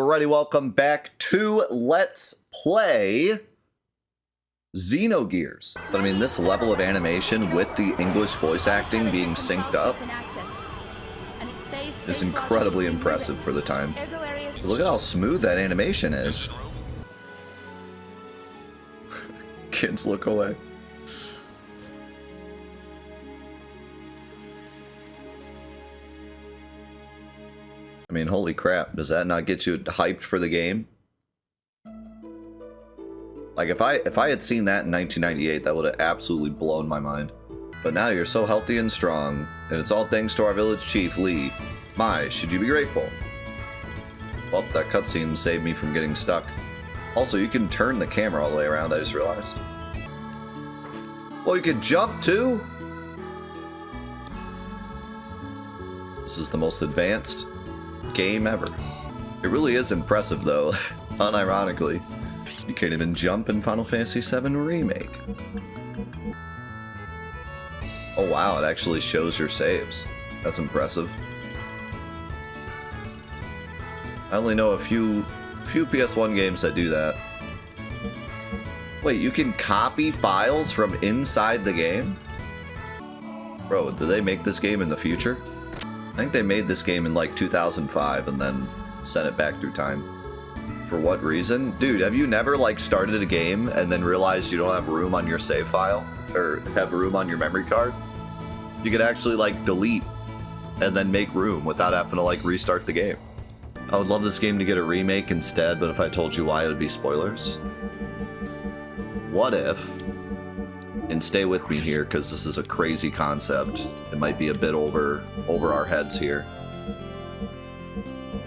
Alrighty, welcome back to Let's Play Xenogears. But I mean, this level of animation with the English voice acting being synced up is incredibly impressive for the time. Look at how smooth that animation is. Kids, look away. I mean, holy crap, does that not get you hyped for the game? Like, if I had seen that in 1998, that would have absolutely blown my mind. But now you're so healthy and strong, and it's all thanks to our village chief, Lee. My, should you be grateful? Well, that cutscene saved me from getting stuck. Also, you can turn the camera all the way around, I just realized. Well, you can jump too? This is the most advanced game ever. It really is impressive though, unironically. You can't even jump in Final Fantasy VII Remake. Oh wow, it actually shows your saves. That's impressive. I only know a few PS1 games that do that. Wait, you can copy files from inside the game? Bro, did they make this game in the future? I think they made this game in like 2005 and then sent it back through time. For what reason? Dude, have you never like started a game and then realized you don't have room on your save file? Or have room on your memory card? You could actually like delete and then make room without having to like restart the game. I would love this game to get a remake instead, but if I told you why, it would be spoilers. What if, and stay with me here because this is a crazy concept, it might be a bit over our heads here,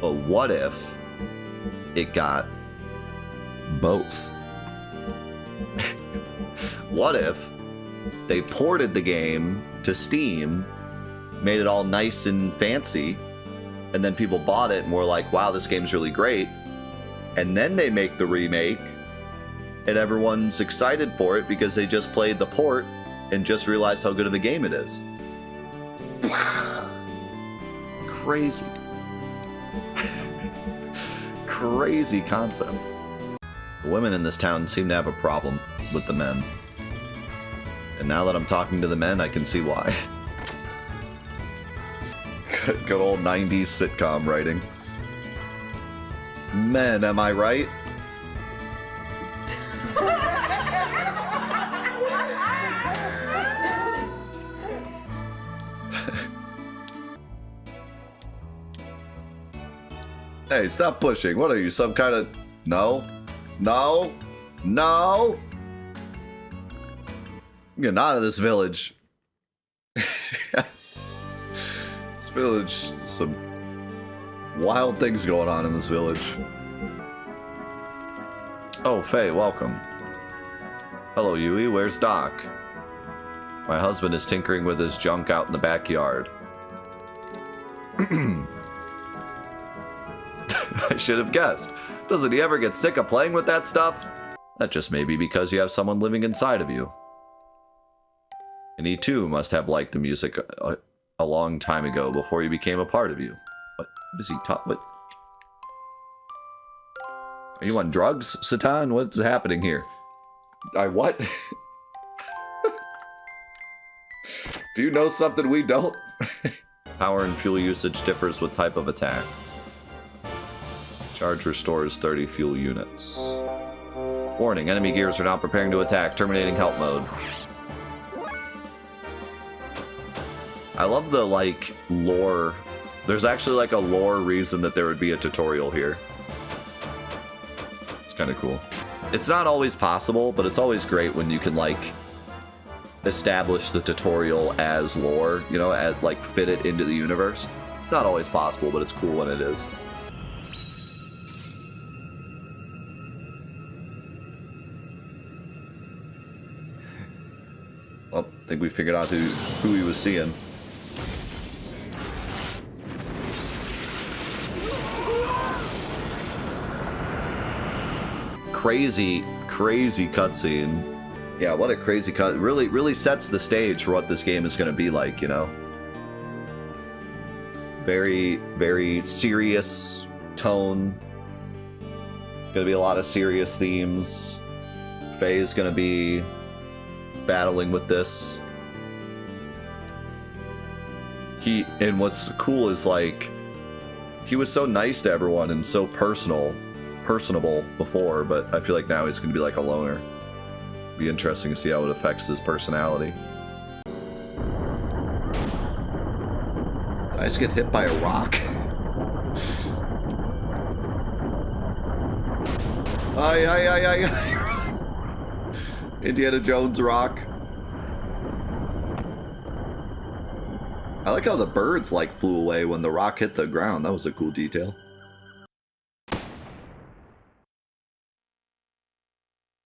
but what if it got both? What if they ported the game to Steam, made it all nice and fancy, and then people bought it and were like, wow, this game's really great, and then they make the remake and everyone's excited for it because they just played the port and just realized how good of a game it is. Crazy. Crazy concept. The women in this town seem to have a problem with the men. And now that I'm talking to the men, I can see why. Good old 90s sitcom writing. Men, am I right? Hey, stop pushing. What are you, some kind of... No. No. No. I'm getting out of this village. This village, some wild things going on in this village. Oh, Faye, welcome. Hello, Yui. Where's Doc? My husband is tinkering with his junk out in the backyard. I should have guessed. Doesn't he ever get sick of playing with that stuff? That just may be because you have someone living inside of you. And he too must have liked the music a long time ago before he became a part of you. What is he what? Are you on drugs, Satan? What's happening here? What? Do you know something we don't? Power and fuel usage differs with type of attack. Charge restores 30 fuel units. Warning, enemy gears are now preparing to attack. Terminating help mode. I love the, like, lore. There's actually, like, a lore reason that there would be a tutorial here. It's kind of cool. It's not always possible, but it's always great when you can, like, establish the tutorial as lore, you know, like, fit it into the universe. It's not always possible, but it's cool when it is. Well, I think we figured out who he was seeing. Crazy cutscene. Yeah, what a crazy cut. Really sets the stage for what this game is going to be like, you know? Very serious tone. Gonna be a lot of serious themes. Faye's gonna be battling with this. And what's cool is like, he was so nice to everyone and so personable before, but I feel like now he's gonna be like a loner. Be interesting to see how it affects his personality. Did I just get hit by a rock? Indiana Jones rock. I like how the birds like flew away when the rock hit the ground. That was a cool detail.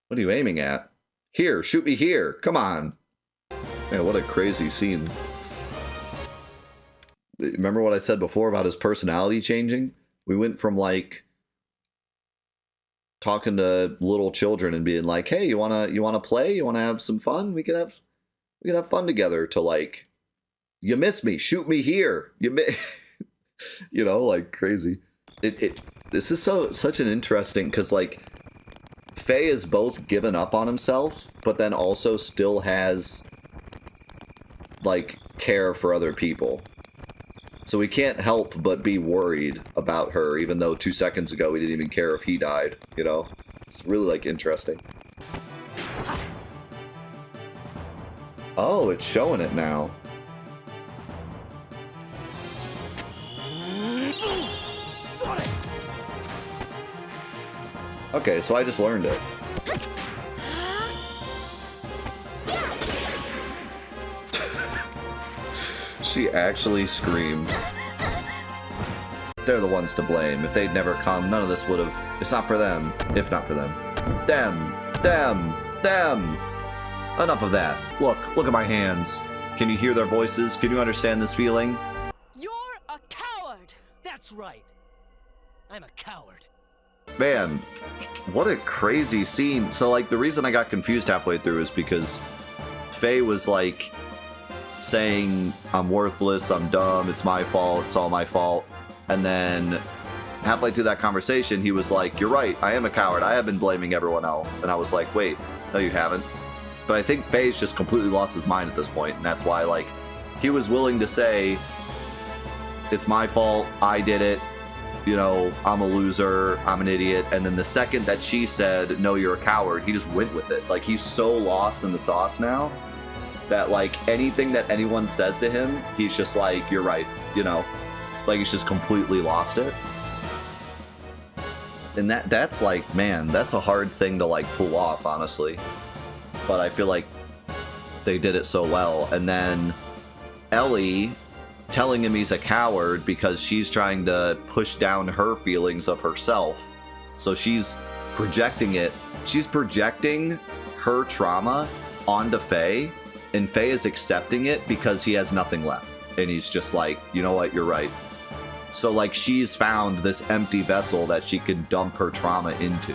What are you aiming at? Here, shoot me here. Come on. Man, what a crazy scene. Remember what I said before about his personality changing? We went from like talking to little children and being like, "Hey, you wanna play? You wanna have some fun? We can have fun together." To like, "You miss me, shoot me here." You know, like crazy. This is such an interesting, because like Faye is both given up on himself, but then also still has like care for other people. So we can't help but be worried about her, even though 2 seconds ago we didn't even care if he died, you know? It's really, like, interesting. Oh, it's showing it now. Okay, so I just learned it. She actually screamed. They're the ones to blame. If they'd never come, none of this would have... It's not for them, if not for them. Them! Enough of that. Look at my hands. Can you hear their voices? Can you understand this feeling? You're a coward! That's right. I'm a coward. Man, what a crazy scene. So, like, the reason I got confused halfway through is because Faye was, like, saying, "I'm worthless, I'm dumb, it's my fault, it's all my fault." And then halfway through that conversation, he was like, "You're right, I am a coward. I have been blaming everyone else." And I was like, wait, no you haven't. But I think Faye's just completely lost his mind at this point, and that's why, like, he was willing to say, "It's my fault, I did it, you know, I'm a loser, I'm an idiot." And then the second that she said, "No, you're a coward," he just went with it. Like, he's so lost in the sauce now that, like, anything that anyone says to him, he's just like, "You're right," you know? Like, he's just completely lost it. And that's like, man, that's a hard thing to, like, pull off, honestly. But I feel like they did it so well. And then Ellie telling him he's a coward because she's trying to push down her feelings of herself. So she's projecting it. She's projecting her trauma onto Faye, and Faye is accepting it because he has nothing left. And he's just like, "You know what, you're right." So, like, she's found this empty vessel that she can dump her trauma into.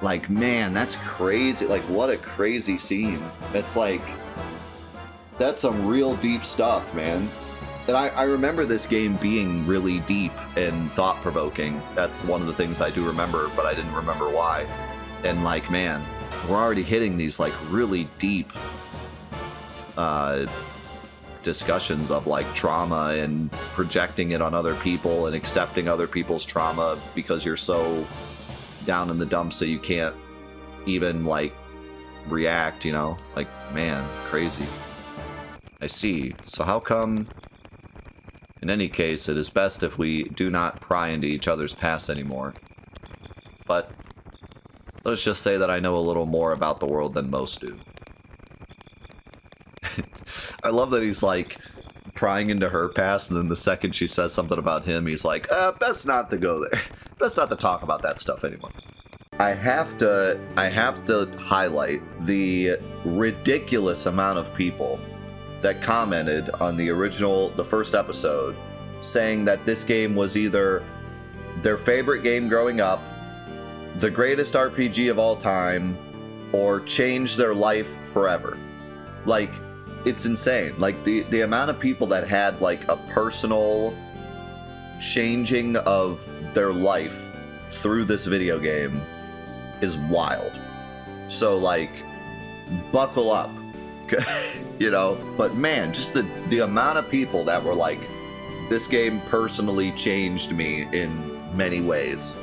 Like, man, that's crazy. Like, what a crazy scene. It's like, that's some real deep stuff, man. And I remember this game being really deep and thought-provoking. That's one of the things I do remember, but I didn't remember why. And, like, man, we're already hitting these, like, really deep discussions of, like, trauma and projecting it on other people and accepting other people's trauma because you're so down in the dumps so you can't even, like, react, you know? Like, man, crazy. I see. So how come... In any case, it is best if we do not pry into each other's past anymore. But let's just say that I know a little more about the world than most do. I love that he's, like, prying into her past, and then the second she says something about him, he's like, best not to go there. Best not to talk about that stuff anymore. I have to highlight the ridiculous amount of people that commented on the first episode, saying that this game was either their favorite game growing up, the greatest RPG of all time, or changed their life forever. Like, it's insane. Like, the amount of people that had, like, a personal changing of their life through this video game is wild. So like, buckle up, you know? But man, just the amount of people that were like, this game personally changed me in many ways,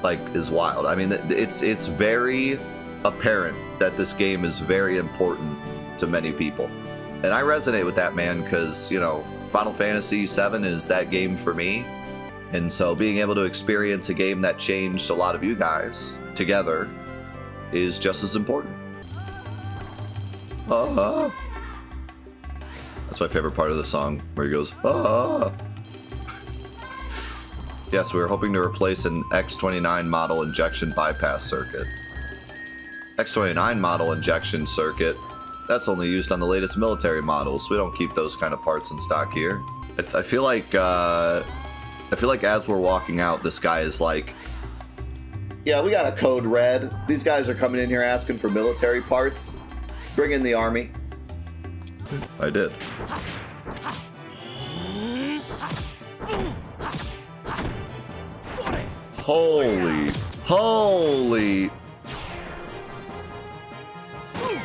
like, is wild. I mean, it's very apparent that this game is very important to many people. And I resonate with that, man, because, you know, Final Fantasy VII is that game for me. And so being able to experience a game that changed a lot of you guys together is just as important. Ah. That's my favorite part of the song, where he goes, ah. Yes, we were hoping to replace an X29 model injection bypass circuit. X29 model injection circuit, that's only used on the latest military models. We don't keep those kind of parts in stock here. I feel like as we're walking out, this guy is like, yeah, we got a code red. These guys are coming in here asking for military parts. Bring in the army. I did. Holy.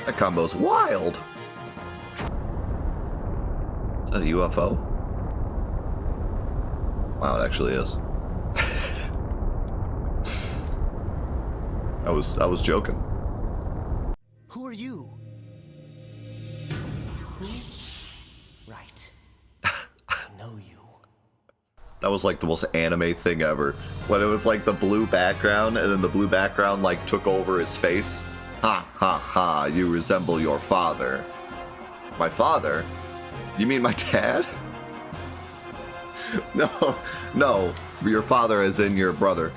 That combo's wild. Is that a UFO? Wow, it actually is. I was joking. Who are you? Right. I know you. That was like the most anime thing ever. When it was like the blue background, and then the blue background like took over his face. Ha ha ha, you resemble your father. My father? You mean my dad? No, your father as in your brother.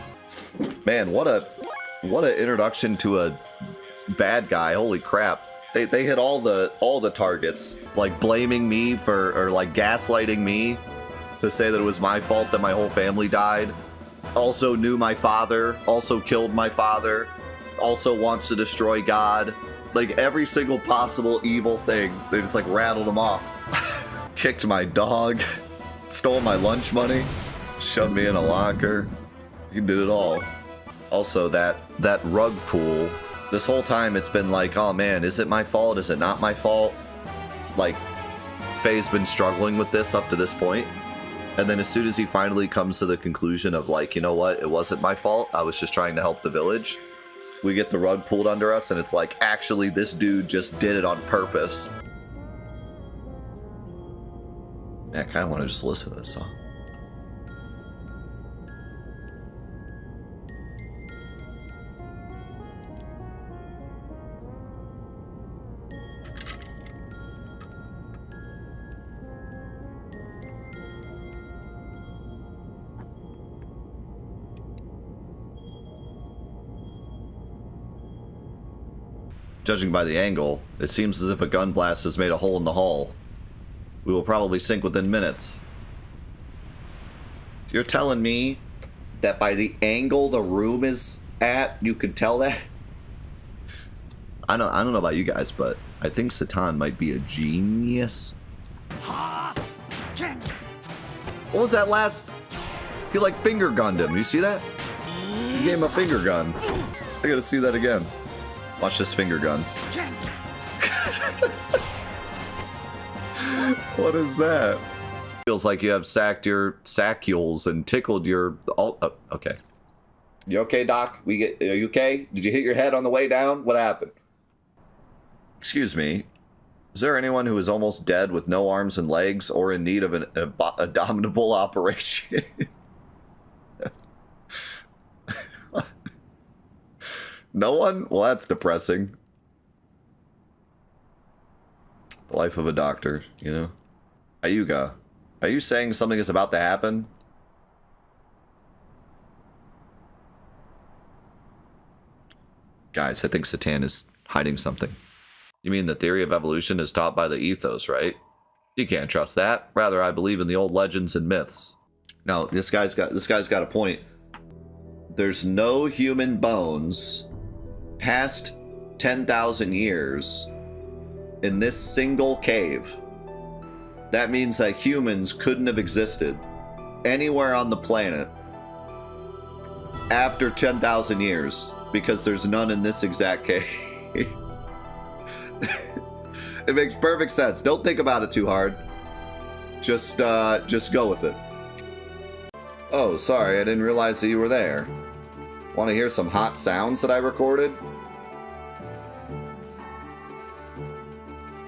Man, what a introduction to a bad guy. Holy crap. They hit all the targets, like blaming me for, or like gaslighting me to say that it was my fault that my whole family died. Also knew my father, also killed my father, also wants to destroy God. Like every single possible evil thing, they just like rattled them off. Kicked my dog, stole my lunch money, shoved me in a locker. He did it all. Also, that rug pull, this whole time it's been like, oh man, is it my fault? Is it not my fault? Like, Faye's been struggling with this up to this point. And then as soon as he finally comes to the conclusion of like, you know what, it wasn't my fault, I was just trying to help the village, we get the rug pulled under us and it's like, actually this dude just did it on purpose. Man, I kind of want to just listen to this song. Judging by the angle, it seems as if a gun blast has made a hole in the hull. We will probably sink within minutes. You're telling me that by the angle the room is at, you could tell that? I don't know about you guys, but I think Satan might be a genius. What was that last? He like finger gunned him. You see that? He gave him a finger gun. I gotta see that again. Watch this finger gun. What is that? Feels like you have sacked your saccules and tickled your... Oh, okay. You okay, Doc? Are you okay? Did you hit your head on the way down? What happened? Excuse me. Is there anyone who is almost dead with no arms and legs or in need of an abominable operation? No one? Well, that's depressing. The life of a doctor, you know? Ayuga, are you saying something is about to happen? Guys, I think Satan is hiding something. You mean the theory of evolution is taught by the ethos, right? You can't trust that. Rather, I believe in the old legends and myths. Now, this guy's got a point. There's no human bones past 10,000 years in this single cave. That means that humans couldn't have existed anywhere on the planet after 10,000 years, because there's none in this exact case. It makes perfect sense. Don't think about it too hard. Just go with it. Oh, sorry, I didn't realize that you were there. Want to hear some hot sounds that I recorded?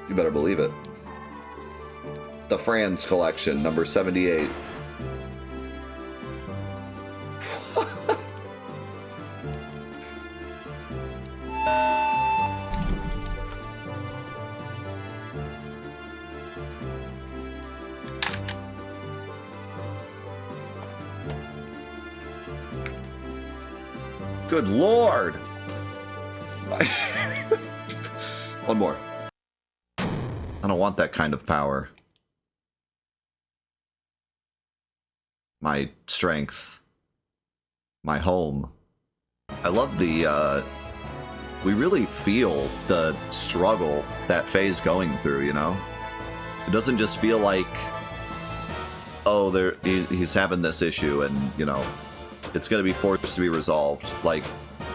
You better believe it. The Franz Collection, number 78. Good lord! One more. I don't want that kind of power. My strength. My home. I love the, we really feel the struggle that Faye's going through, you know? It doesn't just feel like, oh, he's having this issue and, you know, it's going to be forced to be resolved. Like,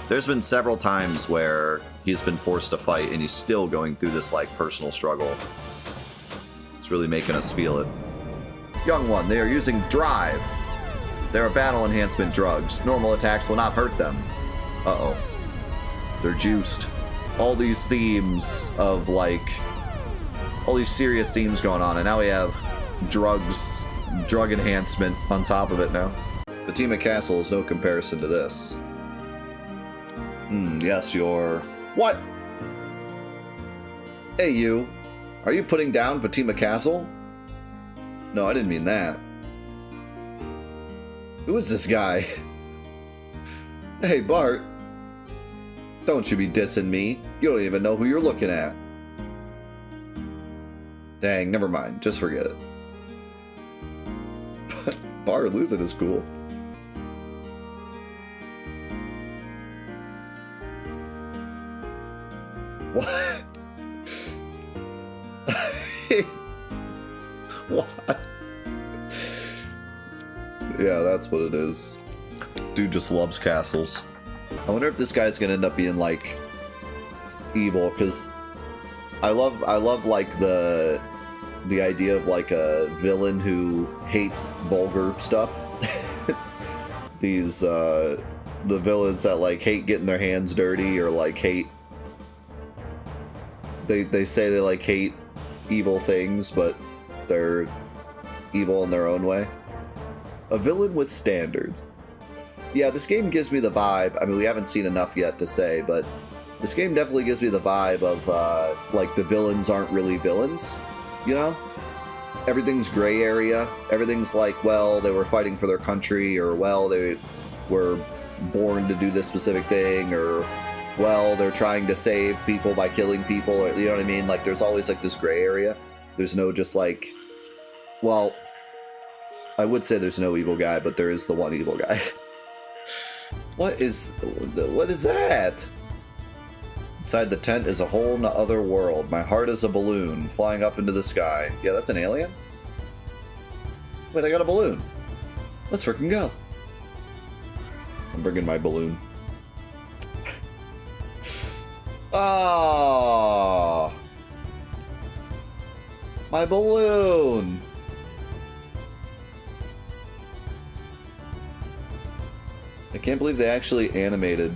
there's been several times where he's been forced to fight and he's still going through this, like, personal struggle. It's really making us feel it. Young one, they are using Drive. They are battle enhancement drugs. Normal attacks will not hurt them. Uh-oh. They're juiced. All these themes of, like, all these serious themes going on, and now we have drugs, drug enhancement on top of it now. Fatima Castle is no comparison to this. Yes, you're... What? Hey, you. Are you putting down Fatima Castle? No, I didn't mean that. Who is this guy? Hey, Bart. Don't you be dissing me. You don't even know who you're looking at. Dang, never mind. Just forget it. Bart losing is cool. What? What? Yeah, that's what it is. Dude just loves castles. I wonder if this guy's gonna end up being, like, evil, because I love like the idea of, like, a villain who hates vulgar stuff. These the villains that, like, hate getting their hands dirty, or, like, hate... They say they, like, hate evil things, but they're evil in their own way. A villain with standards. Yeah, this game gives me the vibe. I mean, we haven't seen enough yet to say, but this game definitely gives me the vibe of, like, the villains aren't really villains, you know? Everything's gray area. Everything's like, well, they were fighting for their country, or, well, they were born to do this specific thing, or... well, they're trying to save people by killing people, or, you know what I mean? Like, there's always, like, this gray area. There's no just, like... well, I would say there's no evil guy, but there is the one evil guy. What is that? Inside the tent is a whole other world. My heart is a balloon flying up into the sky. Yeah, that's an alien? Wait, I got a balloon. Let's frickin' go. I'm bringing my balloon. Ah, my balloon. I can't believe they actually animated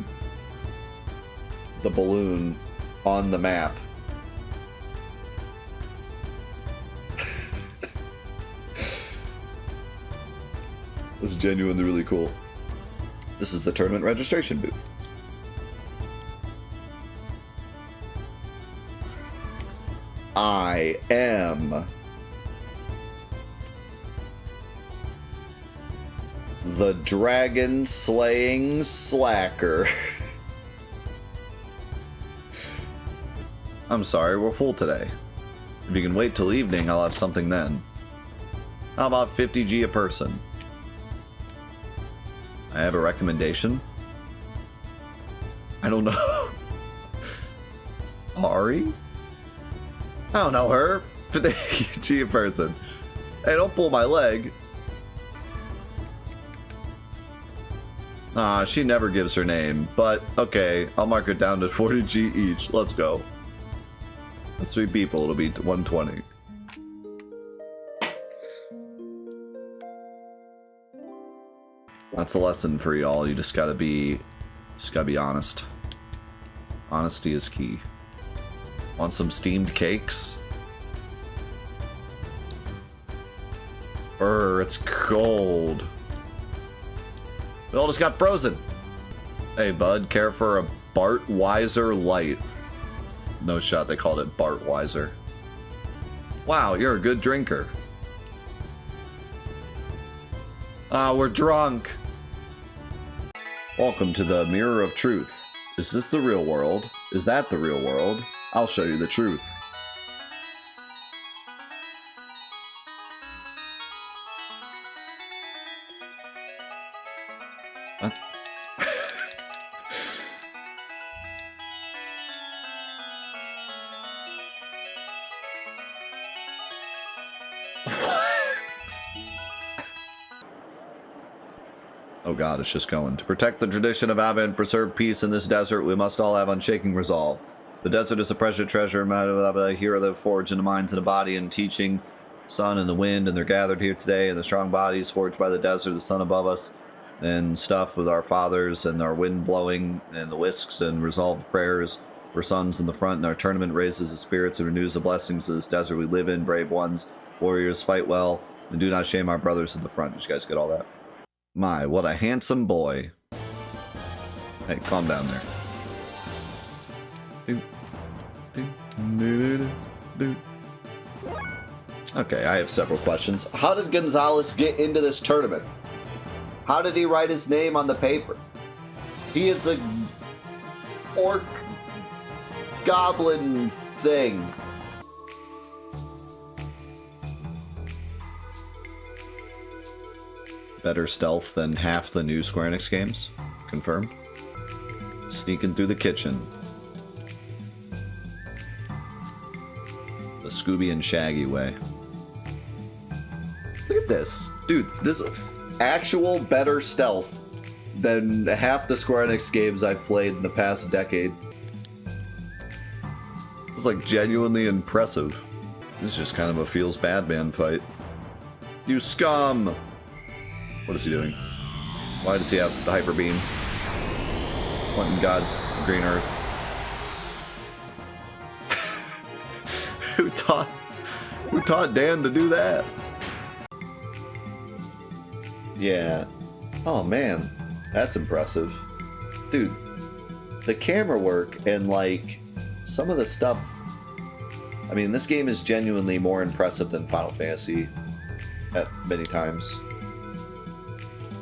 the balloon on the map. This is genuinely really cool. This is the tournament registration booth. I am the dragon slaying slacker. I'm sorry, we're full today. If you can wait till evening, I'll have something then. How about 50G a person? I have a recommendation. I don't know. Ari? I don't know her. 50G a person. Hey, don't pull my leg. She never gives her name, but okay, I'll mark it down to 40G each. Let's go. That's 3 people, it'll be 120. That's a lesson for y'all. You just gotta be honest. Honesty is key. Want some steamed cakes? It's cold. We all just got frozen. Hey, bud, care for a Bartweiser Light? No shot, they called it Bartweiser. Wow, you're a good drinker. We're drunk. Welcome to the Mirror of Truth. Is this the real world? Is that the real world? I'll show you the truth. What? Oh god, it's just going. To protect the tradition of Ava and preserve peace in this desert, we must all have unshaking resolve. The desert is a precious treasure, here they forged in the minds and the body and teaching, sun and the wind, and they're gathered here today, and the strong bodies forged by the desert, the sun above us, and stuff with our fathers, and our wind blowing, and the whisks, and resolved prayers for sons in the front, and our tournament raises the spirits and renews the blessings of this desert we live in, brave ones, warriors, fight well, and do not shame our brothers at the front. Did you guys get all that? My, what a handsome boy. Hey, calm down there. Okay, I have several questions. How did Gonzalez get into this tournament? How did he write his name on the paper? He is a orc goblin thing. Better stealth than half the new Square Enix games. Confirmed. Sneaking through the kitchen. The Scooby and Shaggy way. Look at this. Dude, this actual better stealth than half the Square Enix games I've played in the past decade. It's like genuinely impressive. This is just kind of a feels bad man fight. You scum! What is he doing? Why does he have the hyper beam? What in God's green earth? Who taught Dan to do that? Yeah. Oh man, that's impressive. Dude, the camera work and like some of the stuff. I mean, this game is genuinely more impressive than Final Fantasy at many times.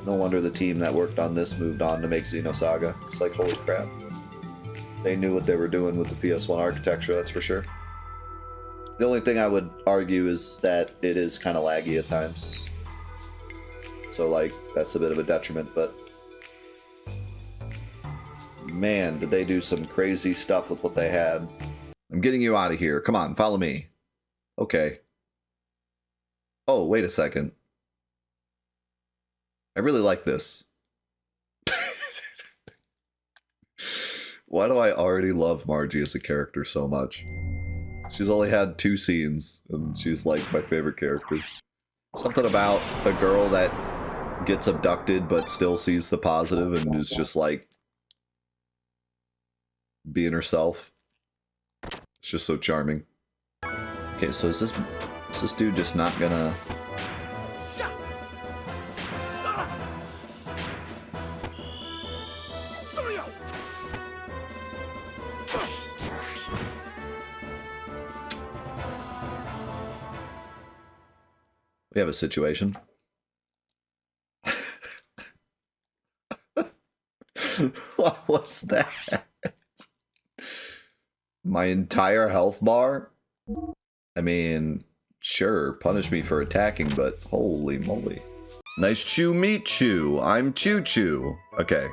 No wonder the team that worked on this moved on to make Xenosaga. It's like, holy crap. They knew what they were doing with the PS1 architecture, that's for sure. The only thing I would argue is that it is kind of laggy at times. So, like, that's a bit of a detriment, but... Man, did they do some crazy stuff with what they had. I'm getting you out of here. Come on, follow me. Okay. Oh, wait a second. I really like this. Why do I already love Margie as a character so much? She's only had 2 scenes, and she's like my favorite character. Something about a girl that gets abducted but still sees the positive and is just like being herself. It's just so charming. Okay, so is this dude just not gonna... We have a situation. What was that? My entire health bar? I mean, sure, punish me for attacking, but holy moly. Nice chew meet chew. I'm Choo Choo. Okay.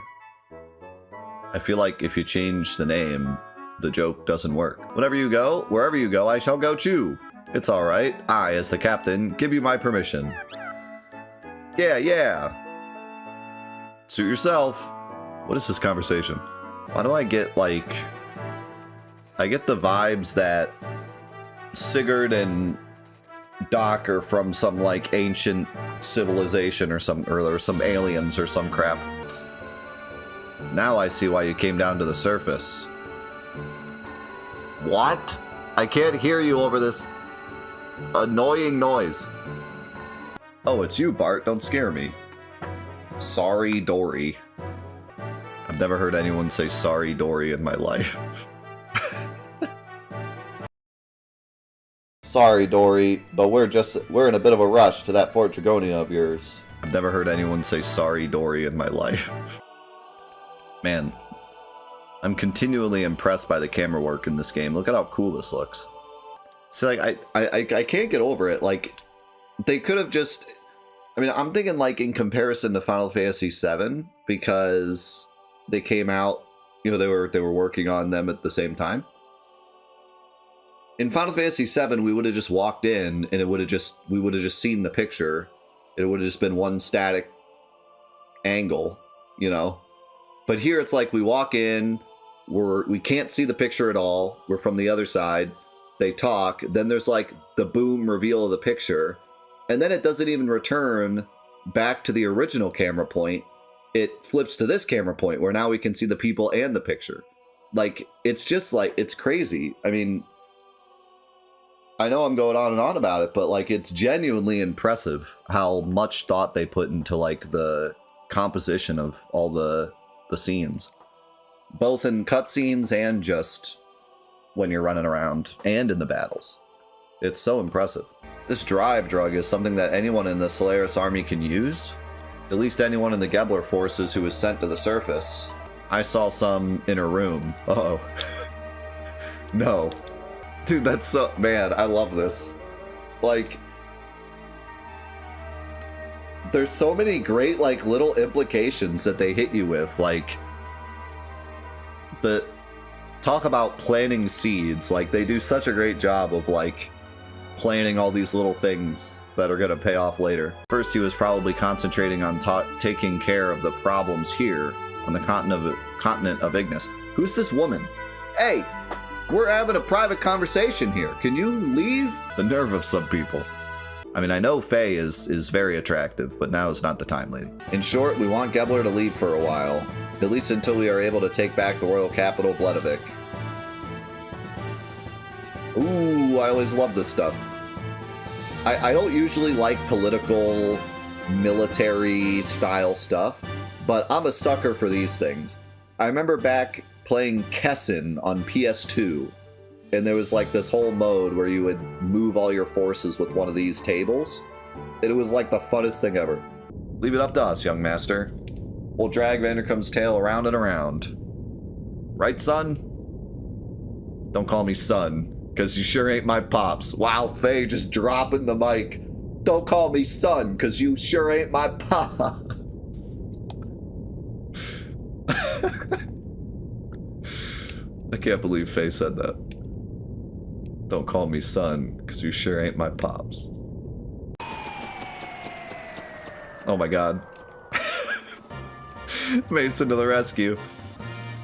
I feel like if you change the name, the joke doesn't work. Whenever you go, wherever you go, I shall go chew. It's alright. I, as the captain, give you my permission. Yeah, yeah. Suit yourself. What is this conversation? Why do I get, like... I get the vibes that Sigurd and Doc are from some, like, ancient civilization or some aliens or some crap. Now I see why you came down to the surface. What? I can't hear you over this annoying noise. Oh, it's you, Bart. Don't scare me. Sorry, Dory. I've never heard anyone say sorry, Dory in my life. Sorry, Dory, but we're in a bit of a rush to that Fort Dragonia of yours. I've never heard anyone say sorry, Dory in my life. Man, I'm continually impressed by the camera work in this game. Look at how cool this looks. See, like, I can't get over it. Like, they could have just... I mean, I'm thinking, like, in comparison to Final Fantasy VII, because they came out, you know, they were working on them at the same time. In Final Fantasy VII, we would have just walked in, and we would have just seen the picture. It would have just been one static angle, you know? But here it's like we walk in, we can't see the picture at all. We're from the other side. They talk. Then there's like the boom reveal of the picture. And then it doesn't even return back to the original camera point. It flips to this camera point where now we can see the people and the picture. Like, it's just like, it's crazy. I mean, I know I'm going on and on about it, but like, it's genuinely impressive how much thought they put into like the composition of all the scenes, both in cutscenes and just when you're running around and in the battles. It's so impressive. This drive drug is something that anyone in the Solaris army can use. At least anyone in the Gebler forces who was sent to the surface. I saw some in a room. Uh-oh. No. Dude, that's so... Man, I love this. Like... There's so many great, like, little implications that they hit you with, like... Talk about planting seeds. Like, they do such a great job of, like, planning all these little things that are gonna pay off later. First, he was probably concentrating on taking care of the problems here on the continent of Ignis. Who's this woman? Hey! We're having a private conversation here. Can you leave? The nerve of some people. I mean, I know Faye is very attractive, but now is not the time, lady. In short, we want Gebler to leave for a while. At least until we are able to take back the royal capital, Bledavik. Ooh, I always love this stuff. I don't usually like political, military-style stuff, but I'm a sucker for these things. I remember back playing Kessin on PS2, and there was like this whole mode where you would move all your forces with one of these tables. It was like the funnest thing ever. Leave it up to us, young master. We'll drag Vandercum's tail around and around. Right, son? Don't call me son, because you sure ain't my pops. Wow, Faye just dropping the mic. Don't call me son, because you sure ain't my pops. I can't believe Faye said that. Don't call me son, because you sure ain't my pops. Oh my god. Mason to the rescue.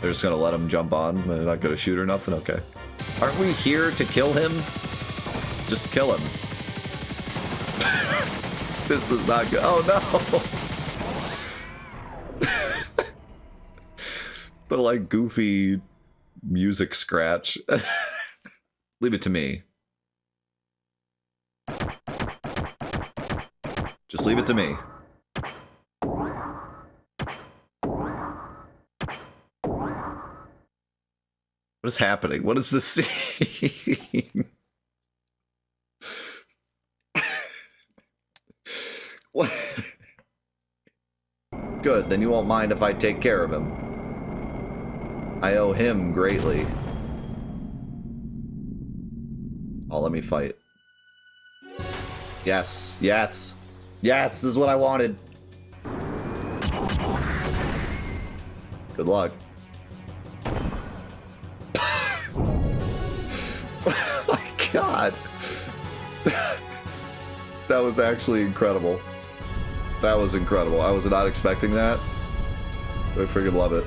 They're just gonna let him jump on. They're not gonna shoot or nothing? Okay. Aren't we here to kill him? Just kill him. This is not good. Oh no! The like goofy music scratch. Leave it to me. Just leave it to me. What is happening? What is this scene? What? Good, then you won't mind if I take care of him. I owe him greatly. Oh, let me fight. Yes, yes, yes, this is what I wanted. Good luck. Oh my god. That was actually incredible. That was incredible. I was not expecting that. I freaking love it.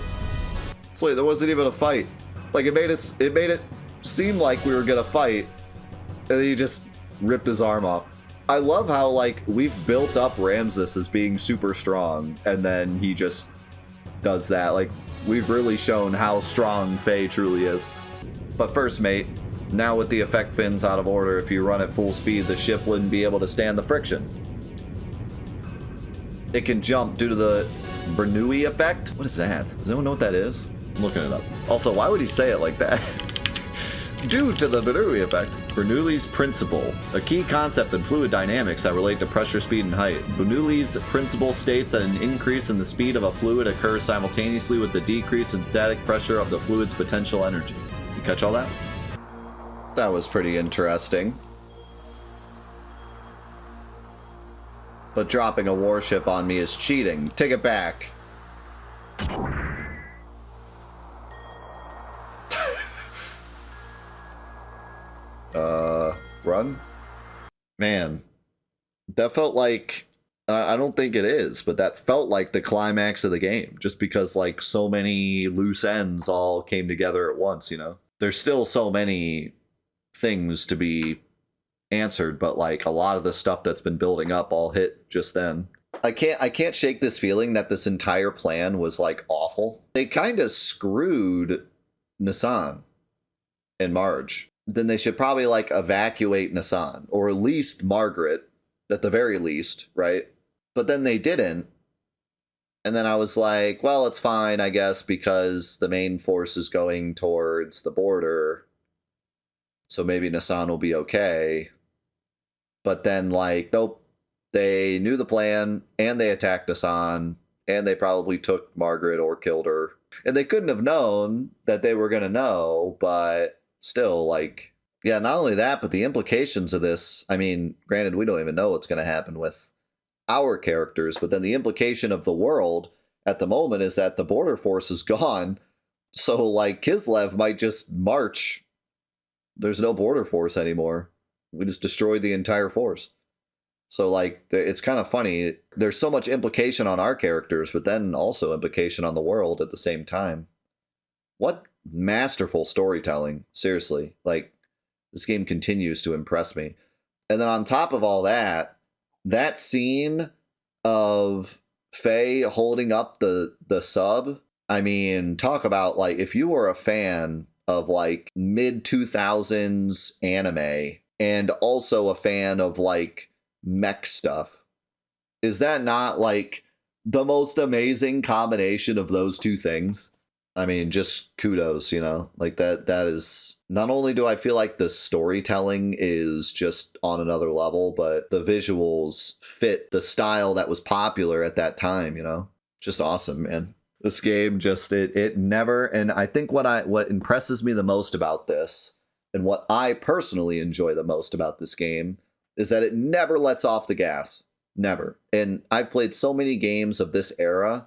So wait, there wasn't even a fight. Like it made it seem like we were gonna fight, and then he just ripped his arm off. I love how like we've built up Ramses as being super strong, and then he just does that. Like we've really shown how strong Faye truly is. But first, mate, now with the effect fins out of order, if you run at full speed, the ship wouldn't be able to stand the friction. It can jump due to the Bernoulli effect. What is that? Does anyone know what that is? I'm looking it up. Also, why would he say it like that? Due to the Bernoulli effect. Bernoulli's principle, a key concept in fluid dynamics that relate to pressure, speed, and height. Bernoulli's principle states that an increase in the speed of a fluid occurs simultaneously with the decrease in static pressure of the fluid's potential energy. You catch all that? That was pretty interesting. But dropping a warship on me is cheating. Take it back. Run? Man, that felt like, I don't think it is, but that felt like the climax of the game, just because like so many loose ends all came together at once, you know? There's still so many things to be answered, but like a lot of the stuff that's been building up all hit just then. I can't shake this feeling that this entire plan was like awful. They kind of screwed Nissan and Marge. Then they should probably like evacuate Nissan, or at least Margaret, at the very least, right? But then they didn't. And then I was like, well, it's fine, I guess, because the main force is going towards the border. So maybe Nissan will be okay. But then, like, nope. They knew the plan, and they attacked Nissan, and they probably took Margaret or killed her. And they couldn't have known that they were going to know, but still, like, yeah, not only that, but the implications of this, I mean, granted, we don't even know what's going to happen with our characters, but then the implication of the world at the moment is that the border force is gone, so, like, Kislev might just march. There's no border force anymore. We just destroyed the entire force. So, like, it's kind of funny. There's so much implication on our characters, but then also implication on the world at the same time. What masterful storytelling. Seriously. Like, this game continues to impress me. And then on top of all that, that scene of Faye holding up the sub, I mean, talk about, like, if you were a fan of, like, mid-2000s anime and also a fan of, like, mech stuff, is that not, like, the most amazing combination of those two things? I mean, just kudos, you know? Like, that is... Not only do I feel like the storytelling is just on another level, but the visuals fit the style that was popular at that time, you know? Just awesome, man. This game just, it never... And I think what impresses me the most about this, and what I personally enjoy the most about this game, is that it never lets off the gas. Never. And I've played so many games of this era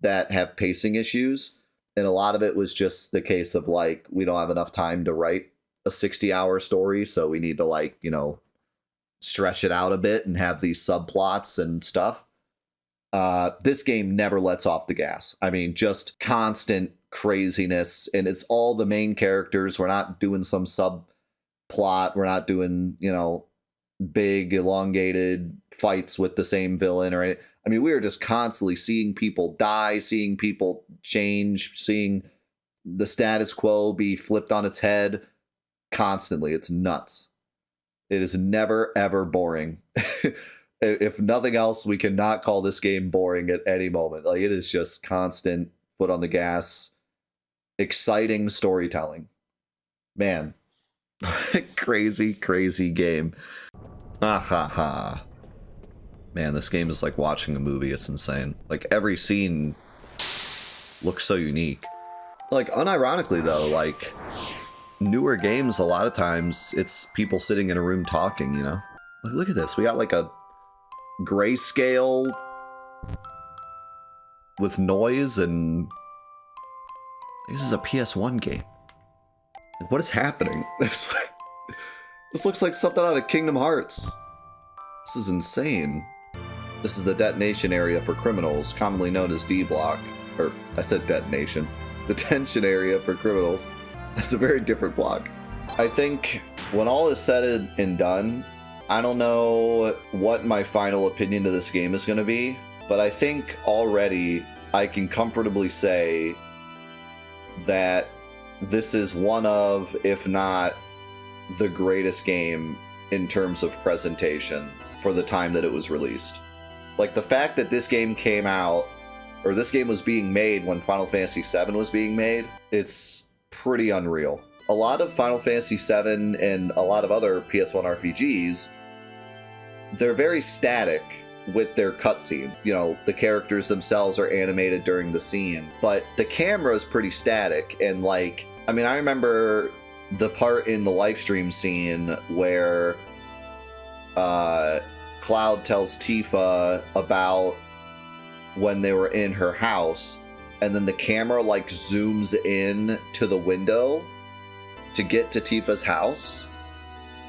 that have pacing issues, and a lot of it was just the case of, like, we don't have enough time to write a 60-hour story, so we need to, like, you know, stretch it out a bit and have these subplots and stuff. This game never lets off the gas. I mean, just constant craziness, and it's all the main characters. We're not doing some subplot. We're not doing, you know, big elongated fights with the same villain or anything. I mean, we are just constantly seeing people die, seeing people change, seeing the status quo be flipped on its head constantly. It's nuts. It is never, ever boring. If nothing else, we cannot call this game boring at any moment. Like, it is just constant foot on the gas, exciting storytelling. Man, crazy, crazy game. Ha ha ha. Man, this game is like watching a movie. It's insane. Like, every scene looks so unique. Like, unironically though, like, newer games, a lot of times, it's people sitting in a room talking, you know? Like, look at this. We got like a grayscale with noise, and this is a PS1 game. What is happening? This looks like something out of Kingdom Hearts. This is insane. This is the detonation area for criminals, commonly known as D Block. Or, I said detonation. Detention area for criminals. That's a very different block. I think when all is said and done, I don't know what my final opinion of this game is going to be, but I think already I can comfortably say that this is one of, if not the greatest game in terms of presentation for the time that it was released. Like, the fact that this game came out, or this game was being made when Final Fantasy VII was being made, it's pretty unreal. A lot of Final Fantasy VII and a lot of other PS1 RPGs, they're very static with their cutscene. You know, the characters themselves are animated during the scene, but the camera is pretty static. And like, I mean, I remember the part in the live stream scene where Cloud tells Tifa about when they were in her house, and then the camera like zooms in to the window to get to Tifa's house.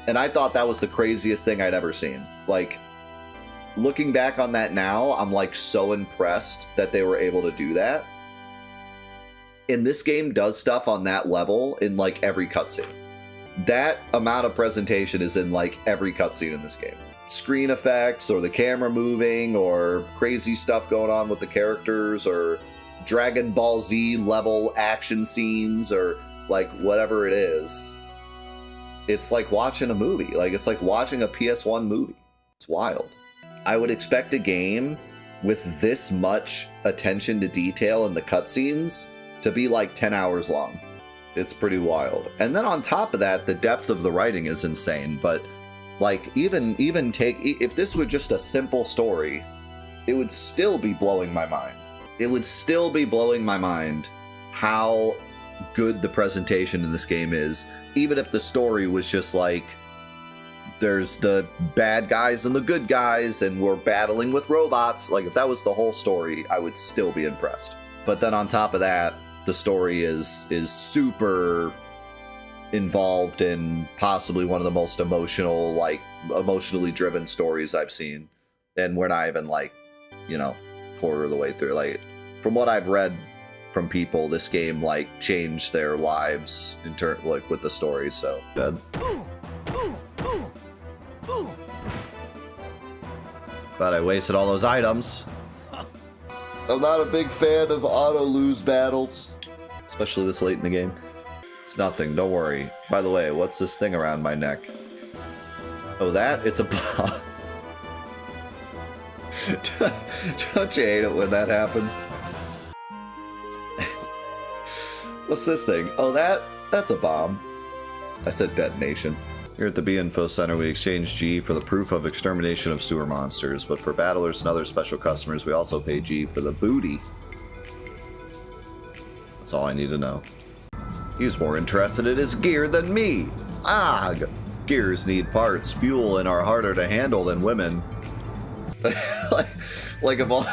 And I thought that was the craziest thing I'd ever seen. Like, looking back on that now, I'm like so impressed that they were able to do that. And this game does stuff on that level in like every cutscene. That amount of presentation is in like every cutscene in this game. Screen effects, or the camera moving, or crazy stuff going on with the characters, or Dragon Ball Z level action scenes, or like whatever it is. It's like watching a movie. Like, it's like watching a PS1 movie. It's wild. I would expect a game with this much attention to detail in the cutscenes to be like 10 hours long. It's pretty wild. And then on top of that, the depth of the writing is insane. But like, even if this were just a simple story, it would still be blowing my mind. It would still be blowing my mind how good the presentation in this game is, even if the story was just like, there's the bad guys and the good guys and we're battling with robots. Like, if that was the whole story, I would still be impressed. But then on top of that, the story is super involved in possibly one of the most emotionally driven stories I've seen. And we're not even like, you know, quarter of the way through. Like, from what I've read from people, this game like changed their lives in turn, like, with the story. So good. But I wasted all those items. I'm not a big fan of auto-lose battles, especially this late in the game. It's nothing, don't worry. By the way, what's this thing around my neck? Oh, that? It's a bomb. Don't you hate it when that happens? What's this thing? Oh, that's a bomb. I said detonation. Here at the B-Info Center, we exchange G for the proof of extermination of sewer monsters, but for battlers and other special customers, we also pay G for the booty. That's all I need to know. He's more interested in his gear than me. Ah, gears need parts, fuel, and are harder to handle than women. like of all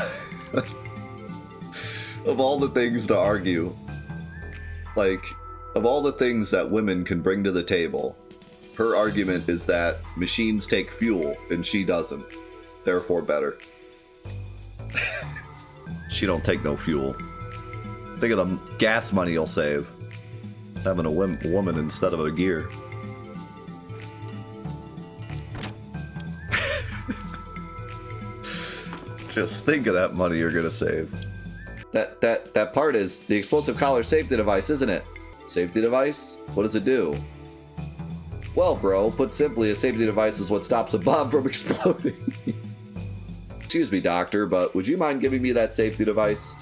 of all the things to argue, like, of all the things that women can bring to the table, her argument is that machines take fuel and she doesn't, therefore better. She don't take no fuel. Think of the gas money you'll save having a woman instead of a gear. Just think of that money you're gonna save. That part is the explosive collar safety device, isn't it? Safety device? What does it do? Well, bro, put simply, a safety device is what stops a bomb from exploding. Excuse me, doctor, but would you mind giving me that safety device?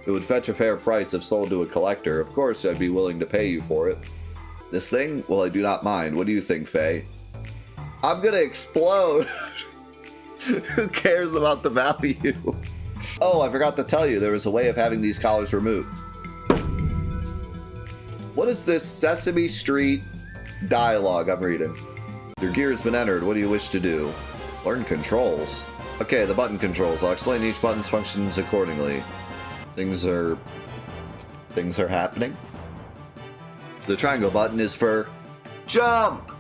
It would fetch a fair price if sold to a collector. Of course, I'd be willing to pay you for it. This thing? Well, I do not mind. What do you think, Faye? I'm gonna explode. Who cares about the value? Oh, I forgot to tell you, there was a way of having these collars removed. What is this Sesame Street dialogue I'm reading? Your gear has been entered. What do you wish to do? Learn controls. Okay, the button controls. I'll explain each button's functions accordingly. Things are happening. The triangle button is for jump.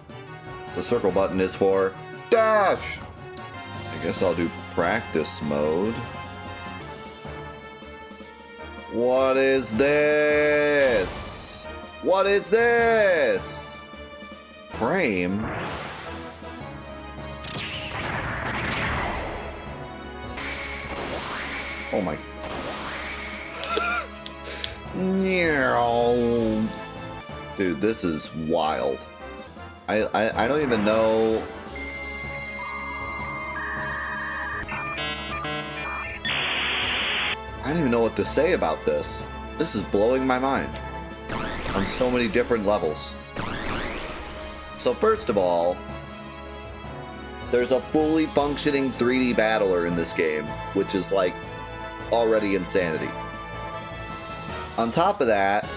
The circle button is for dash. I guess I'll do practice mode. What is this? What is this? Frame? Oh my. Dude, this is wild. I don't even know. I don't even know what to say about this. This is blowing my mind on so many different levels. So first of all, there's a fully functioning 3D battler in this game, which is like already insanity. On top of that,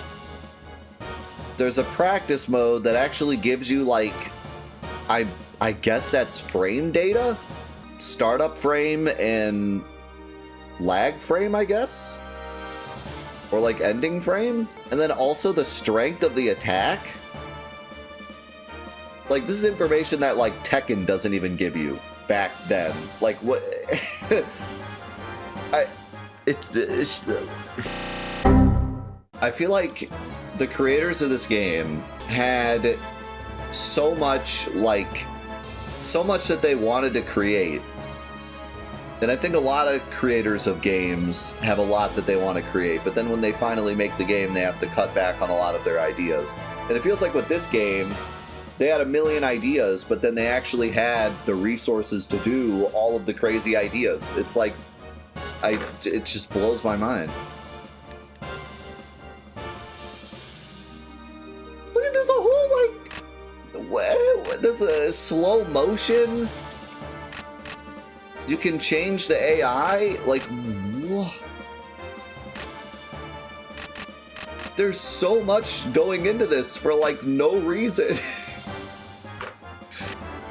there's a practice mode that actually gives you like, I guess that's frame data? Startup frame and lag frame, I guess? Or like ending frame? And then also the strength of the attack? Like, this is information that like Tekken doesn't even give you back then. Like, what? I feel like the creators of this game had so much that they wanted to create. And I think a lot of creators of games have a lot that they want to create, but then when they finally make the game, they have to cut back on a lot of their ideas. And it feels like with this game, they had a million ideas, but then they actually had the resources to do all of the crazy ideas. It's like, it just blows my mind. Look at this whole, like, there's a slow motion. You can change the AI, like, whoa. There's so much going into this for, like, no reason.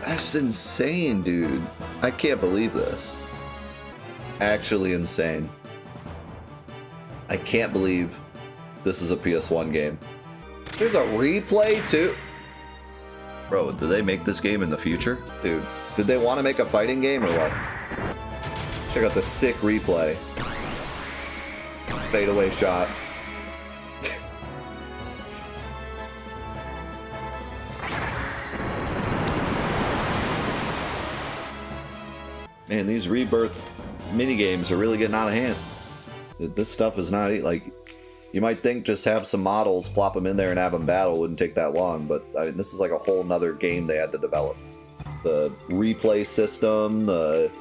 That's insane, dude. I can't believe this. Actually insane. I can't believe this is a PS1 game. There's a replay, too. Bro, did they make this game in the future? Dude, did they want to make a fighting game or what? Check out the sick replay. Fadeaway shot. Man, these Rebirth minigames are really getting out of hand. This stuff is not, like, you might think just have some models, plop them in there and have them battle wouldn't take that long, but I mean, this is like a whole nother game they had to develop. The replay system, the,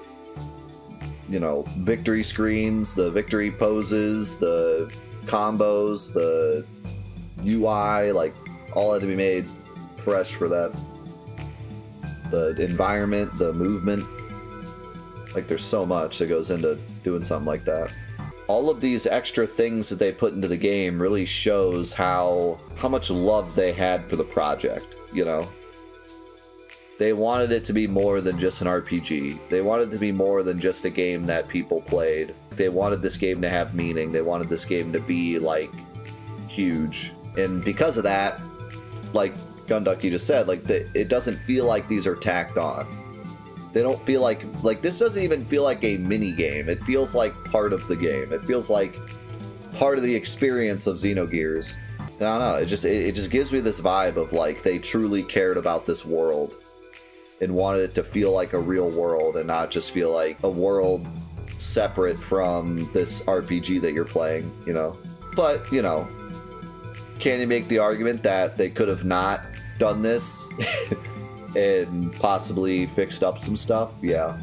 you know, victory screens, the victory poses, the combos, the UI, like, all had to be made fresh for that. The environment, the movement. Like, there's so much that goes into doing something like that. All of these extra things that they put into the game really shows how much love they had for the project, you know? They wanted it to be more than just an RPG. They wanted it to be more than just a game that people played. They wanted this game to have meaning. They wanted this game to be, like, huge. And because of that, like Gunducky just said, like, it doesn't feel like these are tacked on. They don't feel like this doesn't even feel like a mini game. It feels like part of the game. It feels like part of the experience of Xenogears. I don't know. It just gives me this vibe of like they truly cared about this world and wanted it to feel like a real world and not just feel like a world separate from this RPG that you're playing, you know. But, you know, can you make the argument that they could have not done this and possibly fixed up some stuff? Yeah.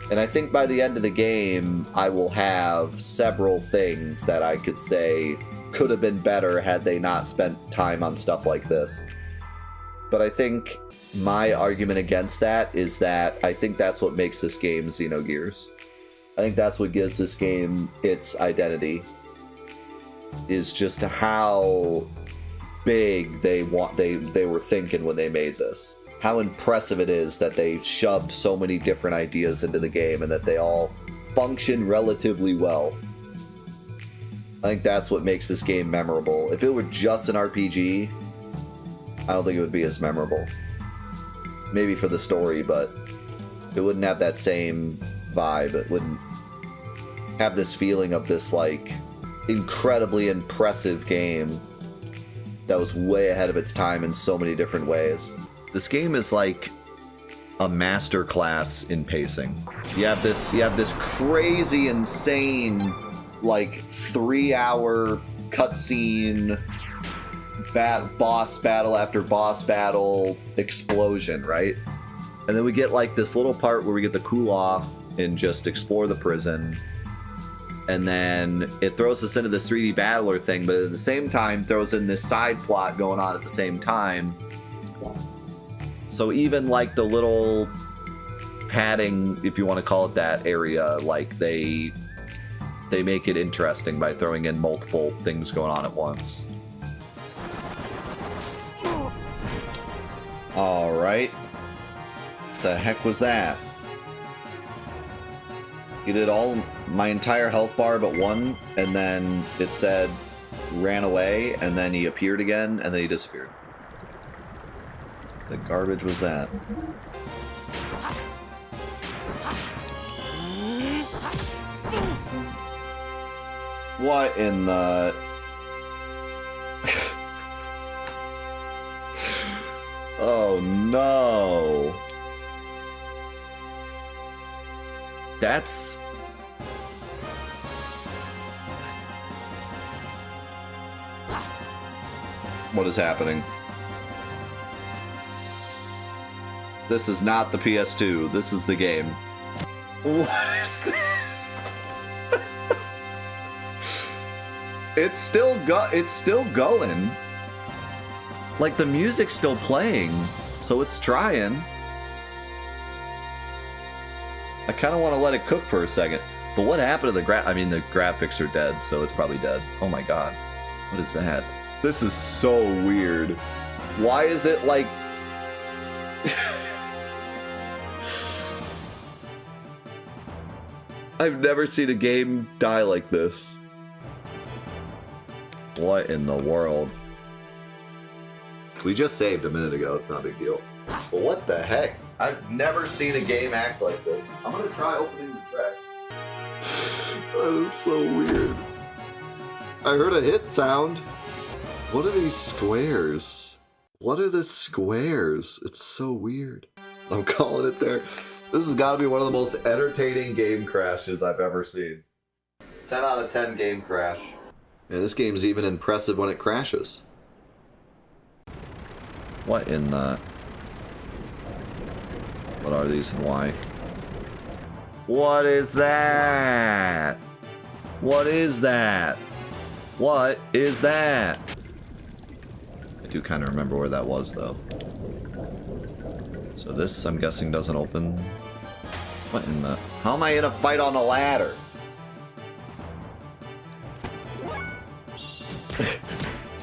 And I think by the end of the game, I will have several things that I could say could have been better had they not spent time on stuff like this. But I think my argument against that is that I think that's what makes this game Xenogears. I think that's what gives this game its identity, is just how big they were thinking when they made this. How impressive it is that they shoved so many different ideas into the game and that they all function relatively well. I think that's what makes this game memorable. If it were just an RPG, I don't think it would be as memorable. Maybe for the story, but it wouldn't have that same vibe. It wouldn't. have this feeling of this, like, incredibly impressive game that was way ahead of its time in so many different ways. This game is like a master class in pacing. You have this crazy, insane, like 3-hour cutscene, boss battle after boss battle explosion, right? And then we get like this little part where we get to cool off and just explore the prison. And then it throws us into this 3D battler thing, but at the same time throws in this side plot going on at the same time. So even like the little padding, if you want to call it that, area, like they make it interesting by throwing in multiple things going on at once. All right. The heck was that? He did my entire health bar but one, and then it said ran away, and then he appeared again, and then he disappeared. The garbage was that? What in the... Oh no. That's... What is happening? This is not the PS2. This is the game. What is that? It's still going. Like, the music's still playing, so it's trying. I kind of want to let it cook for a second. But what happened to the I mean, the graphics are dead, so it's probably dead. Oh my god. What is that? This is so weird. Why is it like... I've never seen a game die like this. What in the world? We just saved a minute ago. It's not a big deal. But what the heck? I've never seen a game act like this. I'm gonna try opening the track. That is so weird. I heard a hit sound. What are these squares? What are the squares? It's so weird. I'm calling it there. This has got to be one of the most entertaining game crashes I've ever seen. 10 out of 10 game crash. And this game's even impressive when it crashes. What in the... What are these and why? What is that? What is that? What is that? I do kind of remember where that was, though. So this, I'm guessing, doesn't open. What in the... How am I in a fight on a ladder?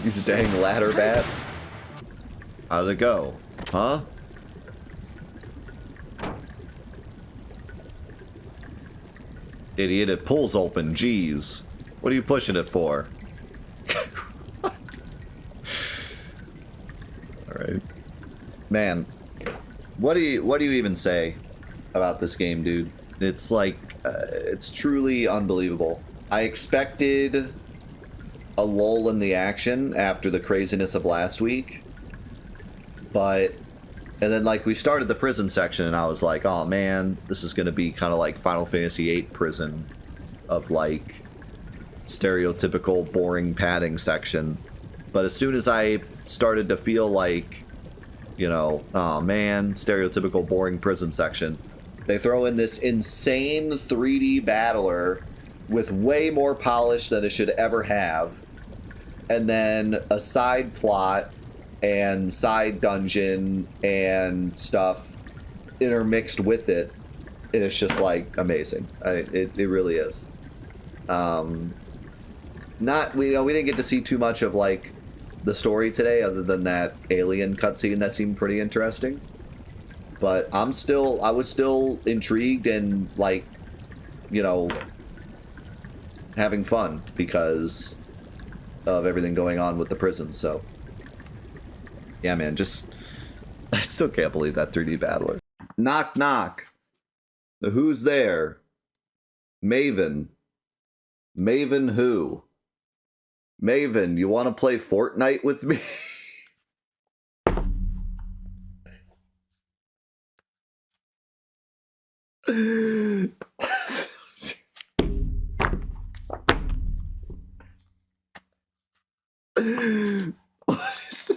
These dang ladder bats. How did it go? Huh? Idiot, it pulls open. Jeez. What are you pushing it for? Alright. Man. What do you even say about this game, dude? It's like, it's truly unbelievable. I expected a lull in the action after the craziness of last week. But, and then like we started the prison section and I was like, oh man, this is going to be kind of like Final Fantasy VIII prison of like stereotypical boring padding section. But as soon as I started to feel like, you know, oh man, stereotypical boring prison section, they throw in this insane 3D battler with way more polish than it should ever have. And then a side plot and side dungeon and stuff intermixed with it. And it's just like amazing. It really is. Not, we didn't get to see too much of like the story today other than that alien cutscene that seemed pretty interesting. But I was still intrigued and like, you know, having fun because of everything going on with the prison. So yeah, man, just I still can't believe that 3D battler. Knock knock. Who's there? Maven. Maven who? Maven, you want to play Fortnite with me? What is this?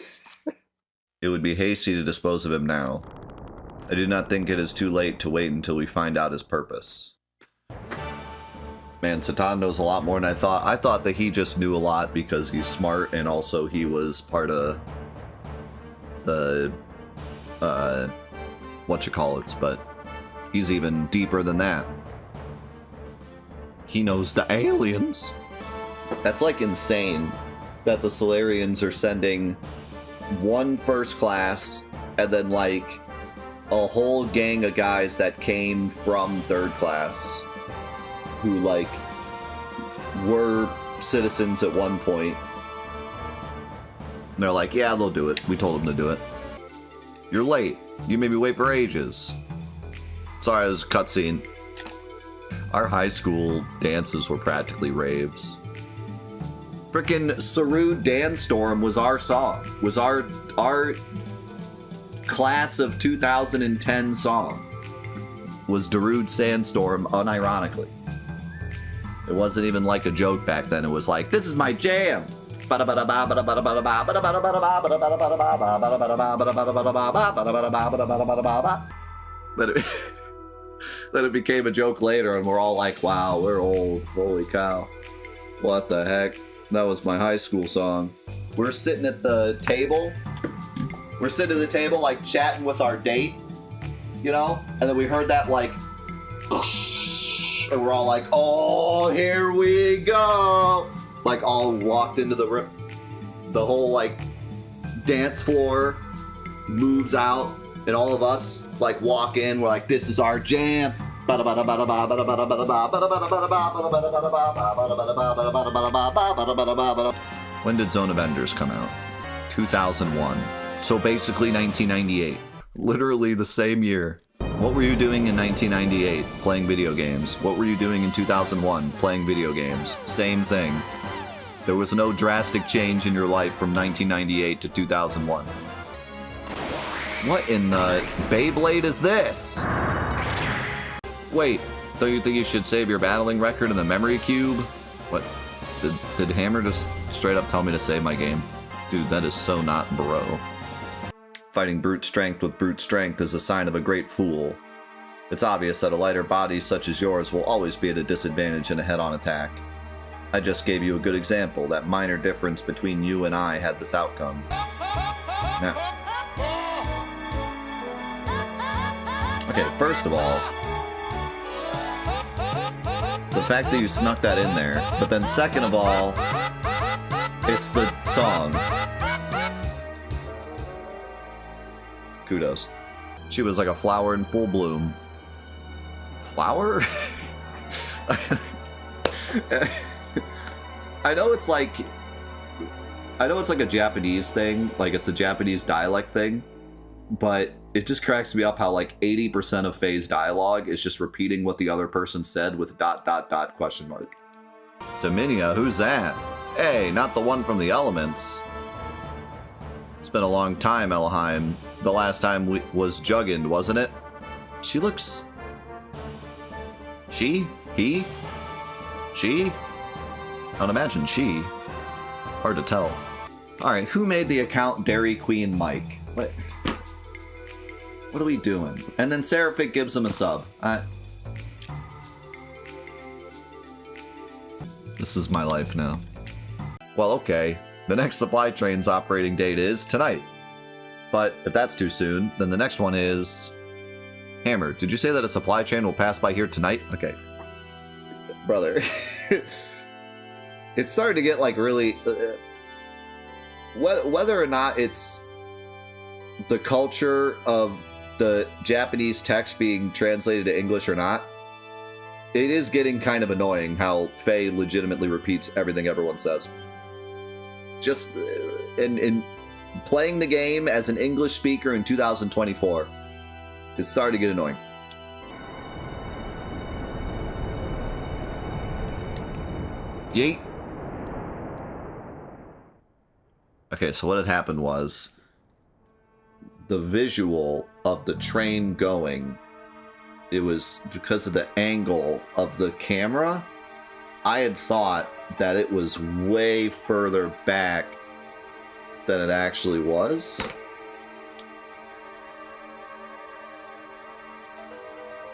It would be hasty to dispose of him now. I do not think it is too late to wait until we find out his purpose. Man, Satan knows a lot more than I thought. I thought that he just knew a lot because he's smart and also he was part of the, whatchamacallits, but he's even deeper than that. He knows the aliens. That's like insane that the Solarians are sending one first class and then like a whole gang of guys that came from third class who like were citizens at one point. And they're like, yeah, they'll do it. We told them to do it. You're late. You made me wait for ages. Sorry, it was a cutscene. Our high school dances were practically raves. Frickin' Saru Dance Storm was our song. Was our class of 2010 song. Was Darude Sandstorm, unironically. It wasn't even like a joke back then. It was like, this is my jam. Then it became a joke later, and we're all like, wow, we're old. Holy cow. What the heck? That was my high school song. We're sitting at the table. We're sitting at the table, like, chatting with our date, you know? And then we heard that, like, and we're all like, oh, here we go. Like, all walked into the whole, like, dance floor moves out, and all of us, like, walk in. We're like, this is our jam. When did Zone of Enders come out? 2001. So basically 1998. Literally the same year. What were you doing in 1998? Playing video games. What were you doing in 2001? Playing video games. Same thing. There was no drastic change in your life from 1998 to 2001. What in the Beyblade is this? Wait, don't you think you should save your battling record in the memory cube? What? Did Hammer just straight up tell me to save my game? Dude, that is so not bro. Fighting brute strength with brute strength is a sign of a great fool. It's obvious that a lighter body such as yours will always be at a disadvantage in a head-on attack. I just gave you a good example. That minor difference between you and I had this outcome. Now. Okay, first of all, the fact that you snuck that in there, but then second of all, it's the song. Kudos. She was like a flower in full bloom. Flower? I know it's like a Japanese thing, like it's a Japanese dialect thing, but it just cracks me up how like 80% of Faye's dialogue is just repeating what the other person said with ... question mark. Dominia, who's that? Hey, not the one from the Elements. It's been a long time, Elheim. The last time was Juggins, wasn't it? She looks... She? He? She? I'd imagine she. Hard to tell. Alright, who made the account Dairy Queen Mike? What are we doing? And then Seraphic gives him a sub. This is my life now. Well, okay. The next supply train's operating date is tonight. But if that's too soon, then the next one is... Hammer, did you say that a supply train will pass by here tonight? Okay. Brother. It's starting to get, like, really... whether or not it's the culture of the Japanese text being translated to English or not, it is getting kind of annoying how Faye legitimately repeats everything everyone says. Just in playing the game as an English speaker in 2024, it's starting to get annoying. Yeet. Okay, so what had happened was the visual of the train going, it was because of the angle of the camera. I had thought that it was way further back than it actually was.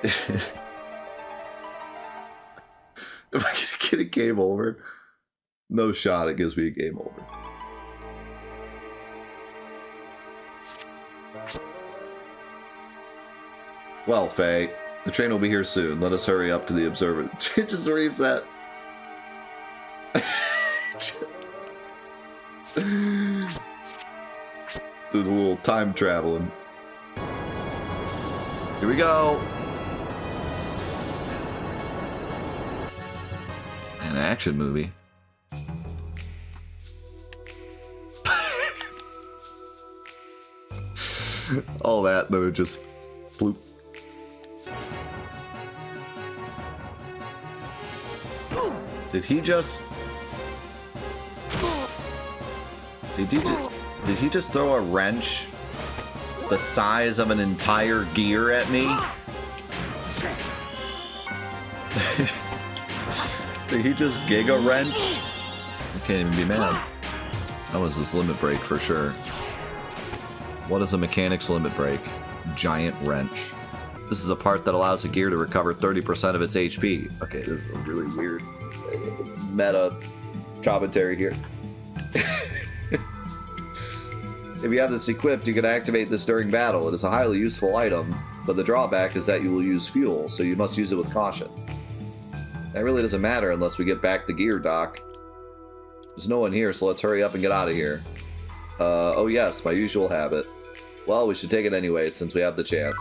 Am I gonna get a game over? No shot, it gives me a game over. Well, Faye, the train will be here soon. Let us hurry up to the observer. Just reset. Do the little time traveling. Here we go. An action movie. All that, though, just bloop. Did he just throw a wrench the size of an entire gear at me? Did he just giga wrench? I can't even be mad. That was his limit break for sure. What is a mechanic's limit break? Giant wrench. This is a part that allows a gear to recover 30% of its HP. Okay, this is a really weird meta commentary here. If you have this equipped, you can activate this during battle. It is a highly useful item, but the drawback is that you will use fuel, so you must use it with caution. That really doesn't matter unless we get back the gear, Doc. There's no one here, so let's hurry up and get out of here. Oh yes, my usual habit. Well, we should take it anyway, since we have the chance.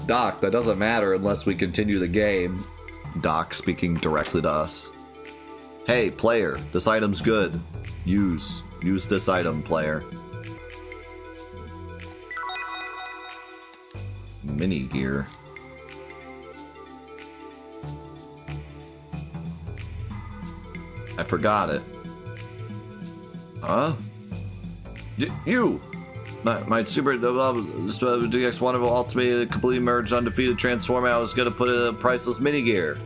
Doc, that doesn't matter unless we continue the game. Doc speaking directly to us. Hey, player, this item's good. Use this item, player. Mini gear. I forgot it. Huh? You! My super DX1 will ultimately completely merged undefeated transform. I was gonna put in a priceless mini gear.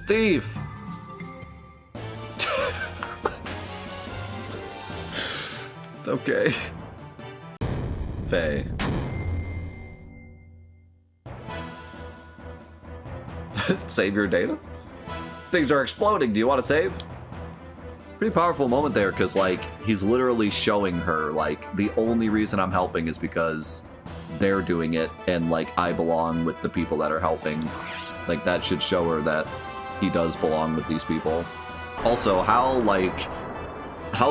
Thief! Okay. Faye. Save your data? Things are exploding. Do you want to save? Pretty powerful moment there, because, like, he's literally showing her, like, the only reason I'm helping is because they're doing it, and, like, I belong with the people that are helping. Like, that should show her that he does belong with these people. Also, how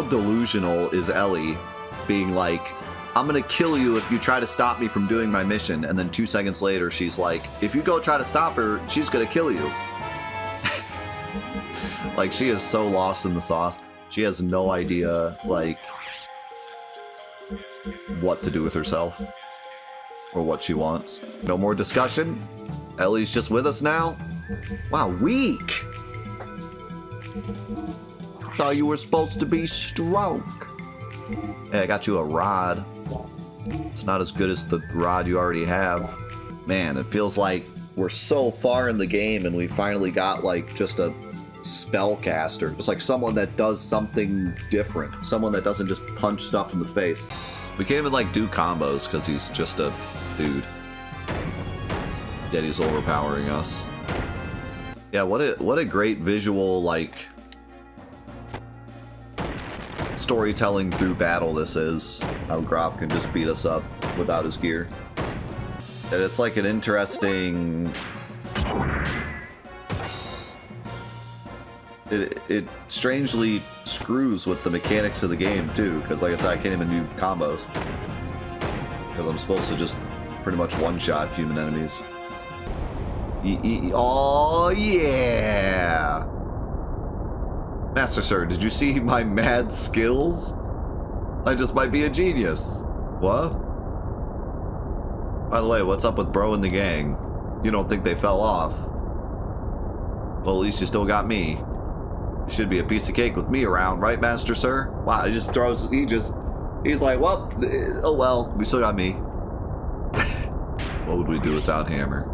delusional is Ellie being like, I'm gonna kill you if you try to stop me from doing my mission, and then 2 seconds later she's like, if you go try to stop her, she's gonna kill you. Like, she is so lost in the sauce. She has no idea, like, what to do with herself or what she wants. No more discussion? Ellie's just with us now? Wow, weak! Thought you were supposed to be strong. Hey, I got you a rod. It's not as good as the rod you already have. Man, it feels like we're so far in the game and we finally got, like, just a spellcaster. Just like someone that does something different. Someone that doesn't just punch stuff in the face. We can't even, like, do combos because he's just a dude. Yet he's overpowering us. Yeah, what a great visual, like, storytelling through battle this is. How Graf can just beat us up without his gear. And it's like an interesting... It strangely screws with the mechanics of the game too, because like I said, I can't even do combos. Because I'm supposed to just pretty much one-shot human enemies. Oh yeah! Master Sir, did you see my mad skills? I just might be a genius. What? By the way, what's up with bro and the gang? You don't think they fell off? Well, at least you still got me. You should be a piece of cake with me around, right, Master Sir? Wow, he just throws, he's like, well, oh well, we still got me. What would we do without Hammer?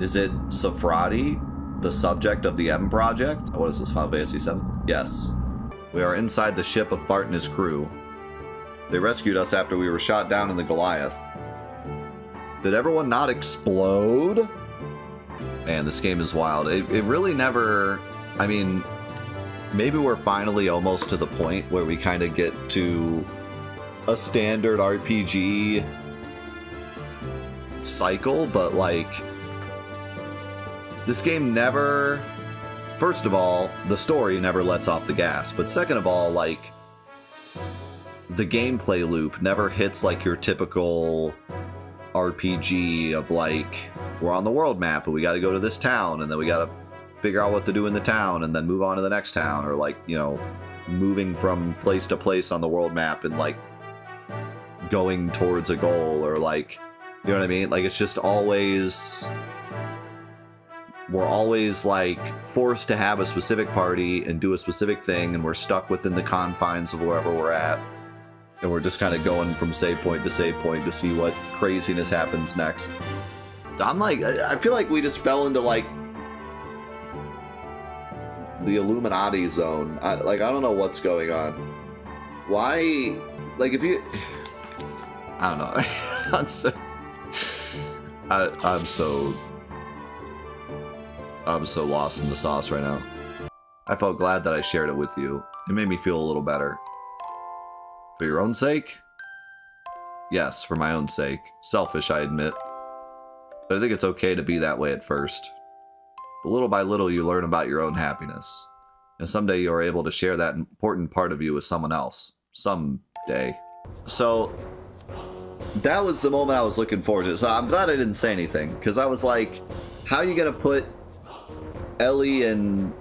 Is it Safrati, the subject of the M Project? What is this, Final Fantasy VII? Yes. We are inside the ship of Bart and his crew. They rescued us after we were shot down in the Goliath. Did everyone not explode? Man, this game is wild. It really never... I mean, maybe we're finally almost to the point where we kind of get to a standard RPG cycle, but like... This game never... First of all, the story never lets off the gas, but second of all, like... The gameplay loop never hits like your typical RPG of like, we're on the world map, but we got to go to this town, and then we got to figure out what to do in the town, and then move on to the next town, or like, you know, moving from place to place on the world map and like going towards a goal, or like, you know what I mean? Like, it's just always... We're always like forced to have a specific party and do a specific thing, and we're stuck within the confines of wherever we're at. And we're just kind of going from save point to see what craziness happens next. I'm like, I feel like we just fell into like the Illuminati zone. I don't know what's going on. Why? Like, if you, I don't know. I'm so lost in the sauce right now. I felt glad that I shared it with you. It made me feel a little better. For your own sake? Yes, for my own sake. Selfish, I admit. But I think it's okay to be that way at first. But little by little, you learn about your own happiness. And someday you are able to share that important part of you with someone else. Someday. So, that was the moment I was looking forward to. So I'm glad I didn't say anything. Because I was like, how are you going to put Ellie and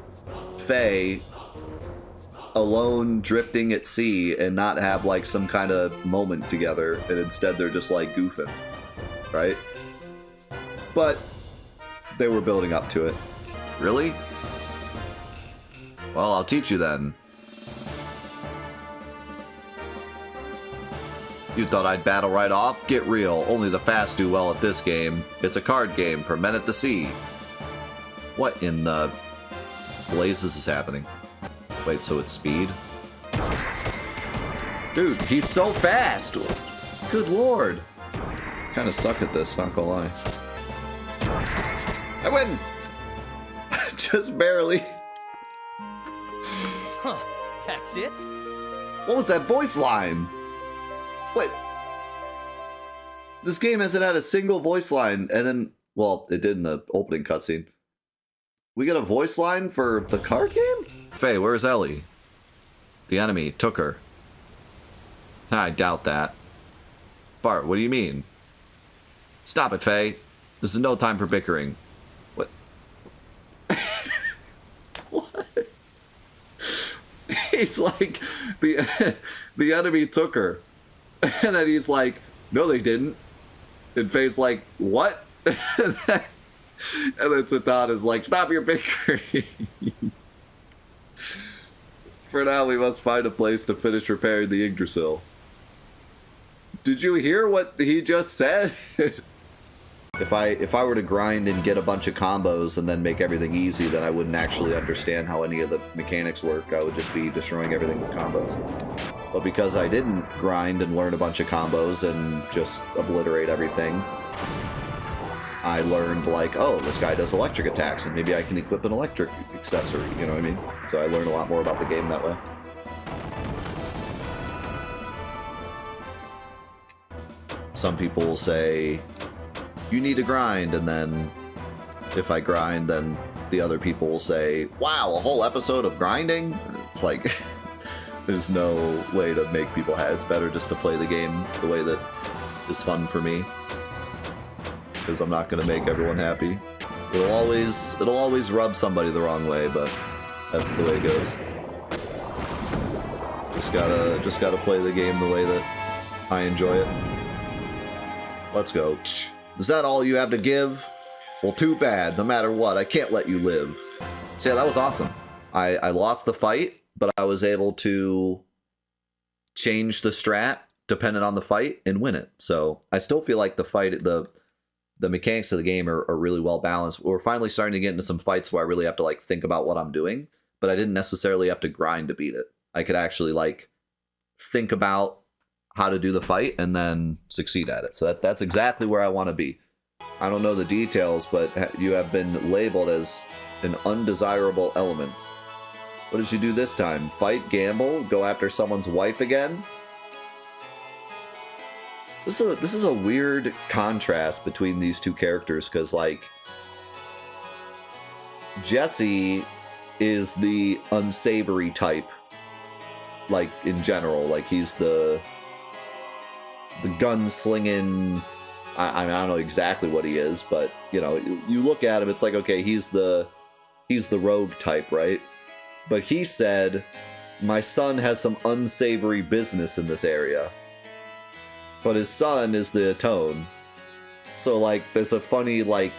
Faye alone drifting at sea and not have like some kind of moment together, and instead they're just like goofing, right? But they were building up to it. Really? Well, I'll teach you then. You thought I'd battle right off? Get real. Only the fast do well at this game. It's a card game for men at the sea. What in the blazes is happening? Wait, so it's speed? Dude, he's so fast! Good lord! Kinda suck at this, not gonna lie. I win! Just barely. Huh, that's it? What was that voice line? Wait. This game hasn't had a single voice line, and then, well, it did in the opening cutscene. We get a voice line for the card game? Faye, where's Ellie? The enemy took her. I doubt that. Bart, what do you mean? Stop it, Faye. This is no time for bickering. What? What? He's like, the enemy took her. And then he's like, no, they didn't. And Faye's like, what? And then Satan is like, stop your bickering. For now, we must find a place to finish repairing the Yggdrasil. Did you hear what he just said? If I were to grind and get a bunch of combos and then make everything easy, then I wouldn't actually understand how any of the mechanics work. I would just be destroying everything with combos. But because I didn't grind and learn a bunch of combos and just obliterate everything, I learned, like, oh, this guy does electric attacks, and maybe I can equip an electric accessory, you know what I mean? So I learned a lot more about the game that way. Some people will say, you need to grind, and then if I grind, then the other people will say, wow, a whole episode of grinding? It's like, there's no way to make people happy. It's better just to play the game the way that is fun for me. Because I'm not going to make everyone happy. It'll always rub somebody the wrong way, but that's the way it goes. Just gotta play the game the way that I enjoy it. Let's go. Is that all you have to give? Well, too bad. No matter what, I can't let you live. So yeah, that was awesome. I lost the fight, but I was able to change the strat depending on the fight and win it. So I still feel like the mechanics of the game are really well balanced. We're finally starting to get into some fights where I really have to like think about what I'm doing, but I didn't necessarily have to grind to beat it. I could actually like think about how to do the fight and then succeed at it. So that's exactly where I want to be. I don't know the details, but you have been labeled as an undesirable element. What did you do this time? Fight, gamble, go after someone's wife again? This is a weird contrast between these two characters, because like Jesse is the unsavory type, like in general, like he's the gun-slinging. I don't know exactly what he is, but you know, you look at him, it's like, okay, he's the rogue type, right? But he said, my son has some unsavory business in this area. But his son is the Atone. So like there's a funny like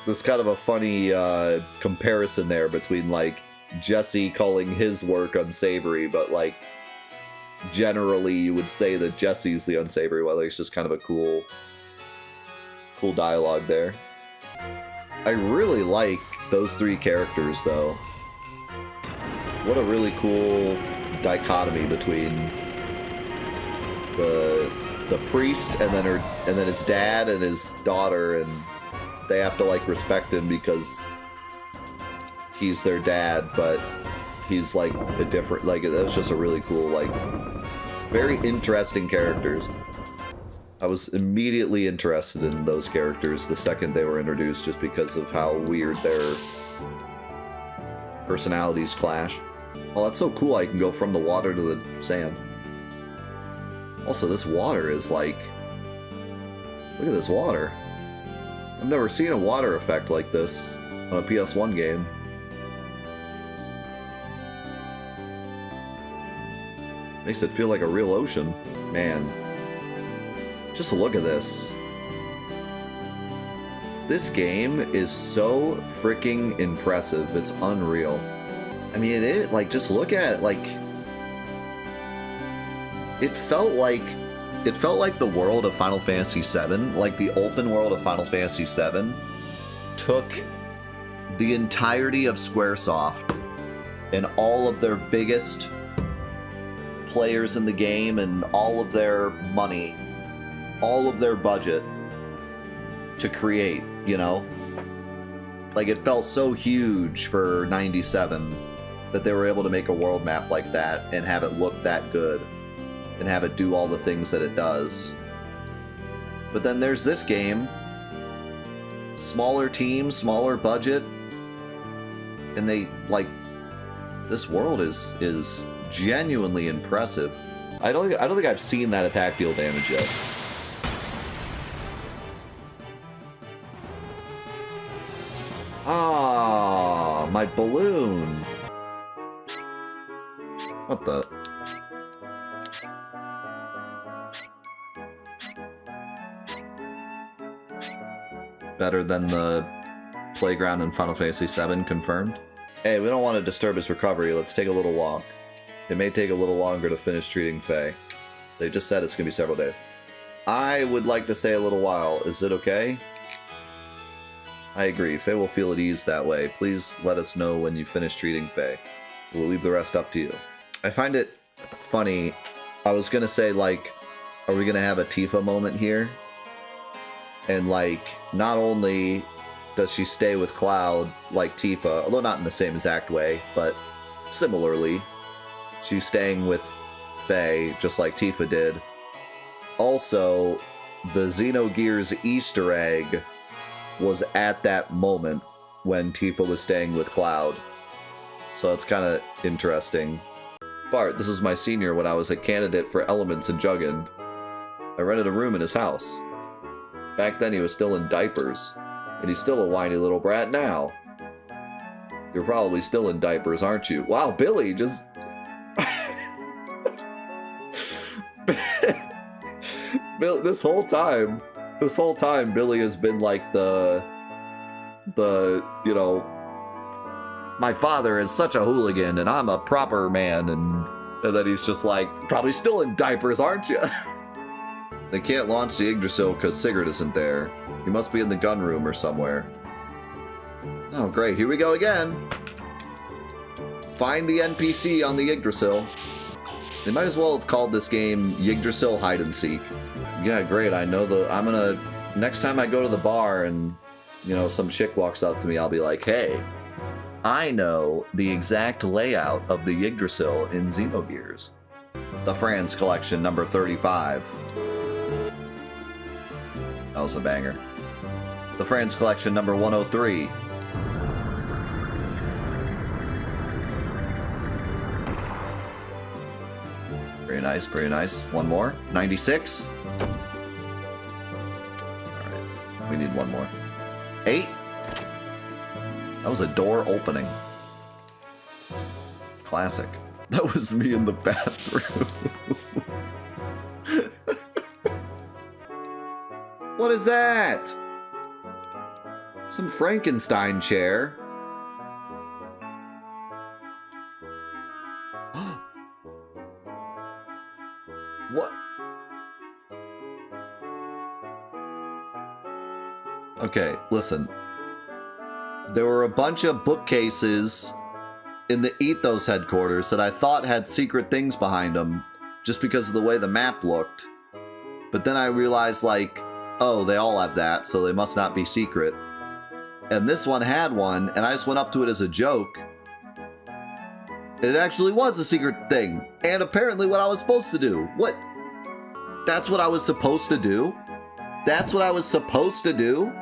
there's kind of a funny comparison there between like Jesse calling his work unsavory, but like generally you would say that Jesse's the unsavory one. Like, it's just kind of a cool dialogue there. I really like those three characters though. What a really cool dichotomy between the priest and then his dad and his daughter, and they have to like respect him because he's their dad, but he's like a different, like that's just a really cool, like very interesting characters. I was immediately interested in those characters the second they were introduced, just because of how weird their personalities clash. Oh, that's so cool, I can go from the water to the sand. Also, this water is like... Look at this water. I've never seen a water effect like this on a PS1 game. Makes it feel like a real ocean. Man. Just look at this. This game is so freaking impressive. It's unreal. I mean, it is, like, just look at it, like... It felt like the world of Final Fantasy VII, like the open world of Final Fantasy VII, took the entirety of Squaresoft and all of their biggest players in the game and all of their money, all of their budget to create, you know? Like, it felt so huge for 97 that they were able to make a world map like that and have it look that good and have it do all the things that it does. But then there's this game, smaller team, smaller budget, and they, like, this world is genuinely impressive. I don't think I've seen that attack deal damage yet. Ah, my balloon. What the? Better than the playground in Final Fantasy VII, confirmed. Hey, we don't want to disturb his recovery. Let's take a little walk. It may take a little longer to finish treating Faye. They just said it's going to be several days. I would like to stay a little while. Is it okay? I agree. Faye will feel at ease that way. Please let us know when you finish treating Faye. We'll leave the rest up to you. I find it funny. I was going to say, like, are we going to have a Tifa moment here? And, like, not only does she stay with Cloud like Tifa, although not in the same exact way, but similarly, she's staying with Faye just like Tifa did. Also, the Xenogears Easter egg was at that moment when Tifa was staying with Cloud. So it's kind of interesting. Bart, this was my senior when I was a candidate for Elements in Juggin. I rented a room in his house. Back then he was still in diapers, and he's still a whiny little brat now. You're probably still in diapers, aren't you? Wow, Billy just... Bill, this whole time, This whole time, Billy has been like the, you know, my father is such a hooligan and I'm a proper man, and then he's just like, probably still in diapers, aren't you? They can't launch the Yggdrasil because Sigurd isn't there. He must be in the gun room or somewhere. Oh, great. Here we go again. Find the NPC on the Yggdrasil. They might as well have called this game Yggdrasil Hide and Seek. Yeah, great. I know I'm gonna... Next time I go to the bar and, you know, some chick walks up to me, I'll be like, hey, I know the exact layout of the Yggdrasil in Xenogears. The Franz Collection, number 35. That was a banger. The Franz Collection, number 103. Pretty nice, pretty nice. One more. 96. Alright, we need one more. 8. That was a door opening. Classic. That was me in the bathroom. What is that? Some Frankenstein chair. What? Okay, listen. There were a bunch of bookcases in the Ethos headquarters that I thought had secret things behind them just because of the way the map looked. But then I realized, like, oh, they all have that, so they must not be secret. And this one had one, and I just went up to it as a joke. It actually was a secret thing, and apparently what I was supposed to do. What? That's what I was supposed to do? That's what I was supposed to do?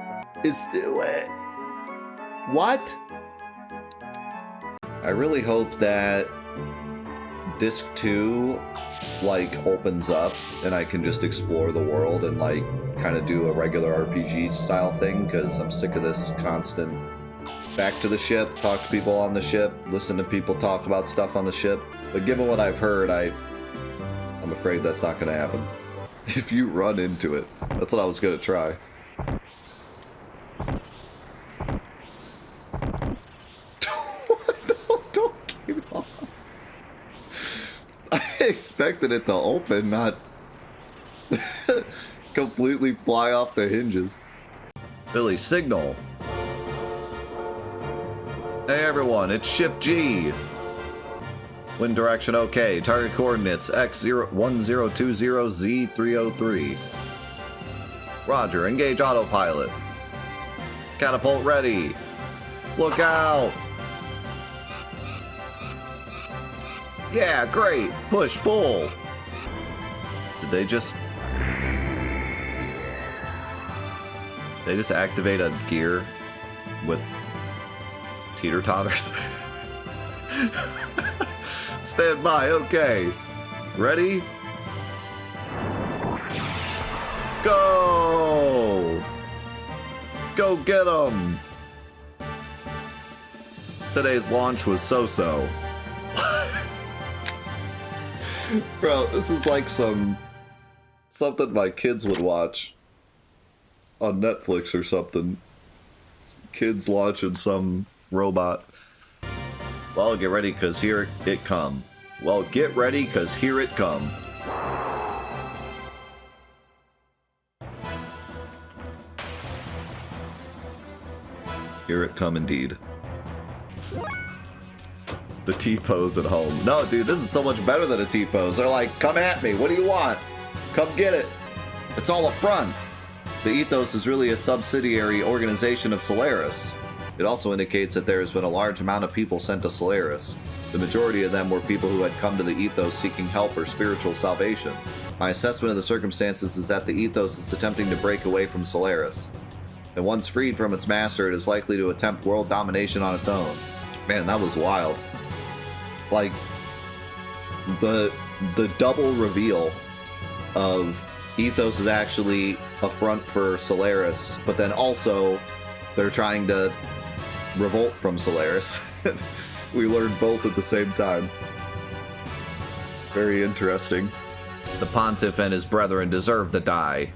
What? I really hope that Disc 2, like, opens up, and I can just explore the world and, like, kind of do a regular RPG style thing, because I'm sick of this constant back to the ship, talk to people on the ship, listen to people talk about stuff on the ship. But given what I've heard, I'm afraid that's not going to happen. If you run into it, that's what I was going to try. Don't keep on. I expected it to open, not completely fly off the hinges. Billy, signal. Hey everyone, it's Ship G. Wind direction okay. Target coordinates X1020Z303. Roger, engage autopilot. Catapult ready. Look out! Yeah, great! Push, pull! Did they just activate a gear with teeter-totters? Stand by, okay. Ready? Go! Go get 'em! Today's launch was so-so. Bro, this is like something my kids would watch on Netflix or something. Kids launching some robot. Well, get ready, cause here it come. Well, get ready, cause here it come. Here it come indeed. The T-pose at home. No, dude, this is so much better than a T-pose. They're like, come at me, what do you want? Come get it. It's all a front. The Ethos is really a subsidiary organization of Solaris. It also indicates that there has been a large amount of people sent to Solaris. The majority of them were people who had come to the Ethos seeking help or spiritual salvation. My assessment of the circumstances is that the Ethos is attempting to break away from Solaris. And once freed from its master, it is likely to attempt world domination on its own. Man, that was wild. Like, the double reveal of Ethos is actually a front for Solaris, but then also they're trying to revolt from Solaris. We learned both at the same time. Very interesting. The Pontiff and his brethren deserve to die.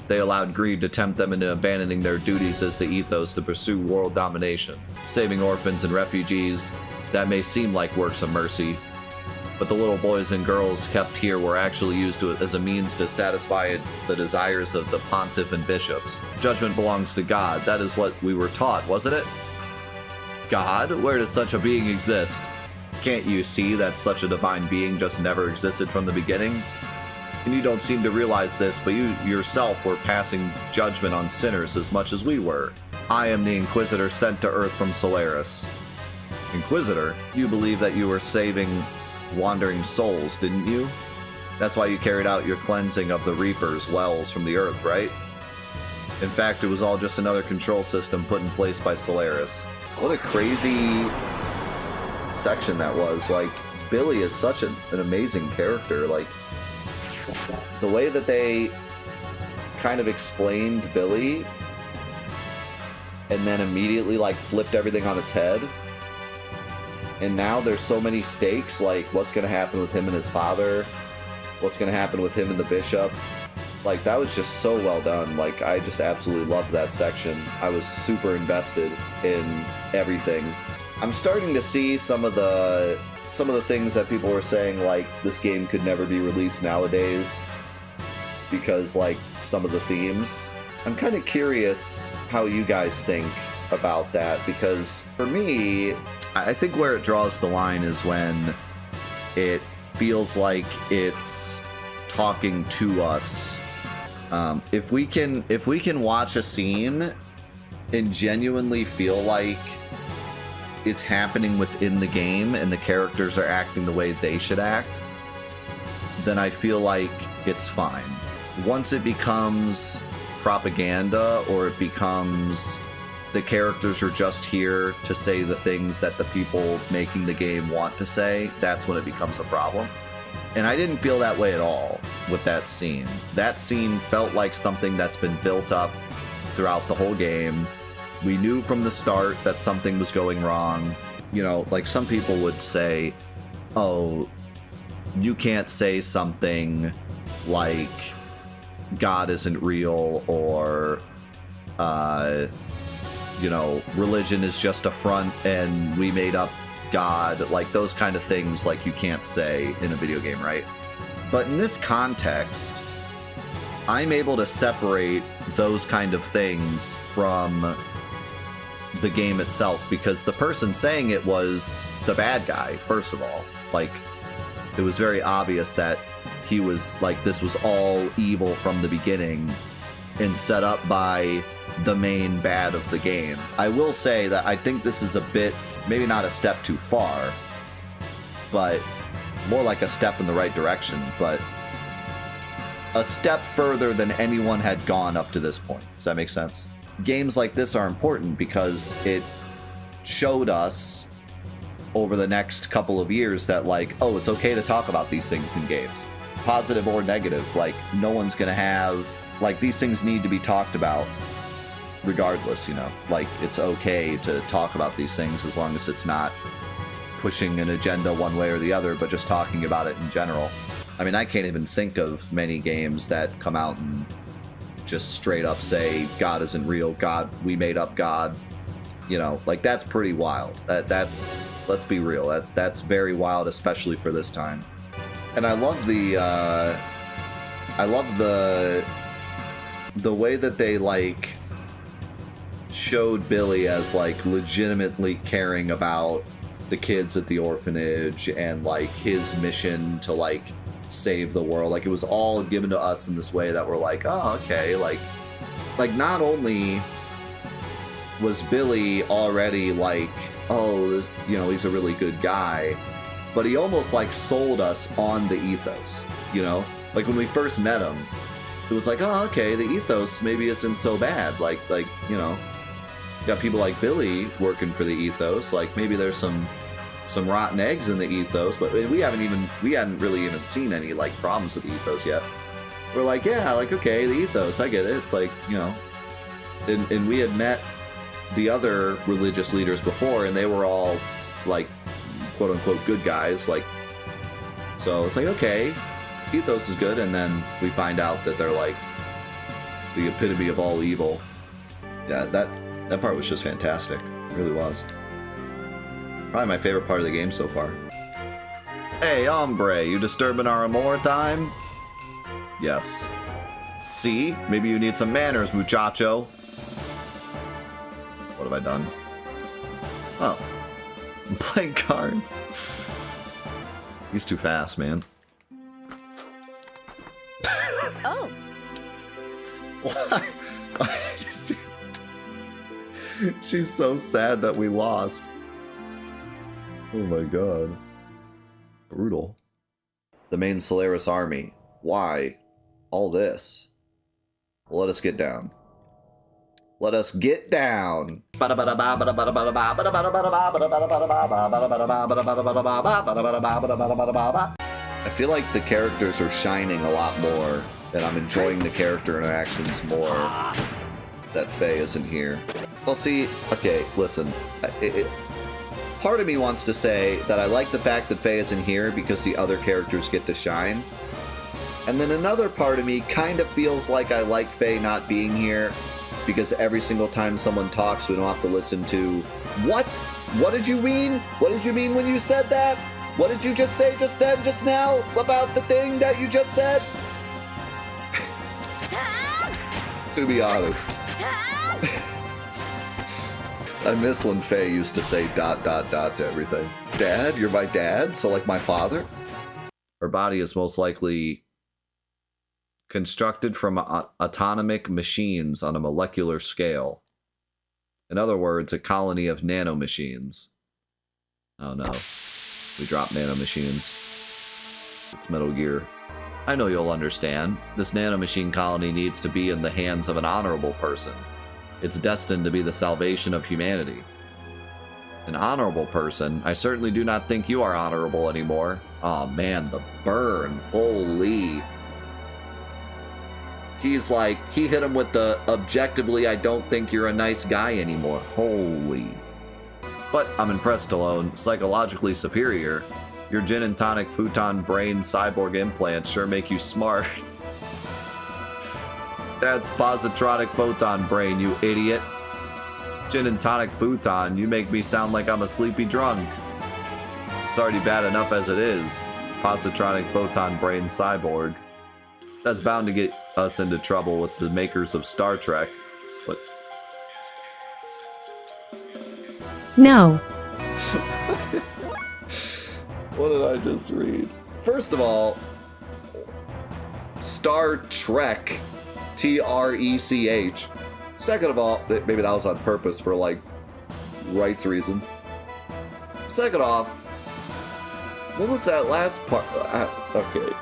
They allowed greed to tempt them into abandoning their duties as the ethos to pursue world domination. Saving orphans and refugees, that may seem like works of mercy, but the little boys and girls kept here were actually used as a means to satisfy the desires of the pontiff and bishops. Judgment belongs to God. That is what we were taught, wasn't it? God? Where does such a being exist? Can't you see that such a divine being just never existed from the beginning? And you don't seem to realize this, but you yourself were passing judgment on sinners as much as we were. I am the Inquisitor sent to Earth from Solaris. Inquisitor? You believe that you were saving wandering souls, didn't you? That's why you carried out your cleansing of the Reaper's wells from the Earth, right? In fact, it was all just another control system put in place by Solaris. What a crazy section that was. Like, Billy is such an amazing character. Like, the way that they kind of explained Billy and then immediately like flipped everything on its head, and now there's so many stakes, like what's going to happen with him and his father, what's going to happen with him and the bishop. Like, that was just so well done. Like, I just absolutely loved that section. I was super invested in everything. I'm starting to see some of the things that people were saying, like this game could never be released nowadays because like some of the themes. I'm kind of curious how you guys think about that, because for me, I think where it draws the line is when it feels like it's talking to us. If we can watch a scene and genuinely feel like it's happening within the game and the characters are acting the way they should act, then I feel like it's fine. Once it becomes propaganda, or it becomes the characters are just here to say the things that the people making the game want to say, that's when it becomes a problem. And I didn't feel that way at all with that scene. That scene felt like something that's been built up throughout the whole game. We knew from the start that something was going wrong. You know, like some people would say, oh, you can't say something like God isn't real, or, you know, religion is just a front and we made up God. Like those kind of things, like you can't say in a video game, right? But in this context, I'm able to separate those kind of things from the game itself, because the person saying it was the bad guy, first of all. Like, it was very obvious that he was like, this was all evil from the beginning and set up by the main bad of the game. I will say that I think this is a bit, maybe not a step too far, but more like a step in the right direction, but a step further than anyone had gone up to this point. Does that make sense? Games like this are important because it showed us over the next couple of years that, like, oh, it's okay to talk about these things in games, positive or negative. Like, no one's gonna have, like, these things need to be talked about regardless, you know? Like, it's okay to talk about these things as long as it's not pushing an agenda one way or the other, but just talking about it in general. I mean, I can't even think of many games that come out and just straight up say, God isn't real, God, we made up God. You know, like, that's pretty wild. That's, let's be real, that's very wild, especially for this time. And I love the way that they, like, showed Billy as, like, legitimately caring about the kids at the orphanage and, like, his mission to, like, save the world. Like, it was all given to us in this way that we're like, oh, okay, like not only was Billy already like, oh, this, you know, he's a really good guy, but he almost like sold us on the ethos, you know? Like, when we first met him, it was like, oh, okay, the ethos maybe isn't so bad. Like, you know, you got people like Billy working for the ethos, like maybe there's some rotten eggs in the ethos, but we hadn't really even seen any, like, problems with the ethos yet. We're like, yeah, like, okay, the ethos, I get it. It's like, you know, and we had met the other religious leaders before, and they were all, like, quote-unquote good guys, like, so it's like, okay, ethos is good, and then we find out that they're, like, The epitome of all evil. Yeah, that part was just fantastic. It really was. Probably my favorite part of the game so far. Hey, hombre, you disturbing our amor time? Yes. See? Maybe you need some manners, muchacho. What have I done? Oh. I'm playing cards. He's too fast, man. Oh. Why? She's so sad that we lost. Oh my god. Brutal. The main Solaris army. Why? All this. Well, let us get down. Let us get down. I feel like the characters are shining a lot more, and I'm enjoying the character interactions more that Faye isn't here. Well, see, okay, listen. Part of me wants to say that I like the fact that Faye isn't here because the other characters get to shine. And then another part of me kind of feels like I like Faye not being here because every single time someone talks, we don't have to listen to, what? What did you mean? What did you mean when you said that? What did you just say just then, just now, about the thing that you just said? To be honest. I miss when Faye used to say ... to everything. Dad? You're my dad? So like my father? Her body is most likely constructed from autonomic machines on a molecular scale. In other words, a colony of nanomachines. Oh no. We dropped nanomachines. It's Metal Gear. I know you'll understand. This nanomachine colony needs to be in the hands of an honorable person. It's destined to be the salvation of humanity. An honorable person? I certainly do not think you are honorable anymore. Oh man, the burn. Holy. He's like, he hit him with the objectively, I don't think you're a nice guy anymore. Holy. But I'm impressed, Stallone. Psychologically superior. Your gin and tonic futon brain cyborg implants sure make you smart. That's positronic photon brain, you idiot. Gin and tonic futon, you make me sound like I'm a sleepy drunk. It's already bad enough as it is. Positronic photon brain cyborg. That's bound to get us into trouble with the makers of Star Trek. But No. what did I just read? First of all, Star Trek. Trech. Second of all, maybe that was on purpose for like rights reasons. Second off, what was that last part? Okay.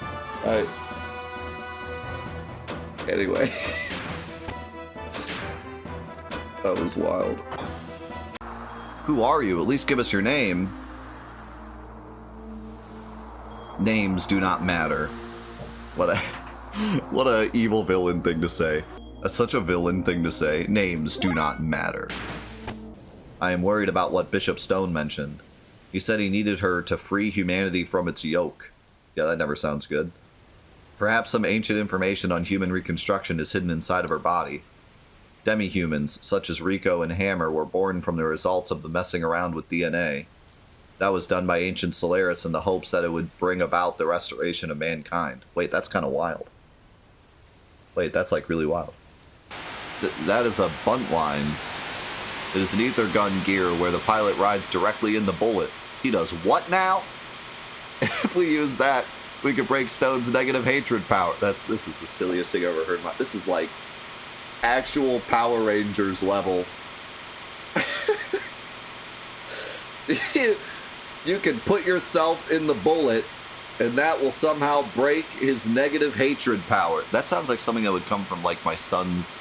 Anyway. That was wild. Who are you? At least give us your name. Names do not matter. What a evil villain thing to say. That's such a villain thing to say. Names do not matter. I am worried about what Bishop Stone mentioned. He said he needed her to free humanity from its yoke. Yeah, that never sounds good. Perhaps some ancient information on human reconstruction is hidden inside of her body. Demi-humans, such as Rico and Hammer, were born from the results of the messing around with DNA. That was done by ancient Solaris in the hopes that it would bring about the restoration of mankind. Wait, that's kind of wild. Wait, that's like really wild. That is a bunt line. It is an ether gun gear where the pilot rides directly in the bullet. He does what now? If we use that, we could break Stone's negative hatred power. This is the silliest thing I've ever heard. This is like actual Power Rangers level. You can put yourself in the bullet, and that will somehow break his negative hatred power. That sounds like something that would come from like my son's.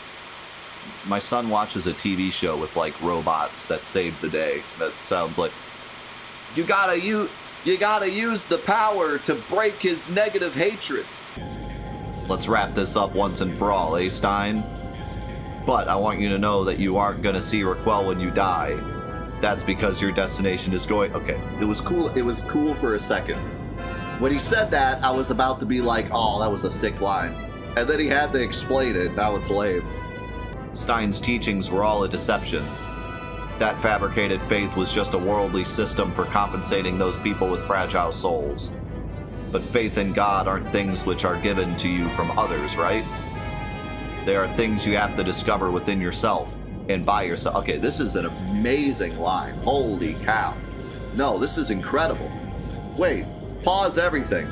My son watches a TV show with like robots that save the day. That sounds like you gotta use the power to break his negative hatred. Let's wrap this up once and for all, eh, Stein? But I want you to know that you aren't gonna see Raquel when you die. That's because your destination is going. Okay, it was cool. It was cool for a second. When he said that, I was about to be like, "Oh, that was a sick line." And then he had to explain it. Now it's lame. Stein's teachings were all a deception. That fabricated faith was just a worldly system for compensating those people with fragile souls. But faith and God aren't things which are given to you from others, right? They are things you have to discover within yourself and by yourself. Okay, this is an amazing line. Holy cow. No, this is incredible. Wait, pause everything.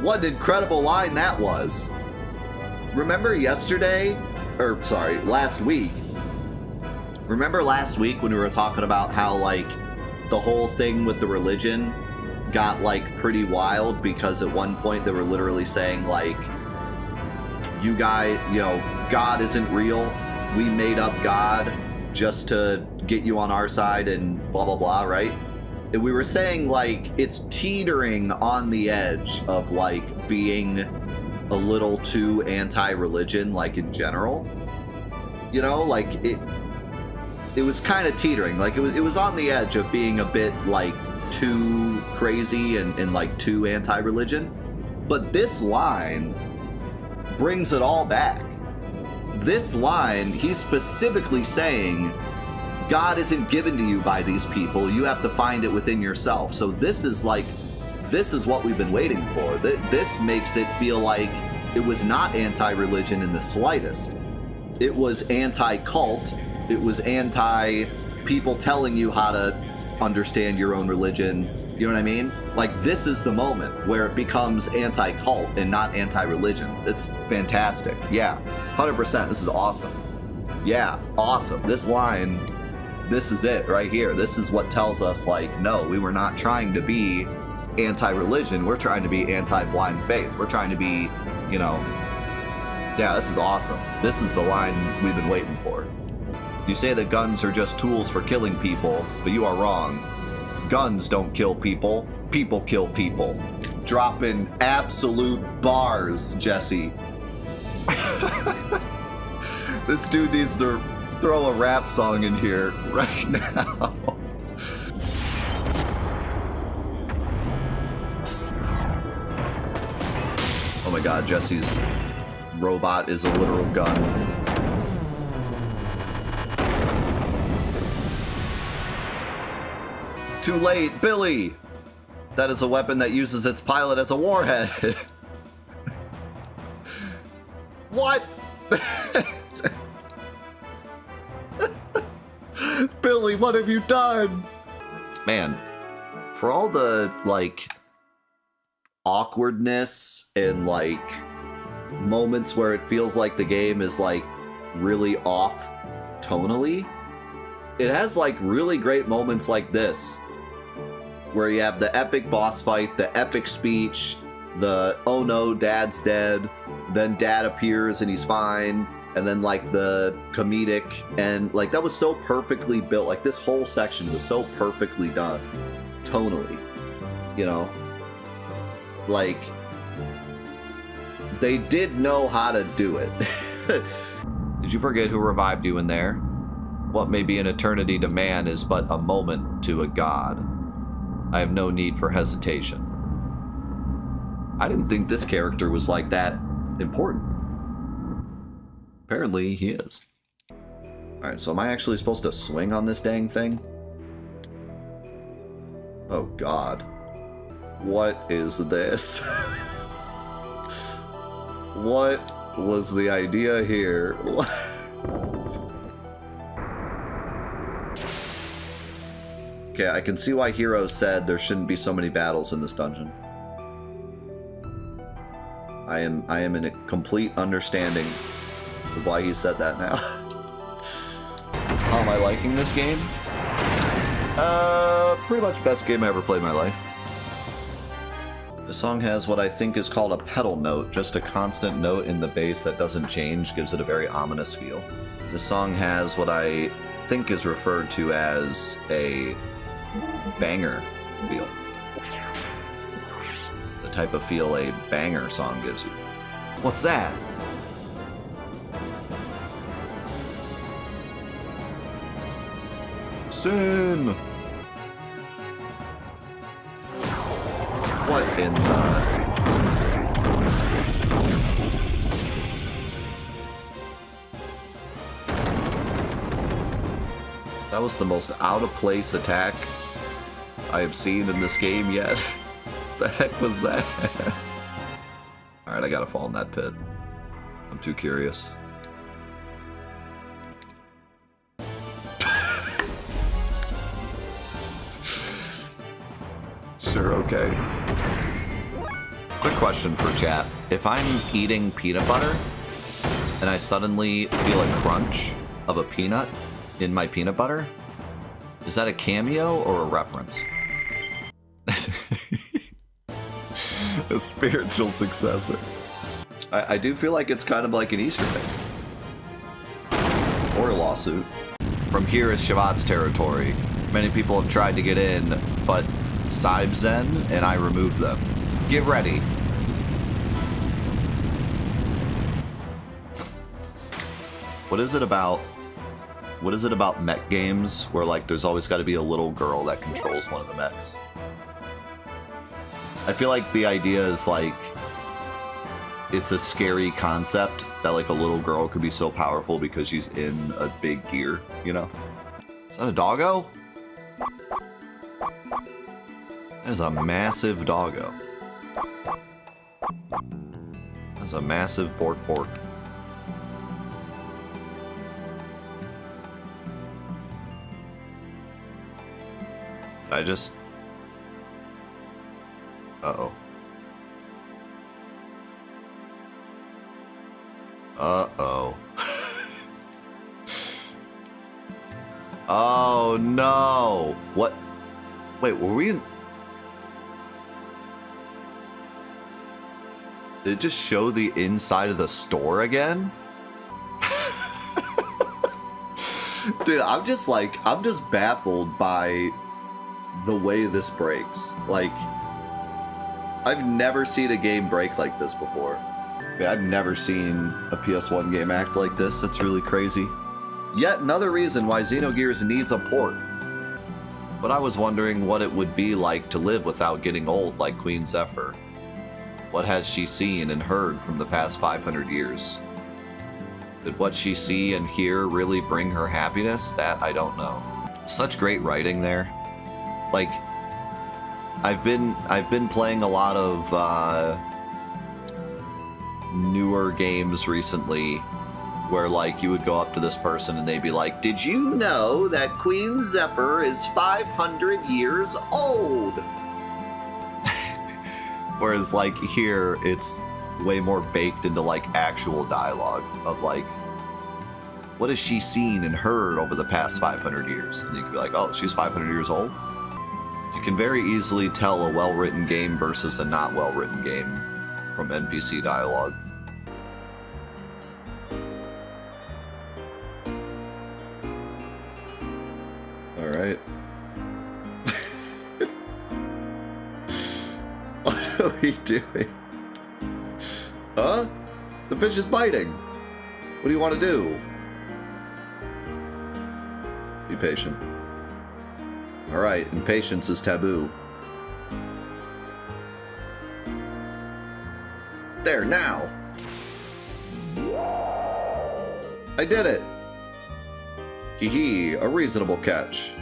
What an incredible line that was. Remember last week? Remember last week when we were talking about how, like, the whole thing with the religion got, like, pretty wild because at one point they were literally saying, like, you guys, God isn't real. We made up God just to get you on our side and blah, blah, blah, right? And we were saying, like, it's teetering on the edge of, like, being a little too anti-religion, like, in general. Like, it was kind of teetering. Like, it was on the edge of being a bit, like, too crazy and like, too anti-religion. But this line brings it all back. This line, he's specifically saying, God isn't given to you by these people. You have to find it within yourself. So this is what we've been waiting for. This makes it feel like it was not anti-religion in the slightest. It was anti-cult. It was anti-people telling you how to understand your own religion. You know what I mean? Like, this is the moment where it becomes anti-cult and not anti-religion. It's fantastic. Yeah, 100%. This is awesome. Yeah, awesome. This line, this is it right here. This is what tells us, like, no, we were not trying to be anti-religion. We're trying to be anti-blind faith. We're trying to be, yeah, this is awesome. This is the line we've been waiting for. You say that guns are just tools for killing people, but you are wrong. Guns don't kill people. People kill people. Dropping absolute bars, Jesse. This dude needs to throw a rap song in here right now. Oh my god, Jesse's robot is a literal gun. Too late, Billy! That is a weapon that uses its pilot as a warhead. What? Billy, what have you done? Man, for all the, like, awkwardness and, like, moments where it feels like the game is, like, really off tonally, it has, like, really great moments like this, where you have the epic boss fight, the epic speech, the, oh no, Dad's dead, then Dad appears and he's fine, and then, like, the comedic, and, like, that was so perfectly built. Like, this whole section was so perfectly done, tonally, Like, they did know how to do it. Did you forget who revived you in there? What may be an eternity to man is but a moment to a god. I have no need for hesitation. I didn't think this character was, like, that important. Apparently he is. Alright, so am I actually supposed to swing on this dang thing? Oh god. What is this? What was the idea here? Okay, I can see why Heroes said there shouldn't be so many battles in this dungeon. I am in a complete understanding of why he said that now. How am I liking this game? Pretty much best game I ever played in my life. The song has what I think is called a pedal note, just a constant note in the bass that doesn't change, gives it a very ominous feel. The song has what I think is referred to as a banger feel. The type of feel a banger song gives you. What's that? Sin! What in the... That was the most out-of-place attack I have seen in this game yet. The heck was that? Alright, I gotta fall in that pit. I'm too curious. Sure, okay. Quick question for chat. If I'm eating peanut butter and I suddenly feel a crunch of a peanut in my peanut butter, is that a cameo or a reference? A spiritual successor. I do feel like it's kind of like an Easter egg. Or a lawsuit. From here is Shavat's territory. Many people have tried to get in, but Saibzen and I removed them. Get ready. What is it about mech games where like there's always got to be a little girl that controls one of the mechs? I feel like the idea is like it's a scary concept that like a little girl could be so powerful because she's in a big gear, you know? Is that a doggo? That is a massive doggo. That's a massive pork. I just... Uh-oh. Uh-oh. Oh, no! What? Wait, were we in... Did it just show the inside of the store again? Dude, I'm just baffled by the way this breaks. Like, I've never seen a game break like this before. Yeah, I've never seen a PS1 game act like this. That's really crazy. Yet another reason why Xenogears needs a port. But I was wondering what it would be like to live without getting old like Queen Zephyr. What has she seen and heard from the past 500 years? Did what she see and hear really bring her happiness? That I don't know. Such great writing there. Like, I've been playing a lot of newer games recently where like you would go up to this person and they'd be like, "Did you know that Queen Zephyr is 500 years old?" Whereas like here, it's way more baked into like actual dialogue of like, what has she seen and heard over the past 500 years? And you can be like, oh, she's 500 years old? You can very easily tell a well-written game versus a not well-written game from NPC dialogue. All right. What are we doing? Huh? The fish is biting. What do you want to do? Be patient. Alright, impatience is taboo. There, now! I did it! Hee hee, a reasonable catch.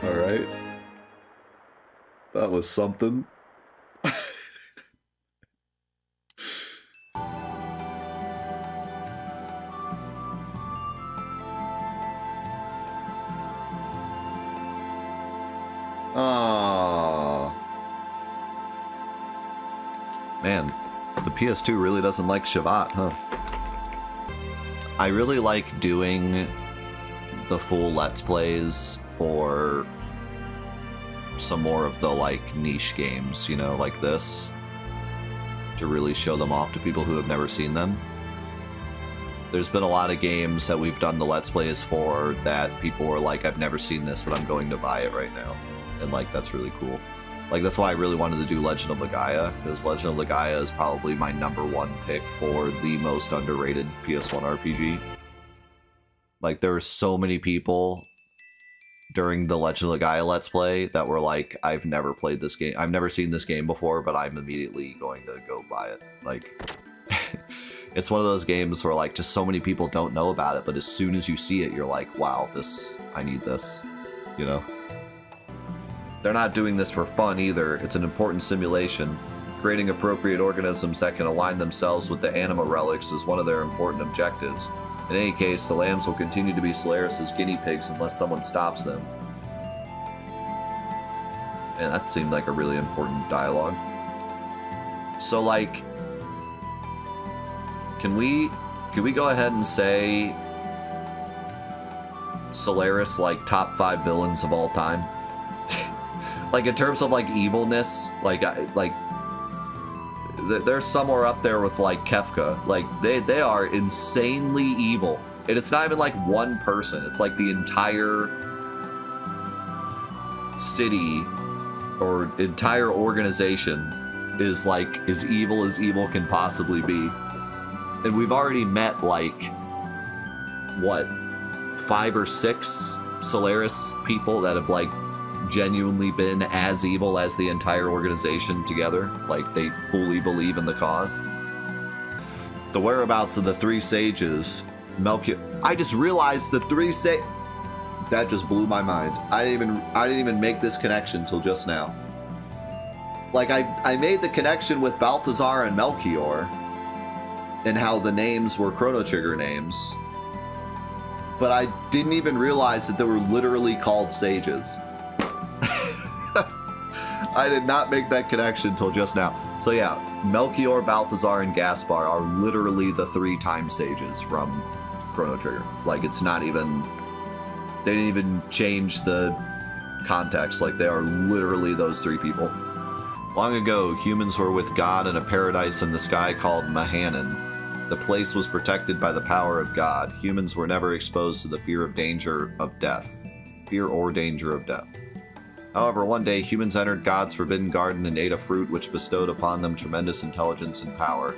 Alright. That was something. Man, the PS2 really doesn't like Shavat, huh? I really like doing the full Let's Plays for some more of the like niche games, you know, like this, to really show them off to people who have never seen them. There's been a lot of games that we've done the Let's Plays for that people were like, I've never seen this, but I'm going to buy it right now. And like, that's really cool. Like, that's why I really wanted to do Legend of Legaia, because Legend of Legaia is probably my #1 pick for the most underrated PS1 RPG. Like, there are so many people during the Legend of Gaia Let's Play that were like, I've never played this game. I've never seen this game before, but I'm immediately going to go buy it. Like, it's one of those games where like just so many people don't know about it, but as soon as you see it, you're like, wow, I need this, you know? They're not doing this for fun either. It's an important simulation. Creating appropriate organisms that can align themselves with the anima relics is one of their important objectives. In any case, the lambs will continue to be Solaris' guinea pigs unless someone stops them. And that seemed like a really important dialogue. So, like, can we go ahead and say Solaris, like, top 5 villains of all time? Like, in terms of, like, evilness, they're somewhere up there with like Kefka. Like they are insanely evil, and it's not even like one person. It's like the entire city or entire organization is like as evil can possibly be. And we've already met like what 5 or 6 Solaris people that have like genuinely been as evil as the entire organization together. Like, they fully believe in the cause. The whereabouts of the 3 sages, I just realized the 3 that just blew my mind. I didn't even make this connection till just now. Like, I made the connection with Balthazar and Melchior and how the names were Chrono Trigger names, but I didn't even realize that they were literally called sages. I did not make that connection until just now. So yeah, Melchior, Balthazar, and Gaspar are literally the 3 time sages from Chrono Trigger. Like, it's not even... They didn't even change the context. Like, they are literally those 3 people. Long ago, humans were with God in a paradise in the sky called Mahanan. The place was protected by the power of God. Humans were never exposed to the fear or danger of death. However, one day, humans entered God's forbidden garden and ate a fruit which bestowed upon them tremendous intelligence and power.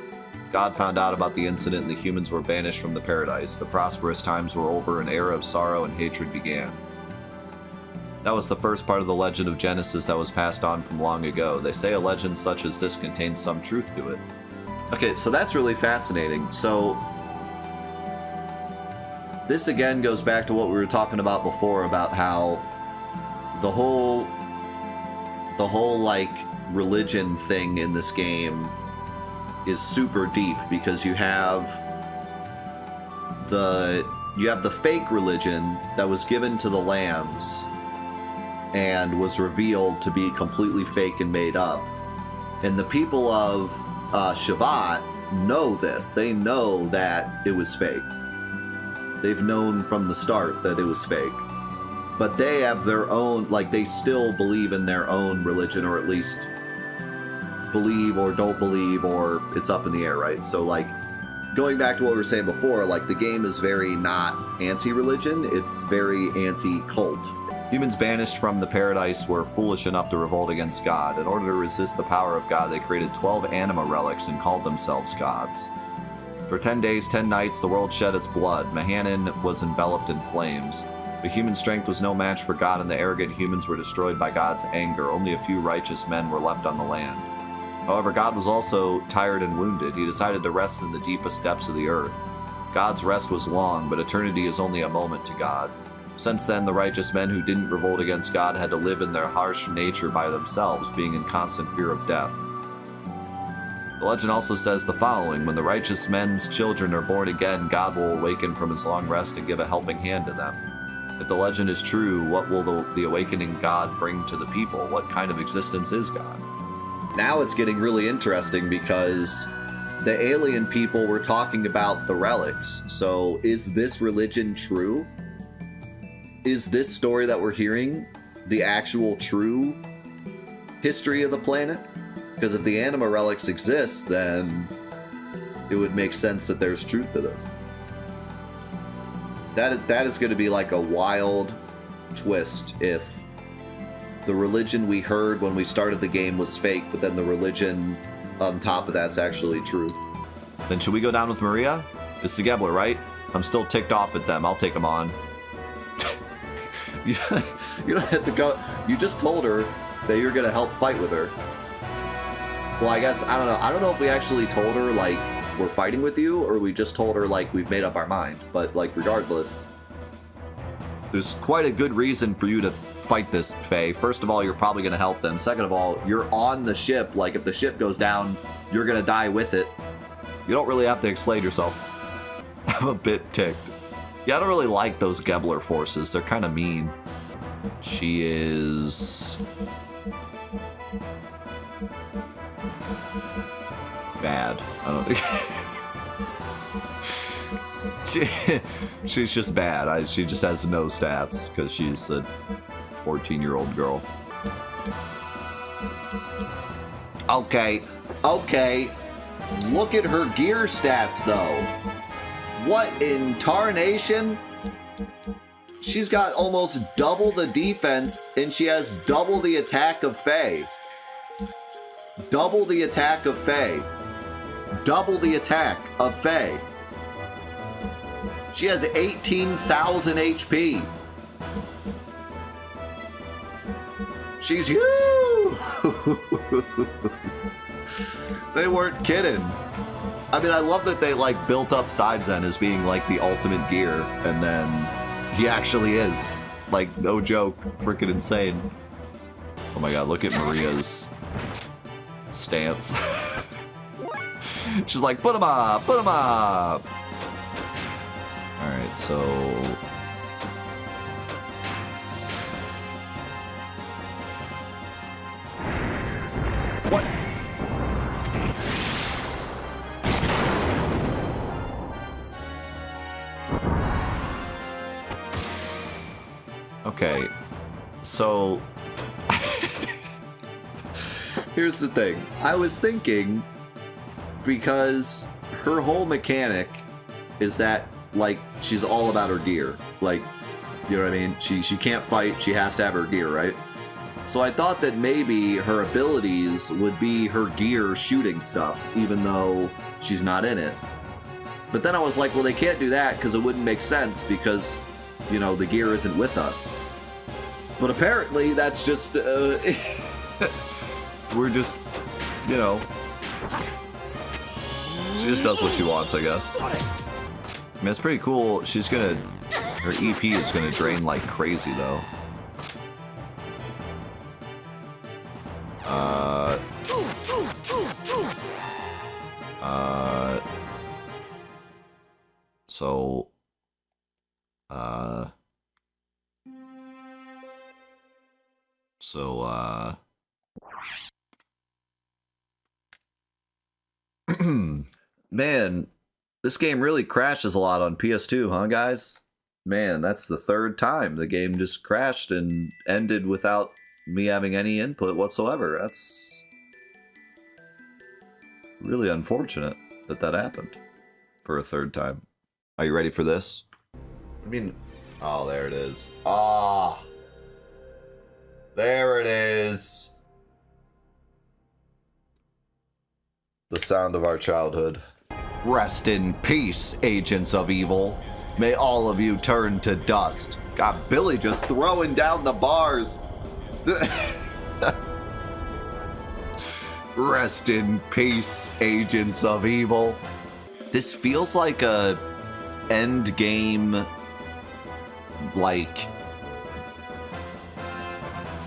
God found out about the incident and the humans were banished from the paradise. The prosperous times were over, an era of sorrow and hatred began. That was the first part of the legend of Genesis that was passed on from long ago. They say a legend such as this contains some truth to it. Okay, so that's really fascinating. So, this again goes back to what we were talking about before about how the whole like religion thing in this game is super deep, because you have the fake religion that was given to the lambs and was revealed to be completely fake and made up, and the people of Shabbat know this. They know that it was fake. They've known from the start that it was fake. But they have their own, like, they still believe in their own religion, or at least believe or don't believe, or it's up in the air, right? So, like, going back to what we were saying before, like, the game is very not anti-religion, it's very anti-cult. Humans banished from the paradise were foolish enough to revolt against God. In order to resist the power of God, they created 12 anima relics and called themselves gods. For 10 days, 10 nights, the world shed its blood. Mahanan was enveloped in flames. But human strength was no match for God, and the arrogant humans were destroyed by God's anger. Only a few righteous men were left on the land. However, God was also tired and wounded. He decided to rest in the deepest depths of the earth. God's rest was long, but eternity is only a moment to God. Since then, the righteous men who didn't revolt against God had to live in their harsh nature by themselves, being in constant fear of death. The legend also says the following: when the righteous men's children are born again, God will awaken from his long rest and give a helping hand to them. If the legend is true, what will the awakening God bring to the people? What kind of existence is God? Now it's getting really interesting, because the alien people were talking about the relics. So is this religion true? Is this story that we're hearing the actual true history of the planet? Because if the anima relics exist, then it would make sense that there's truth to this. That is going to be like a wild twist if the religion we heard when we started the game was fake, but then the religion on top of that's actually true. Then should we go down with Maria? This is Gebler, right? I'm still ticked off at them. I'll take them on. You don't have to go. You just told her that you're gonna help fight with her. Well, I guess, I don't know. I don't know if we actually told her, like, we're fighting with you, or we just told her, like, we've made up our mind. But, like, regardless, there's quite a good reason for you to fight this, Faye. First of all, you're probably gonna help them. Second of all, you're on the ship. Like, if the ship goes down, you're gonna die with it. You don't really have to explain yourself. I'm a bit ticked. Yeah, I don't really like those Gebler forces. They're kind of mean. She is... bad. I don't she's just bad. She just has no stats because she's a 14-year-old girl. Okay. Look at her gear stats, though. What in tarnation? She's got almost double the defense, and she has double the attack of Faye. Double the attack of Faye. Double the attack of Faye. She has 18,000 HP. She's huge. They weren't kidding. I mean, I love that they, like, built up Sidezen as being, like, the ultimate gear, and then he actually is. Like, no joke. Freaking insane. Oh my god, look at Maria's stance. She's like, put him up, put him up. Alright, so... what? Okay, so... here's the thing. I was thinking, because her whole mechanic is that, like, she's all about her gear. Like, you know what I mean? She can't fight, she has to have her gear, right? So I thought that maybe her abilities would be her gear shooting stuff, even though she's not in it. But then I was like, well, they can't do that because it wouldn't make sense because, you know, the gear isn't with us. But apparently that's just, we're just, you know, she just does what she wants, I guess. I mean, it's pretty cool. She's gonna, her EP is gonna drain like crazy, though. Man, this game really crashes a lot on PS2, huh, guys? Man, that's the third time the game just crashed and ended without me having any input whatsoever. That's really unfortunate that that happened for a third time. Are you ready for this? I mean, oh, there it is. Ah, there it is. The sound of our childhood. Rest in peace, agents of evil. May all of you turn to dust. God, Billy just throwing down the bars. Rest in peace, agents of evil. This feels like a end game, like,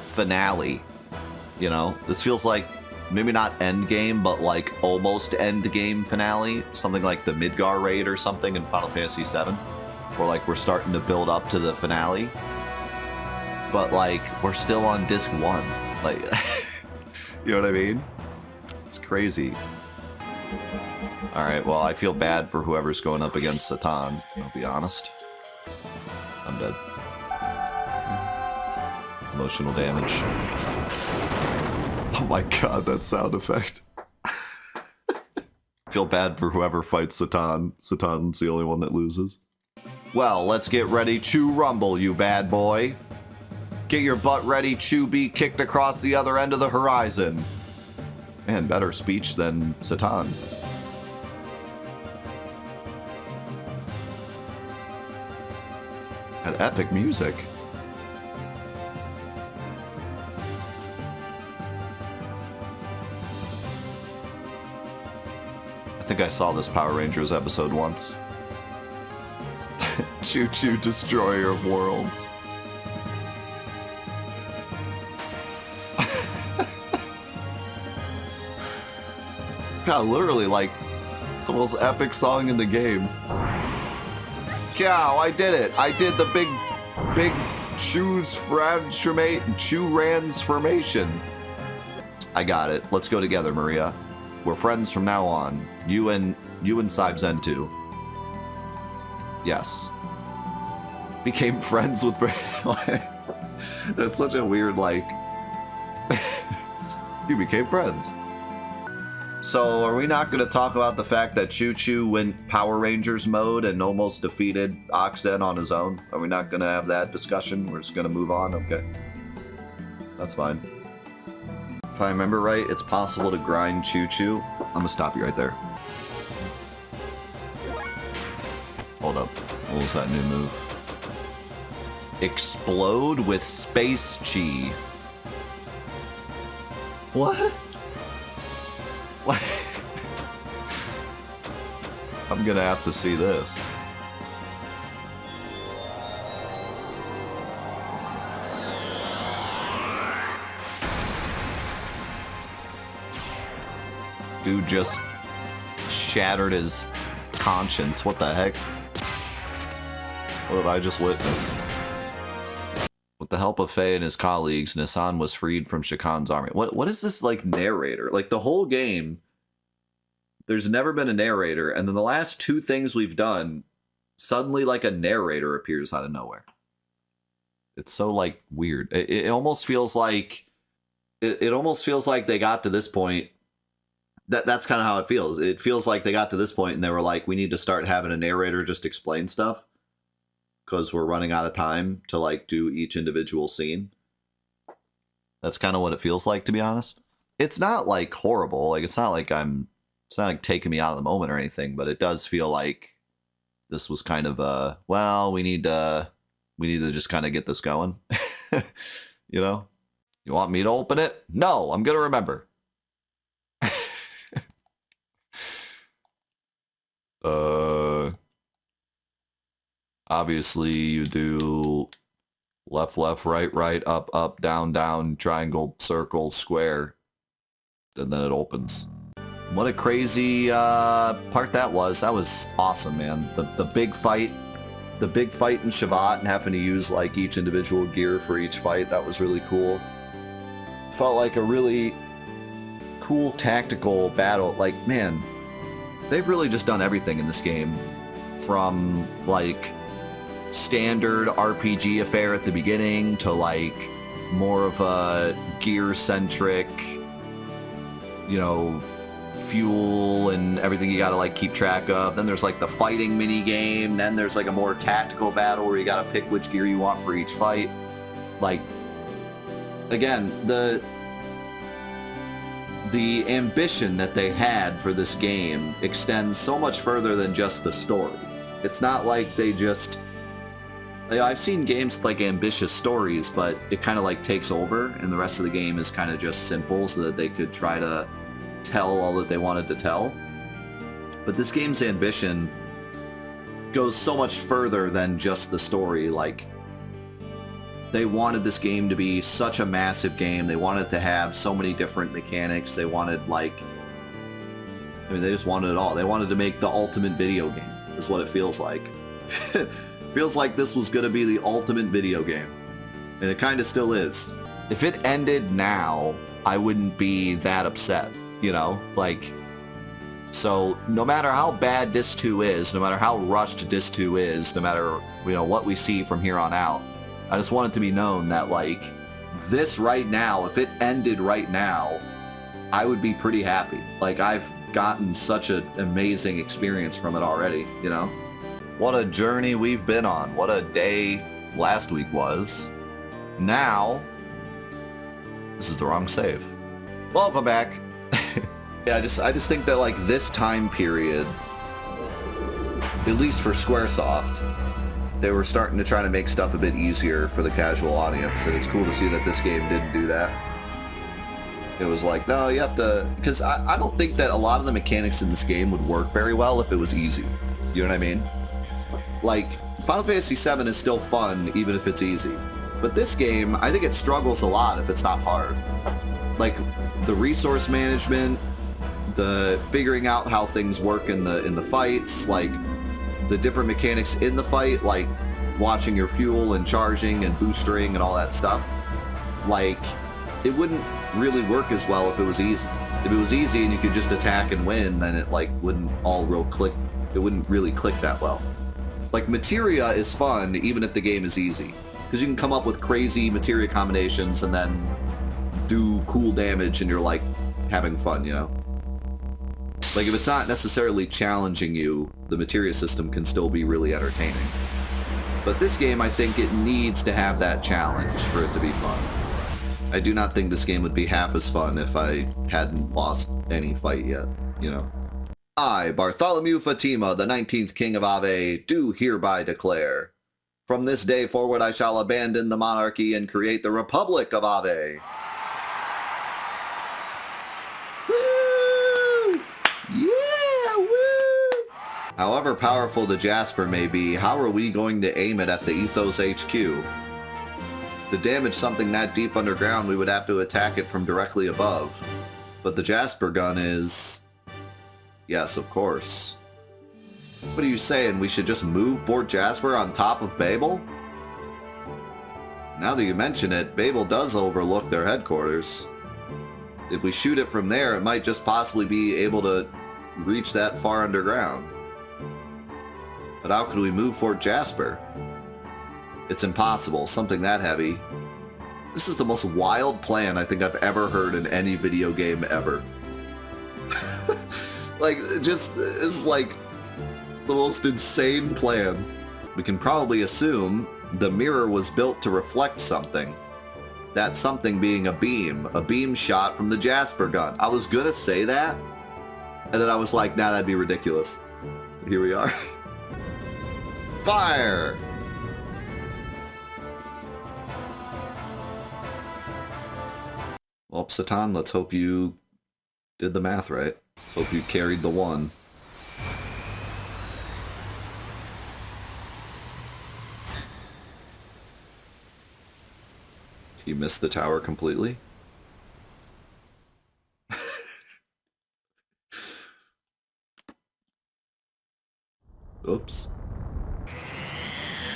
finale. You know, this feels like maybe not end game, but like almost end game finale. Something like the Midgar raid or something in Final Fantasy VII, where like we're starting to build up to the finale, but like we're still on disc 1. Like, you know what I mean? It's crazy. All right, well, I feel bad for whoever's going up against Satan. I'll be honest. I'm dead. Emotional damage. Oh my god, that sound effect. Feel bad for whoever fights Satan. Satan's the only one that loses. Well, let's get ready to rumble, you bad boy. Get your butt ready to be kicked across the other end of the horizon. Man, better speech than Satan. Had epic music. I think I saw this Power Rangers episode once. Choo Choo, Destroyer of Worlds. God, literally, like, the most epic song in the game. Cow, I did it! I did the big transformation. I got it. Let's go together, Maria. We're friends from now on. You and Cybezen too. Yes. Became friends with... That's such a weird, like... You became friends. So, are we not going to talk about the fact that Choo Choo went Power Rangers mode and almost defeated Oxden on his own? Are we not going to have that discussion? We're just going to move on? Okay. That's fine. If I remember right, it's possible to grind Choo Choo. I'm going to stop you right there. Hold up. What was that new move? Explode with Space Chi. What? What? I'm gonna have to see this. Dude just shattered his conscience. What the heck? What did I just witness? With the help of Faye and his colleagues, Nissan was freed from Shikan's army. What is this, like, narrator? Like, the whole game, there's never been a narrator, and then the last two things we've done, suddenly, like, a narrator appears out of nowhere. It's so, like, weird. It almost feels like... It almost feels like they got to this point... That's kind of how it feels. It feels like they got to this point and they were like, we need to start having a narrator just explain stuff. Because we're running out of time to, like, do each individual scene. That's kind of what it feels like, to be honest. It's not, like, horrible. Like, it's not like taking me out of the moment or anything, but it does feel like this was kind of well, we need to just kind of get this going. You know? You want me to open it? No, I'm gonna remember. Obviously, you do left, left, right, right, up, up, down, down, triangle, circle, square. And then it opens. What a crazy part that was. That was awesome, man. The big fight. The big fight in Shavat and having to use, like, each individual gear for each fight. That was really cool. Felt like a really cool tactical battle. Like, man, they've really just done everything in this game. From, like, standard RPG affair at the beginning to, like, more of a gear-centric, you know, fuel and everything you gotta, like, keep track of. Then there's, like, the fighting mini game. Then there's, like, a more tactical battle where you gotta pick which gear you want for each fight. Like, again, the ambition that they had for this game extends so much further than just the story. It's not like they just... I've seen games with, like, ambitious stories, but it kind of, like, takes over, and the rest of the game is kind of just simple so that they could try to tell all that they wanted to tell. But this game's ambition goes so much further than just the story. Like, they wanted this game to be such a massive game. They wanted to have so many different mechanics. They wanted, like... I mean, they just wanted it all. They wanted to make the ultimate video game, is what it feels like. Feels like this was going to be the ultimate video game. And it kind of still is. If it ended now, I wouldn't be that upset, you know? Like, so no matter how bad Disc 2 is, no matter how rushed Disc 2 is, no matter, you know, what we see from here on out, I just want it to be known that, like, this right now, if it ended right now, I would be pretty happy. Like, I've gotten such an amazing experience from it already, you know? What a journey we've been on. What a day last week was. Now, this is the wrong save. Welcome back. Yeah, I just think that, like, this time period, at least for Squaresoft, they were starting to try to make stuff a bit easier for the casual audience, and it's cool to see that this game didn't do that. It was like, no, you have to... Because I don't think that a lot of the mechanics in this game would work very well if it was easy. You know what I mean? Like, Final Fantasy VII is still fun, even if it's easy. But this game, I think it struggles a lot if it's not hard. Like, the resource management, the figuring out how things work in the fights, like, the different mechanics in the fight, like watching your fuel and charging and boostering and all that stuff. Like, it wouldn't really work as well if it was easy. If it was easy and you could just attack and win, then it like wouldn't all real click. It wouldn't really click that well. Like, materia is fun even if the game is easy, because you can come up with crazy materia combinations and then do cool damage and you're like having fun, you know? Like, if it's not necessarily challenging you, the materia system can still be really entertaining. But this game, I think it needs to have that challenge for it to be fun. I do not think this game would be half as fun if I hadn't lost any fight yet, you know? I, Bartholomew Fatima, the 19th King of Ave, do hereby declare, from this day forward I shall abandon the monarchy and create the Republic of Ave. Woo! Yeah, woo! However powerful the Jasper may be, how are we going to aim it at the Ethos HQ? To damage something that deep underground, we would have to attack it from directly above. But the Jasper gun is... Yes, of course. What are you saying? We should just move Fort Jasper on top of Babel? Now that you mention it, Babel does overlook their headquarters. If we shoot it from there, it might just possibly be able to reach that far underground. But how could we move Fort Jasper? It's impossible, something that heavy. This is the most wild plan I think I've ever heard in any video game ever. Like, just, it's like the most insane plan. We can probably assume the mirror was built to reflect something. That something being a beam shot from the Jasper gun. I was gonna say that, and then I was like, nah, that'd be ridiculous. Here we are. Fire! Well, Satan, let's hope you did the math right. Let's hope you carried the one. You missed the tower completely? Oops.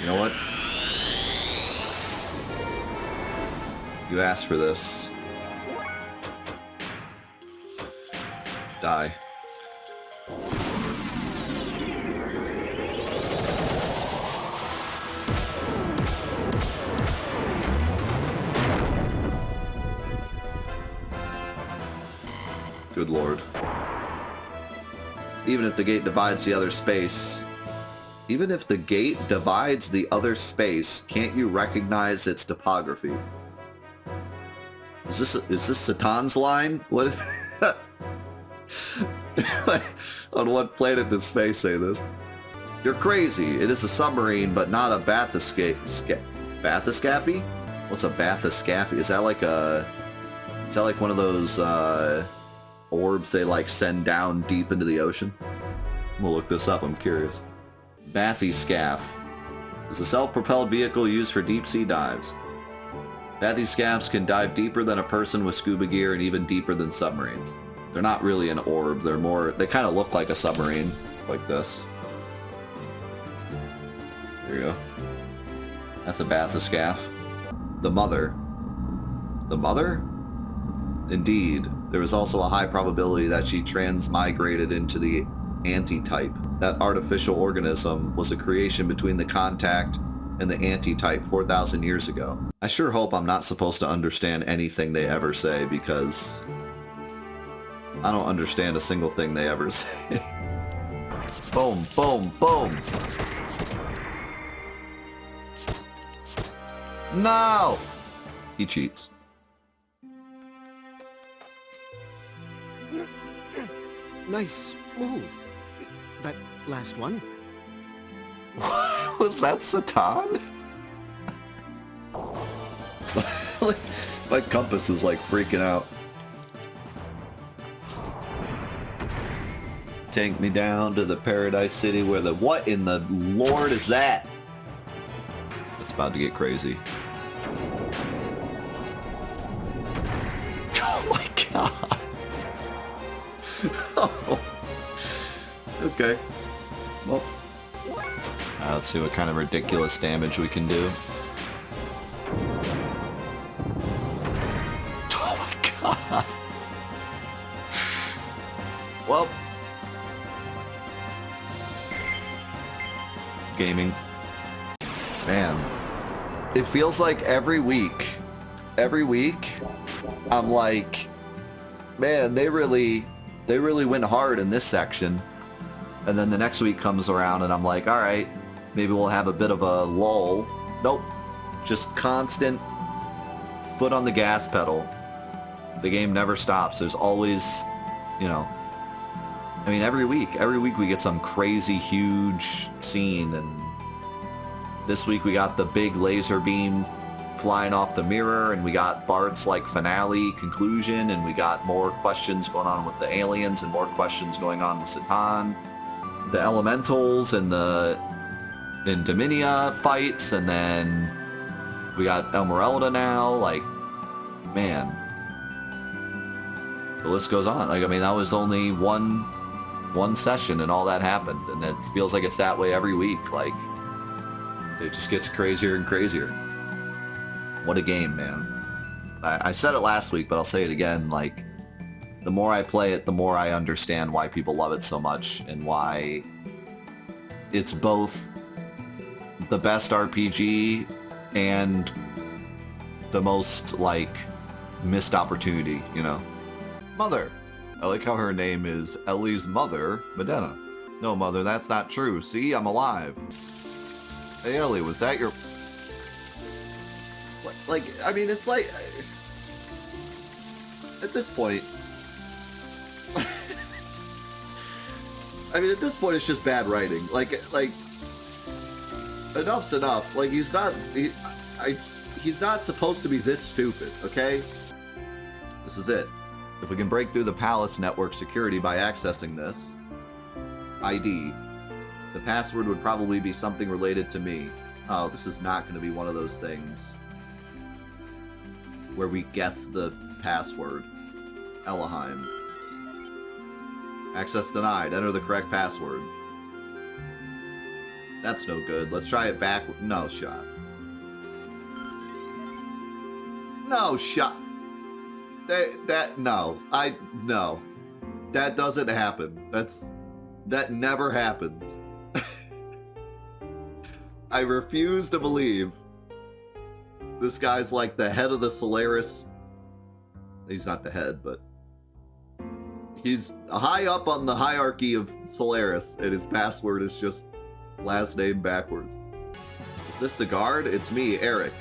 You know what? You asked for this. Die. Good lord. Even if the gate divides the other space... Even if the gate divides the other space, can't you recognize its topography? Is this Satan's line? What? On what planet did space say this? You're crazy. It is a submarine, but not a bathyscaphe. Bathyscaphe? What's a bathyscaphe? Is that like a... Is that like one of those orbs they like send down deep into the ocean? We'll look this up. I'm curious. Bathyscaphe is a self-propelled vehicle used for deep-sea dives. Bathyscaphes can dive deeper than a person with scuba gear and even deeper than submarines. They're not really an orb, they're more... They kind of look like a submarine, like this. There you go. That's a bathyscaphe. The Mother. The Mother? Indeed, there is also a high probability that she transmigrated into the anti-type. That artificial organism was a creation between the contact and the anti-type 4,000 years ago. I sure hope I'm not supposed to understand anything they ever say, because I don't understand a single thing they ever say. Boom, boom, boom! No! He cheats. Nice move. That last one? Was that Satan? My compass is like freaking out. Take me down to the paradise city where the... What in the Lord is that? It's about to get crazy. Oh my god. Oh. Okay. Well, let's see what kind of ridiculous damage we can do. Oh my god. Well. Gaming. Man. It feels like every week, I'm like, man, they really went hard in this section. And then the next week comes around and I'm like, all right, maybe we'll have a bit of a lull. Nope. Just constant foot on the gas pedal. The game never stops. There's always, you know, I mean, every week we get some crazy huge scene, and this week we got the big laser beam flying off the mirror, and we got Bart's like finale conclusion, and we got more questions going on with the aliens and more questions going on with Satan, the elementals and the Dominia fights, and then we got Esmeralda now. Like, man, the list goes on. Like, I mean, that was only one session and all that happened, and it feels like it's that way every week. Like, it just gets crazier and crazier. What a game, man. I said it last week, but I'll say it again. Like, the more I play it, the more I understand why people love it so much, and why it's both the best RPG and the most, like, missed opportunity, you know? Mother. I like how her name is Ellie's mother, Medena. No, Mother, that's not true. See, I'm alive. Hey, Ellie, was that your... Like, I mean, it's like... At this point... I mean, at this point, it's just bad writing. Like, enough's enough. Like, he's not... He's not supposed to be this stupid, okay? This is it. If we can break through the palace network security by accessing this ID, the password would probably be something related to me. Oh, this is not going to be one of those things where we guess the password. Elohim. Access denied. Enter the correct password. That's no good. Let's try it back. No shot. No shot. No. That doesn't happen. That never happens. I refuse to believe this guy's like the head of the Solaris. He's not the head, but he's high up on the hierarchy of Solaris, and his password is just last name backwards. Is this the guard? It's me, Eric.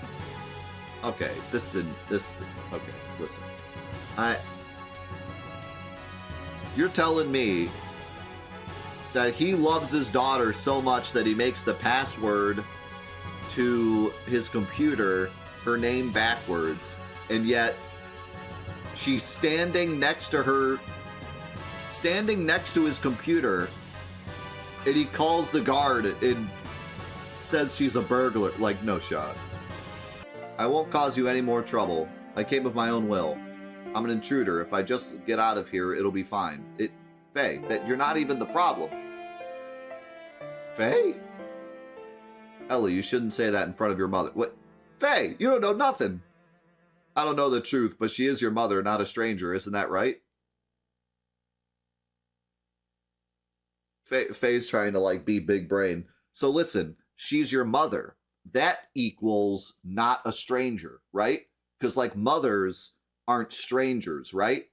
Okay, okay, listen. You're telling me that he loves his daughter so much that he makes the password to his computer her name backwards, and yet she's standing next to his computer, and he calls the guard and says she's a burglar. Like, no shot. I won't cause you any more trouble. I came of my own will. I'm an intruder. If I just get out of here, it'll be fine. Faye, that you're not even the problem. Faye? Ellie, you shouldn't say that in front of your mother. What? Faye, you don't know nothing. I don't know the truth, but she is your mother, not a stranger. Isn't that right? Faye's trying to, like, be big brain. So listen, she's your mother. That equals not a stranger, right? Because, like, mothers aren't strangers, right?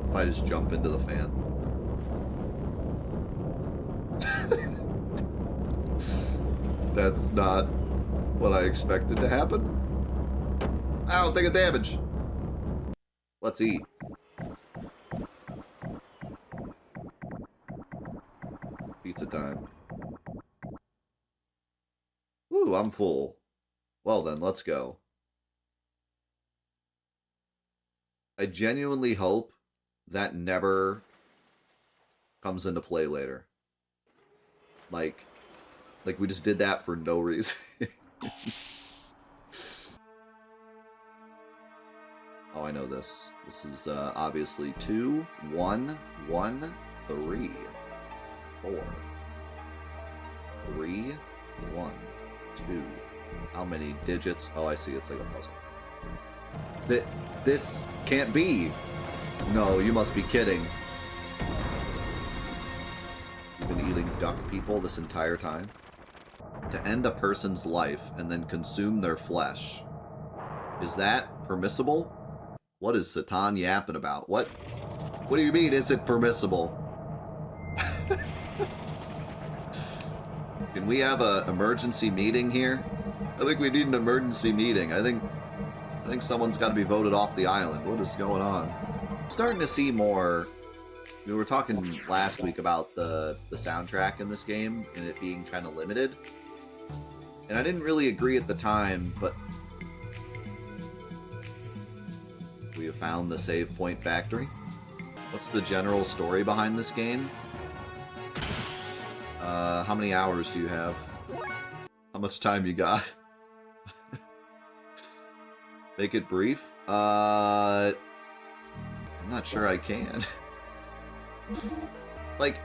If I just jump into the fan. That's not what I expected to happen. I don't think of damage. Let's eat. Pizza time. Ooh, I'm full. Well then, let's go. I genuinely hope that never comes into play later. Like we just did that for no reason. Oh, I know this. This is obviously 2, 1, 1, 3, 4, 3, 1, 2. How many digits? Oh, I see. It's like a puzzle. This can't be. No, you must be kidding. You've been eating duck people this entire time? To end a person's life and then consume their flesh. Is that permissible? What is Satan yapping about? What do you mean, is it permissible? Can we have an emergency meeting here? I think we need an emergency meeting. I think someone's got to be voted off the island. What is going on? I'm starting to see more. We were talking last week about the soundtrack in this game and it being kind of limited. And I didn't really agree at the time, but we have found the save point factory. What's the general story behind this game? How many hours do you have? How much time you got? Make it brief? I'm not sure I can. Like,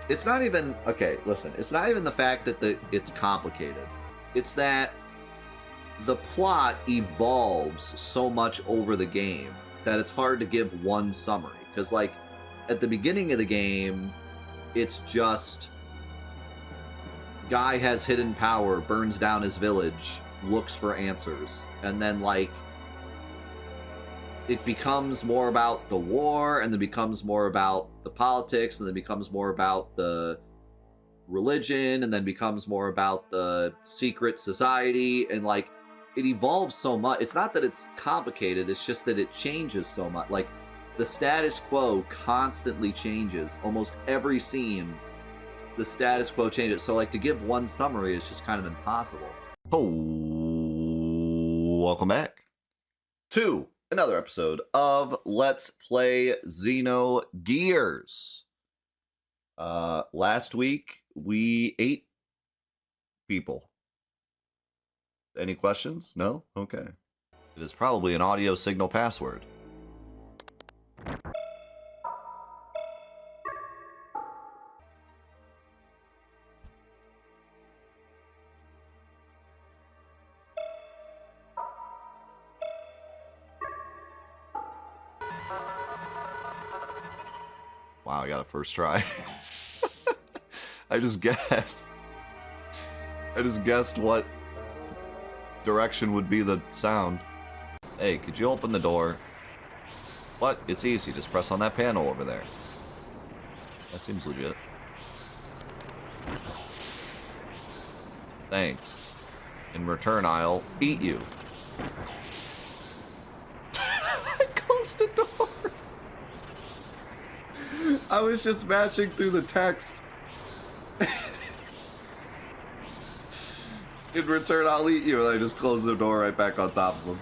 it's not even... Okay, listen. It's not even the fact that it's complicated. It's that the plot evolves so much over the game that it's hard to give one summary. Because, like, at the beginning of the game, it's just... Guy has hidden power, burns down his village, looks for answers. And then, like... It becomes more about the war, and then becomes more about the politics, and then becomes more about the religion, and then becomes more about the secret society, and like it evolves so much. It's not that it's complicated, it's just that it changes so much. Like the status quo constantly changes. Almost every scene, the status quo changes. So like to give one summary is just kind of impossible. Oh, welcome back to another episode of Let's Play Xenogears. Last week, we ate people. Any questions? No? Okay. It is probably an audio signal password. Wow, I got a first try. I just guessed what direction would be the sound. Hey, could you open the door? What? It's easy. Just press on that panel over there. That seems legit. Thanks. In return, I'll eat you. I closed the door. I was just mashing through the text. In return, I'll eat you. And I just closed the door right back on top of him.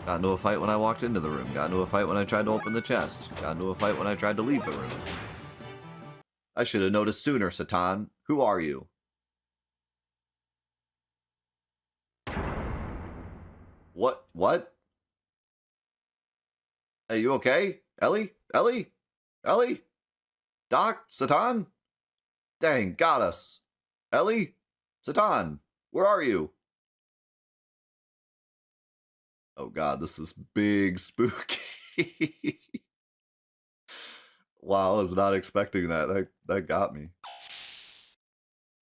Got into a fight when I walked into the room. Got into a fight when I tried to open the chest. Got into a fight when I tried to leave the room. I should have noticed sooner, Satan. Who are you? What? Hey, you okay? Ellie? Ellie? Ellie? Doc? Satan? Dang, got us. Ellie? Satan, where are you? Oh god, this is big spooky. Wow, I was not expecting that. That got me.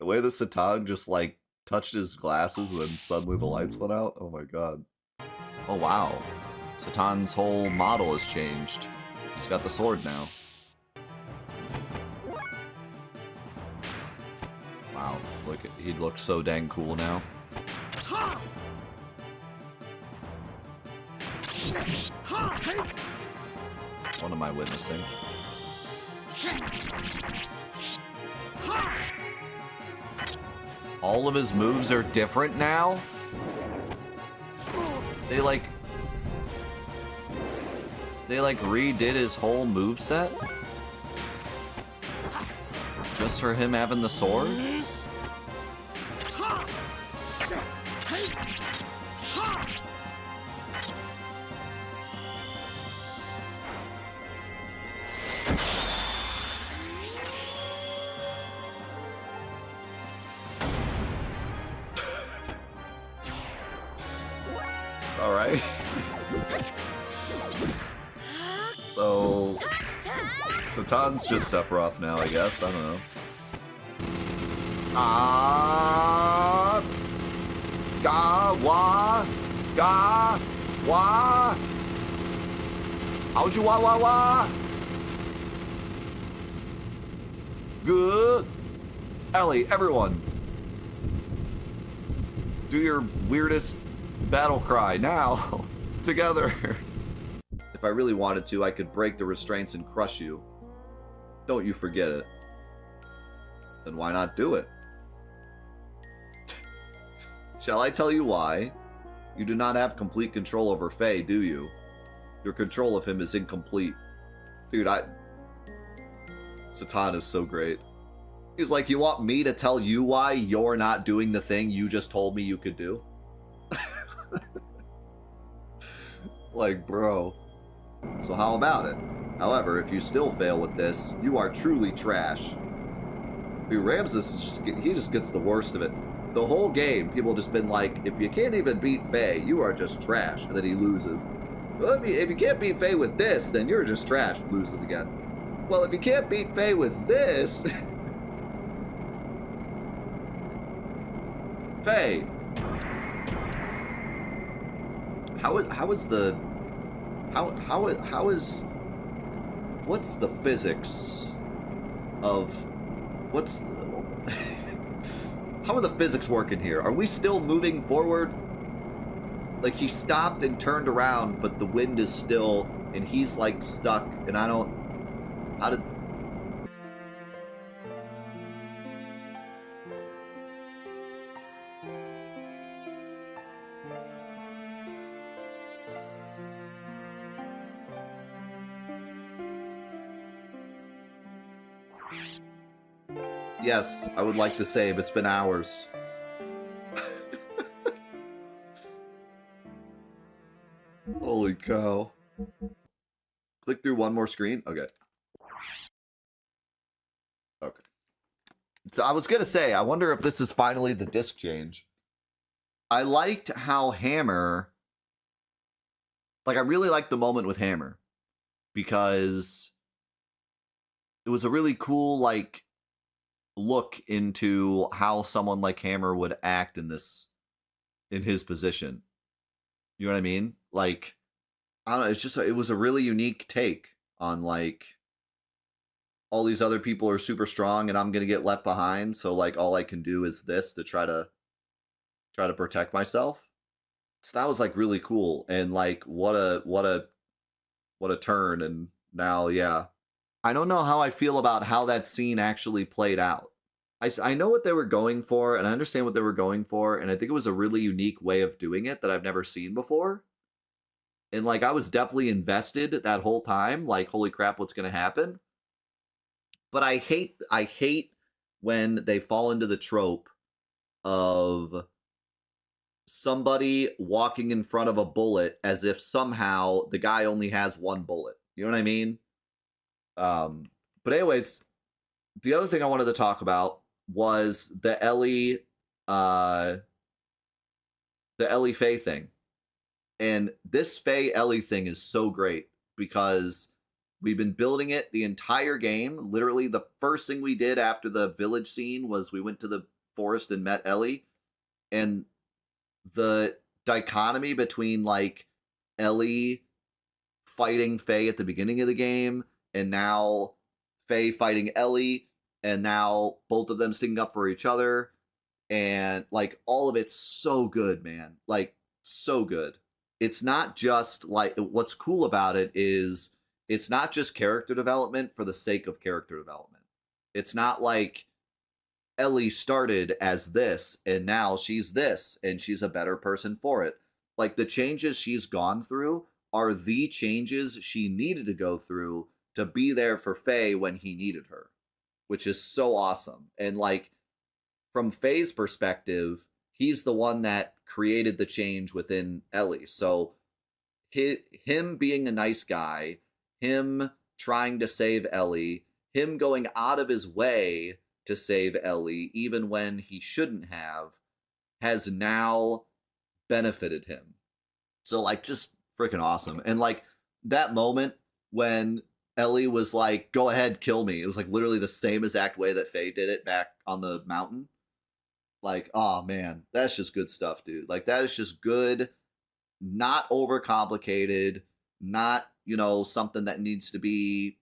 The way that Satan just, like, touched his glasses and then suddenly the lights went out. Oh my god. Oh wow. Satan's whole model has changed. He's got the sword now. Wow, look at, he looks so dang cool now. What am I witnessing? All of his moves are different now? They like redid his whole moveset? Just for him having the sword? Alright. So Tan's just Sephiroth now, I guess. I don't know. How'd you wah. Good. Ellie, everyone. Do your weirdest battle cry now. Together. If I really wanted to, I could break the restraints and crush you. Don't you forget it. Then why not do it? Shall I tell you why? You do not have complete control over Faye, do you? Your control of him is incomplete. Dude, Satan is so great. He's like, you want me to tell you why you're not doing the thing you just told me you could do? Like, bro. So how about it? However, if you still fail with this, you are truly trash. Dude, Ramses is he just gets the worst of it. The whole game, people just been like, if you can't even beat Faye, you are just trash. And then he loses. Well, if you can't beat Faye with this, then you're just trash. Loses again. Well, if you can't beat Faye with this... Faye. What's the physics of, how are the physics working here? Are we still moving forward? Like, he stopped and turned around, but the wind is still, and he's like stuck, and I don't, how did... Yes, I would like to save. It's been hours. Holy cow. Click through one more screen? Okay. Okay. So I was going to say, I wonder if this is finally the disc change. I liked how Hammer... Like, I really liked the moment with Hammer. Because it was a really cool, like... look into how someone like Hammer would act in his position. You know what I mean? Like, I don't know, it's just, it was a really unique take on, like, all these other people are super strong and I'm gonna get left behind, so, like, all I can do is this to try to protect myself. So that was, like, really cool, and, like, what a turn. And now, yeah, I don't know how I feel about how that scene actually played out. I know what they were going for, and I understand what they were going for, and I think it was a really unique way of doing it that I've never seen before. And, like, I was definitely invested that whole time, like, holy crap, what's going to happen? But I hate when they fall into the trope of somebody walking in front of a bullet as if somehow the guy only has one bullet. You know what I mean? But anyways, the other thing I wanted to talk about was the Ellie Faye thing. And this Faye Ellie thing is so great because we've been building it the entire game. Literally, the first thing we did after the village scene was we went to the forest and met Ellie. And the dichotomy between, like, Ellie fighting Faye at the beginning of the game, and now Faye fighting Ellie, and now both of them sticking up for each other, and, like, all of it's so good, man. Like, so good. it's not just like, what's cool about it is it's not just character development for the sake of character development. It's not like Ellie started as this and now she's this and she's a better person for it. Like, the changes she's gone through are the changes she needed to go through to be there for Faye when he needed her, which is so awesome. And like, from Faye's perspective, he's the one that created the change within Ellie. So him being a nice guy, him trying to save Ellie, him going out of his way to save Ellie, even when he shouldn't have, has now benefited him. So like, just freaking awesome. And like, that moment when Ellie was like, go ahead, kill me, it was like literally the same exact way that Faye did it back on the mountain. Like, oh man, that's just good stuff, dude. Like, that is just good, not overcomplicated, not, you know, something that needs to be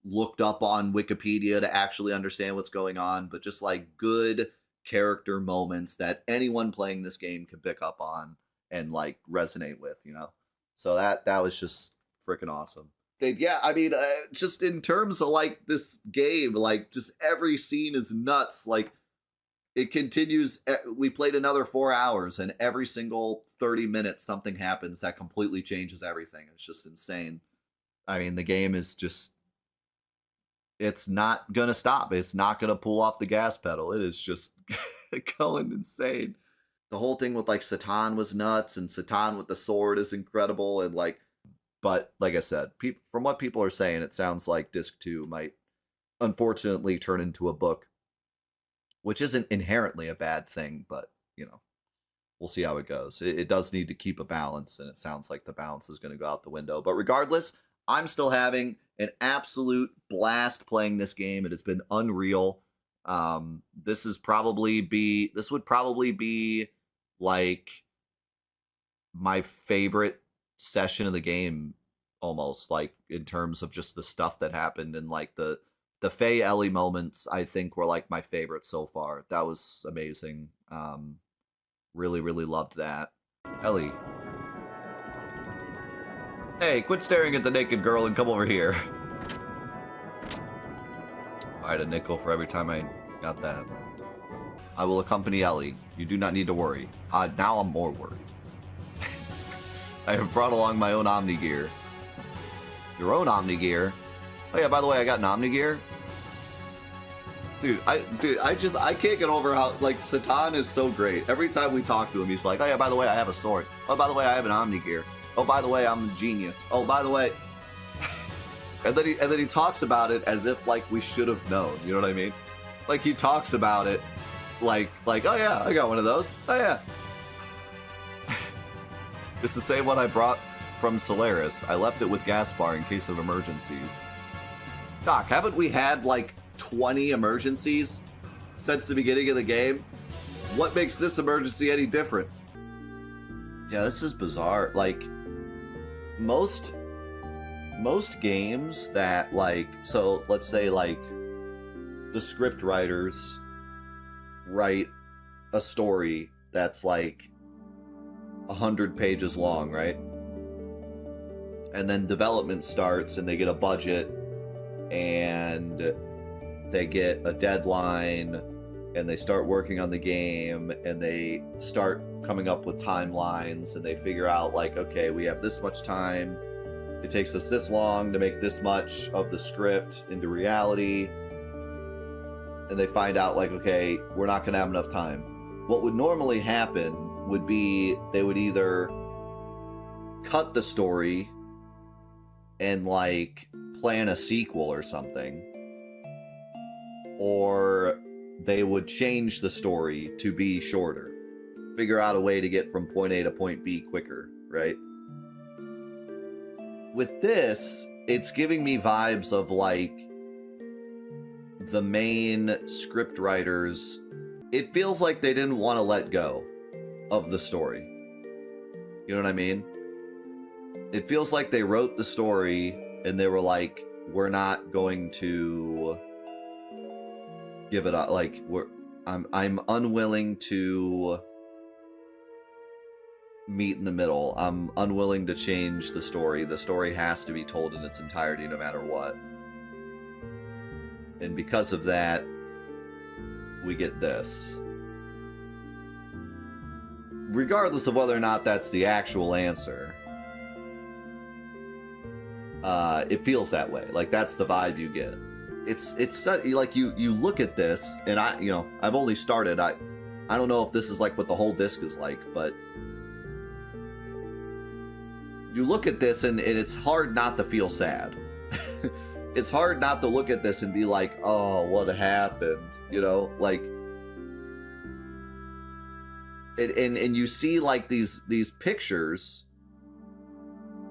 looked up on Wikipedia to actually understand what's going on, but just like good character moments that anyone playing this game can pick up on and like resonate with, you know? So that was just freaking awesome. Yeah, I mean, just in terms of like this game, like just every scene is nuts. Like, it continues. We played another 4 hours, and every single 30 minutes something happens that completely changes everything. It's just insane. I mean, the game is just, it's not gonna stop. It's not gonna pull off the gas pedal. It is just going insane. The whole thing with like Satan was nuts, and Satan with the sword is incredible. And like, but like I said, from what people are saying, it sounds like Disc 2 might unfortunately turn into a book, which isn't inherently a bad thing, but you know, we'll see how it goes. It does need to keep a balance, and it sounds like the balance is going to go out the window. But regardless, I'm still having an absolute blast playing this game. It has been unreal. This would probably be like my favorite session of the game, almost, like in terms of just the stuff that happened, and like the Faye Ellie moments, I think, were like my favorite so far. That was amazing. Really, really loved that. Ellie. Hey, quit staring at the naked girl and come over here. Alright, a nickel for every time I got that. I will accompany Ellie. You do not need to worry. Now I'm more worried. I have brought along my own Omni gear. Your own Omni gear? Oh yeah, by the way, I got an Omni gear. Dude, I can't get over how, like, Satan is so great. Every time we talk to him, he's like, oh yeah, by the way, I have a sword. Oh, by the way, I have an Omni gear. Oh, by the way, I'm a genius. Oh, by the way. and then he talks about it as if like we should have known. You know what I mean? Like, he talks about it like, oh yeah, I got one of those. Oh yeah. It's the same one I brought from Solaris. I left it with Gaspar in case of emergencies. Doc, haven't we had like 20 emergencies since the beginning of the game? What makes this emergency any different? Yeah, this is bizarre. Like, most games that, like, so let's say like the script writers write a story that's like 100 pages long, right? And then development starts and they get a budget and they get a deadline and they start working on the game and they start coming up with timelines and they figure out like, okay, we have this much time. It takes us this long to make this much of the script into reality. And they find out like, okay, we're not going to have enough time. What would normally happen would be they would either cut the story and like plan a sequel or something, or they would change the story to be shorter, figure out a way to get from point A to point B quicker, right? With this, it's giving me vibes of like the main script writers. It feels like they didn't want to let go of the story. You know what I mean? It feels like they wrote the story and they were like, we're not going to give it up. Like, I'm unwilling to meet in the middle. I'm unwilling to change the story. The story has to be told in its entirety no matter what. And because of that, we get this. Regardless of whether or not that's the actual answer, it feels that way. Like, that's the vibe you get. It's like you look at this, and I've only started. I don't know if this is like what the whole disc is like, but you look at this and it's hard not to feel sad. It's hard not to look at this and be like, oh, what happened? You know, like, and you see like these pictures,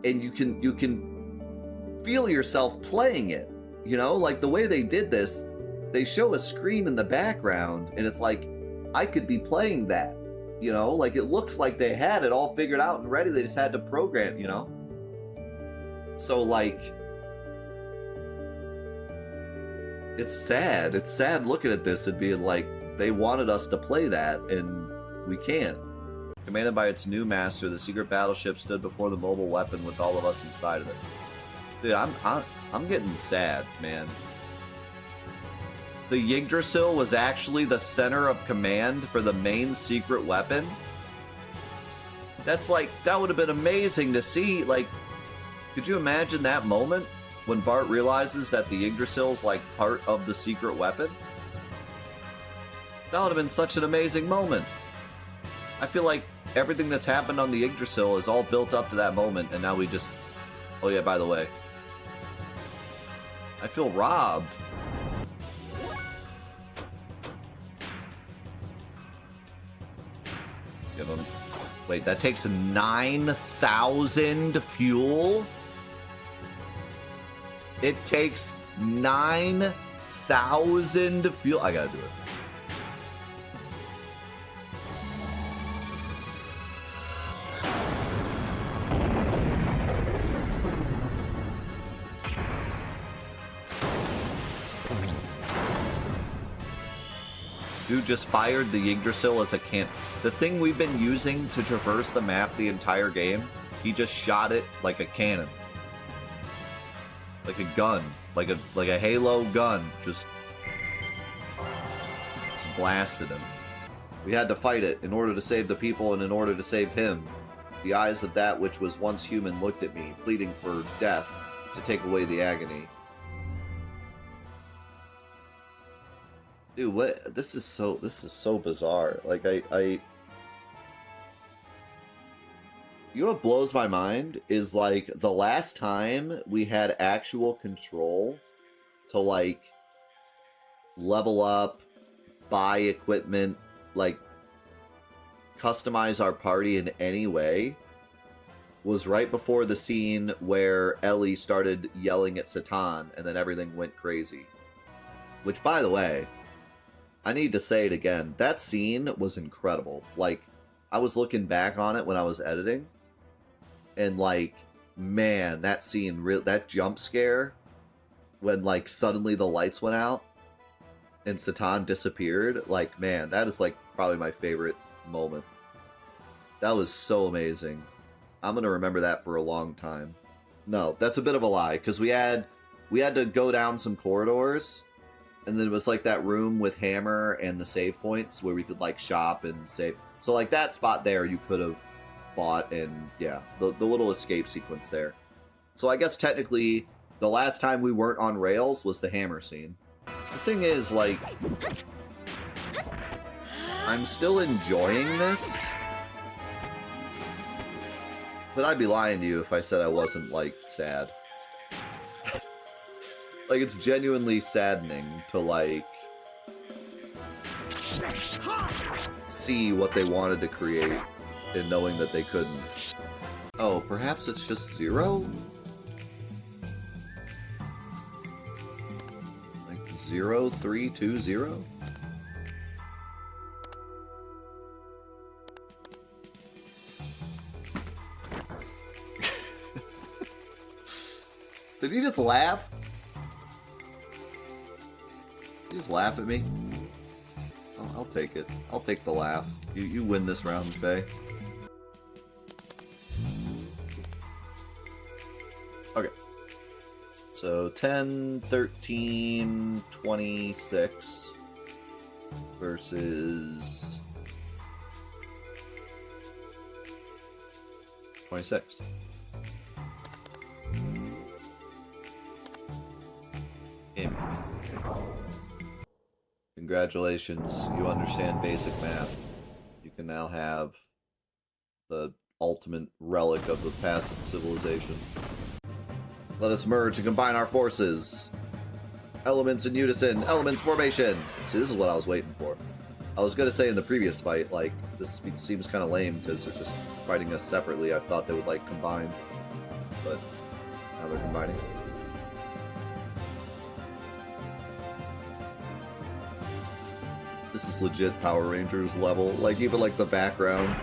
and you can feel yourself playing it. You know, like the way they did this, they show a screen in the background, and it's like, I could be playing that. You know, like it looks like they had it all figured out and ready. They just had to program, you know? So, like, it's sad. It's sad looking at this and being like, they wanted us to play that, and we can't. Commanded by its new master, the secret battleship stood before the mobile weapon with all of us inside of it. Dude, I'm getting sad, man. The Yggdrasil was actually the center of command for the main secret weapon. That's like, that would have been amazing to see. Like, could you imagine that moment when Bart realizes that the Yggdrasil's like part of the secret weapon? That would have been such an amazing moment. I feel like everything that's happened on the Yggdrasil is all built up to that moment, and now we just... Oh yeah, by the way. I feel robbed. Give him. Wait, that takes 9,000 fuel? It takes 9,000 fuel. I gotta do it. Dude just fired the Yggdrasil as a cannon. The thing we've been using to traverse the map the entire game, he just shot it like a cannon. Like a gun. Like a Halo gun. Just blasted him. We had to fight it in order to save the people and in order to save him. The eyes of that which was once human looked at me, pleading for death to take away the agony. Dude, what? This is so bizarre. Like, you know what blows my mind is, like, the last time we had actual control to, like, level up, buy equipment, like, customize our party in any way was right before the scene where Ellie started yelling at Satan and then everything went crazy. Which, by the way, I need to say it again. That scene was incredible. Like, I was looking back on it when I was editing, and like, man, that scene, that jump scare, when like suddenly the lights went out and Satan disappeared, like, man, that is like probably my favorite moment. That was so amazing. I'm gonna remember that for a long time. No, that's a bit of a lie, because we had to go down some corridors. And then it was like that room with Hammer and the save points where we could like shop and save. So like that spot there you could have bought, and yeah, the little escape sequence there. So I guess technically the last time we weren't on rails was the Hammer scene. The thing is, like, I'm still enjoying this. But I'd be lying to you if I said I wasn't like sad. Like, it's genuinely saddening to, like, see what they wanted to create and knowing that they couldn't. Oh, perhaps it's just 0? Like, 0, 3, 2, 0? Did he just laugh? Just laugh at me? I'll take it. I'll take the laugh. You win this round, Faye. Okay. So 10, 13, 26 versus 26. Amy. Congratulations, you understand basic math. You can now have the ultimate relic of the past civilization. Let us merge and combine our forces. Elements in unison, elements formation. See, this is what I was waiting for. I was gonna say in the previous fight, like, this seems kind of lame because they're just fighting us separately. I thought they would, like, combine. But now they're combining. This is legit Power Rangers level. Like, even, like, the background.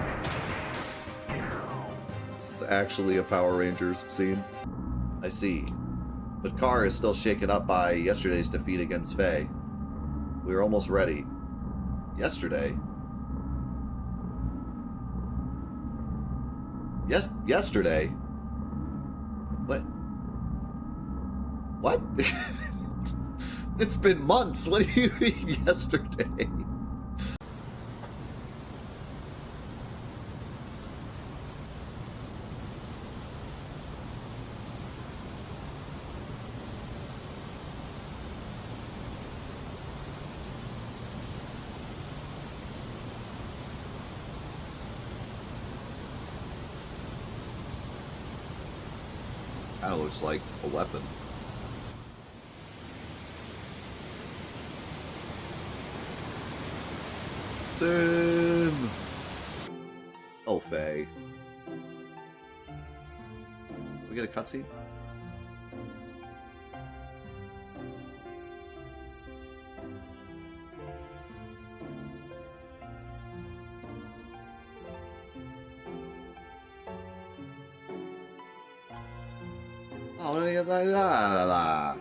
This is actually a Power Rangers scene. I see. But Carr is still shaken up by yesterday's defeat against Faye. We were almost ready. Yesterday? Yesterday? What? What? It's been months. What do you mean yesterday? Kinda looks like a weapon. Sim! Oh, Faye. We get a cutscene? Oh, yeah, blah, blah, blah.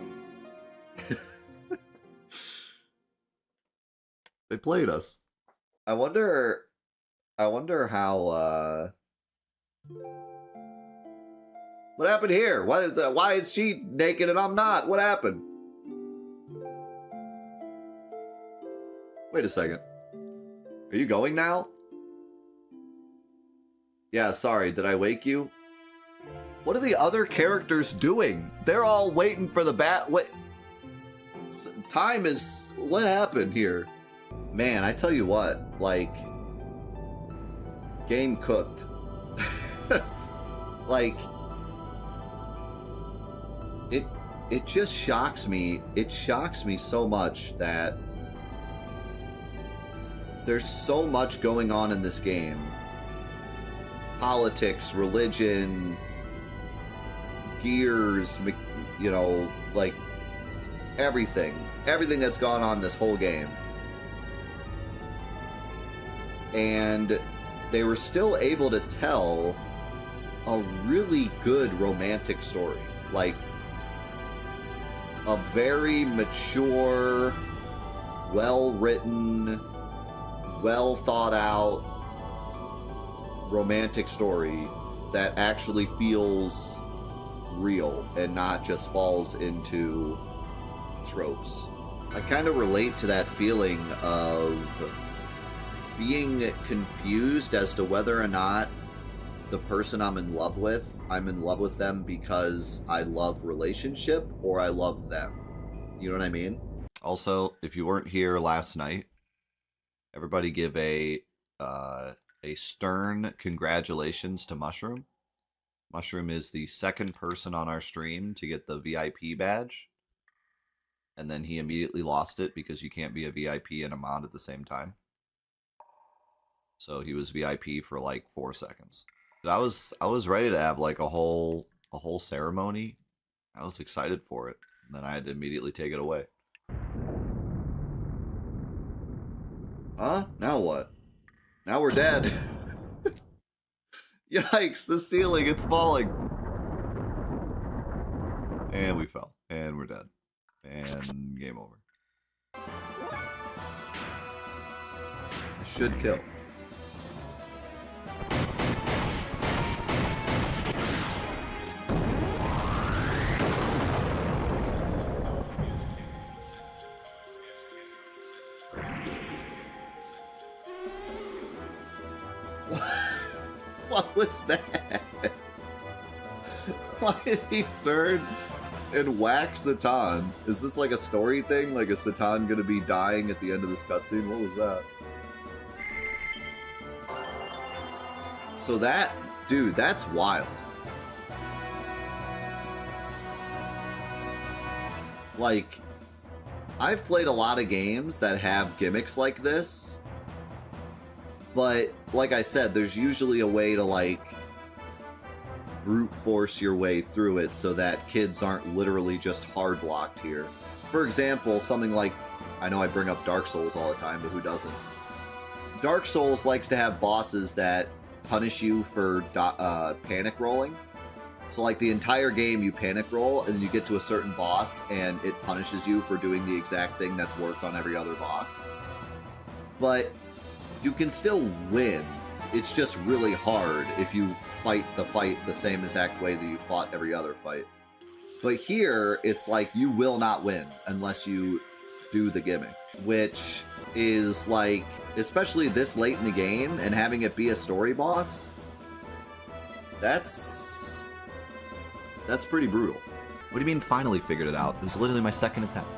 They played us. I wonder how, what happened here? Why is she naked and I'm not? What happened? Wait a second. Are you going now? Yeah, sorry, did I wake you? What are the other characters doing? They're all waiting for the bat. What? Time is... What happened here? Man, I tell you what, like... Game cooked. Like... It just shocks me. It shocks me so much that... There's so much going on in this game. Politics, religion... Gears, you know, like everything that's gone on this whole game, and they were still able to tell a really good romantic story, like a very mature, well written, well thought out romantic story that actually feels real and not just falls into tropes. I kind of relate to that feeling of being confused as to whether or not the person I'm in love with them because I love relationship or I love them. You know what I mean? Also, if you weren't here last night, everybody give a stern congratulations to Mushroom. Mushroom is the second person on our stream to get the VIP badge. And then he immediately lost it because you can't be a VIP and a mod at the same time. So he was VIP for like 4 seconds. I was ready to have like a whole ceremony. I was excited for it. And then I had to immediately take it away. Huh? Now what? Now we're dead. Yikes, the ceiling, it's falling. And we fell. And we're dead. And game over. Should kill. What was that? Why did he turn and whack Satan? Is this like a story thing? Like, is Satan gonna be dying at the end of this cutscene? What was that? So that, dude, that's wild. Like, I've played a lot of games that have gimmicks like this, but like I said, there's usually a way to like brute force your way through it so that kids aren't literally just hard locked here. For example, something like, I know I bring up Dark Souls all the time, but who doesn't? Dark Souls likes to have bosses that punish you for panic rolling. So like the entire game you panic roll and then you get to a certain boss and it punishes you for doing the exact thing that's worked on every other boss. But you can still win. It's just really hard if you fight the fight the same exact way that you fought every other fight. But here, it's like you will not win unless you do the gimmick, which is like, especially this late in the game and having it be a story boss, that's pretty brutal. What do you mean finally figured it out? It was literally my second attempt.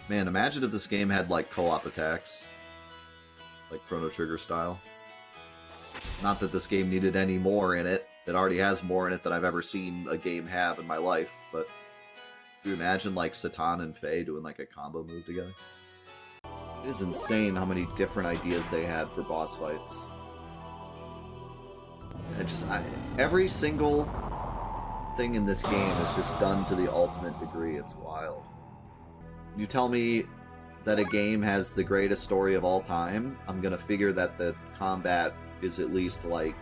Man, imagine if this game had like co-op attacks. Like Chrono Trigger style. Not that this game needed any more in it. It already has more in it than I've ever seen a game have in my life, but do you imagine like Satan and Faye doing like a combo move together? It is insane how many different ideas they had for boss fights. Every single thing in this game is just done to the ultimate degree. It's wild. You tell me that a game has the greatest story of all time, I'm gonna figure that the combat is at least like,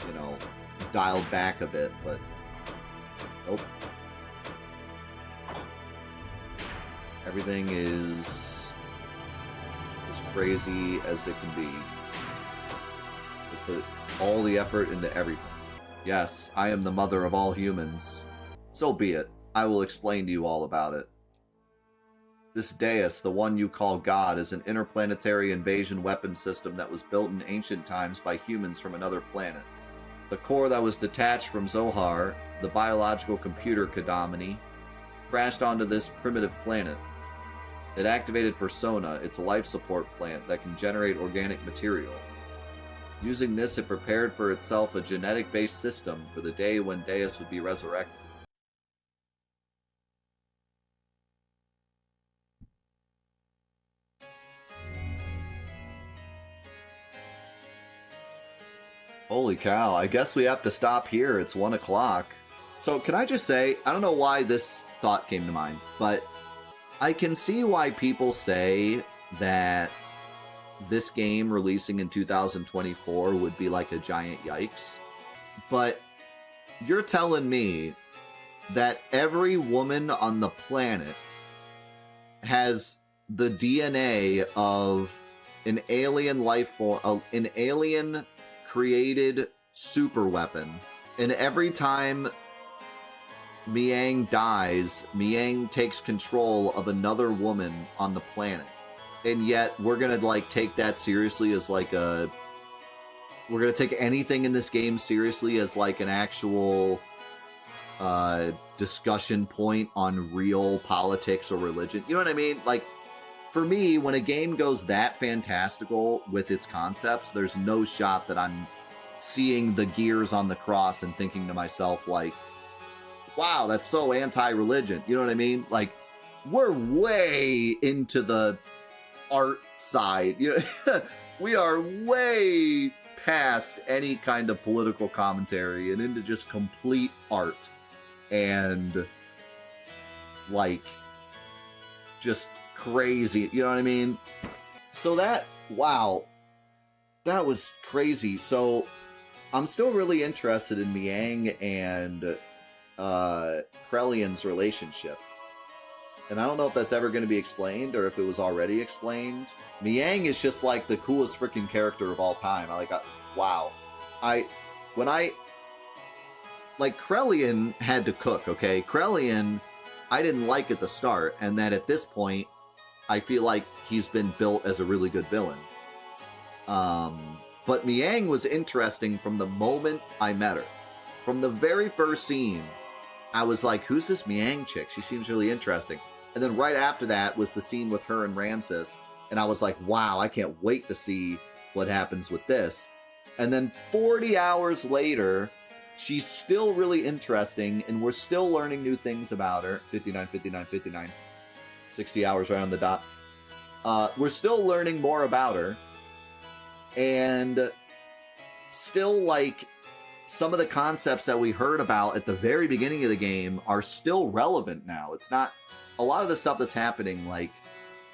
you know, dialed back a bit, but nope. Everything is as crazy as it can be. They put all the effort into everything. Yes, I am the mother of all humans. So be it. I will explain to you all about it. This Deus, the one you call God, is an interplanetary invasion weapon system that was built in ancient times by humans from another planet. The core that was detached from Zohar, the biological computer Kadamini, crashed onto this primitive planet. It activated Persona, its life support plant that can generate organic material. Using this, it prepared for itself a genetic-based system for the day when Deus would be resurrected. Holy cow, I guess we have to stop here. It's 1 o'clock. So can I just say, I don't know why this thought came to mind, but I can see why people say that this game releasing in 2024 would be like a giant yikes. But you're telling me that every woman on the planet has the DNA of an alien life form, an alien created super weapon, and every time Miang dies, Miang takes control of another woman on the planet. And yet we're gonna like take that seriously as like a, we're gonna take anything in this game seriously as like an actual discussion point on real politics or religion. You know what I mean? Like, for me, when a game goes that fantastical with its concepts, there's no shot that I'm seeing the gears on the cross and thinking to myself like, wow, that's so anti-religion. You know what I mean? Like, we're way into the art side. You know, we are way past any kind of political commentary and into just complete art and like just crazy. You know what I mean? So that, wow, that was crazy. So I'm still really interested in Miang and Krelian's relationship. And I don't know if that's ever going to be explained or if it was already explained. Miang is just like the coolest freaking character of all time. Wow. Krelian had to cook, okay? Krelian, I didn't like at the start, and then at this point, I feel like he's been built as a really good villain. But Miang was interesting from the moment I met her. From the very first scene, I was like, who's this Miang chick? She seems really interesting. And then right after that was the scene with her and Ramses. And I was like, wow, I can't wait to see what happens with this. And then 40 hours later, she's still really interesting, and we're still learning new things about her. 59, 59, 59. 60 hours right on the dot. We're still learning more about her. And still, like, some of the concepts that we heard about at the very beginning of the game are still relevant now. It's not... A lot of the stuff that's happening, like,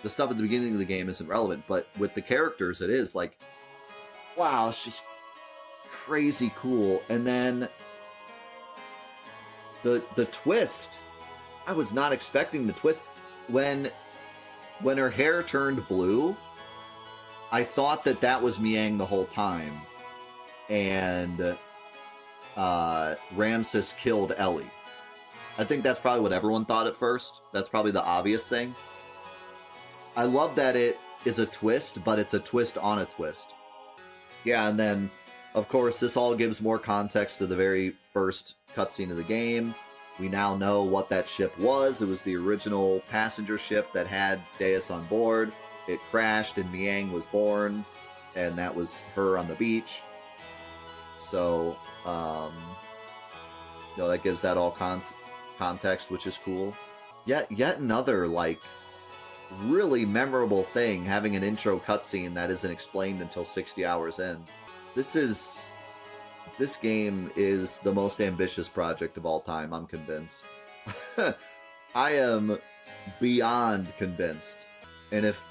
the stuff at the beginning of the game isn't relevant, but with the characters, it is. Like, wow, it's just crazy cool. And then the twist, I was not expecting the twist. When her hair turned blue, I thought that was Miang the whole time. And Ramses killed Ellie. I think that's probably what everyone thought at first. That's probably the obvious thing. I love that it is a twist, but it's a twist on a twist. Yeah, and then, of course, this all gives more context to the very first cutscene of the game. We now know what that ship was. It was the original passenger ship that had Deus on board. It crashed and Miang was born, and that was her on the beach. So, that gives that all context, which is cool. Yet another, like, really memorable thing, having an intro cutscene that isn't explained until 60 hours in. This game is the most ambitious project of all time, I'm convinced. I am beyond convinced. And if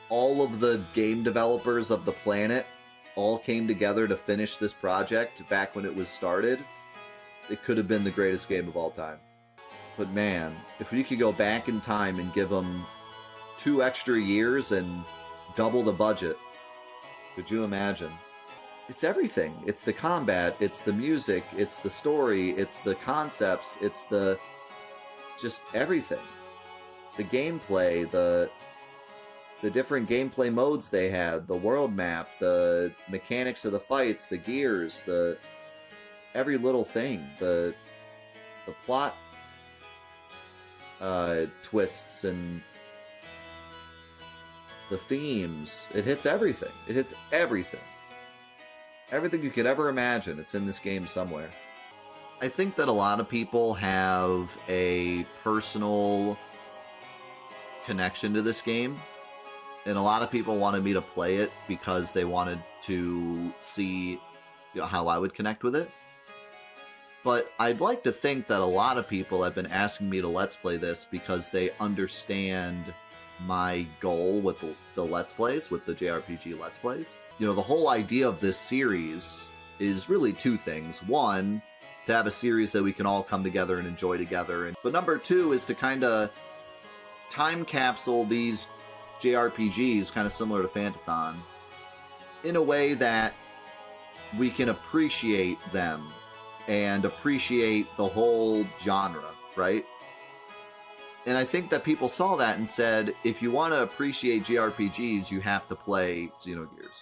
all of the game developers of the planet all came together to finish this project back when it was started, it could have been the greatest game of all time. But man, if we could go back in time and give them 2 extra years and double the budget, could you imagine? It's everything. It's the combat, it's the music, it's the story, it's the concepts, it's the... just everything. The gameplay, the different gameplay modes they had, the world map, the mechanics of the fights, the gears, every little thing, the plot twists and the themes. It hits everything. It hits everything. Everything you could ever imagine, it's in this game somewhere. I think that a lot of people have a personal connection to this game, and a lot of people wanted me to play it because they wanted to see, how I would connect with it. But I'd like to think that a lot of people have been asking me to Let's Play this because they understand my goal with the Let's Plays, with the JRPG Let's Plays. The whole idea of this series is really 2 things. One, to have a series that we can all come together and enjoy together. But number 2 is to kind of time capsule these JRPGs, kind of similar to Fantathon, in a way that we can appreciate them and appreciate the whole genre, right? And I think that people saw that and said, if you want to appreciate JRPGs, you have to play Xenogears.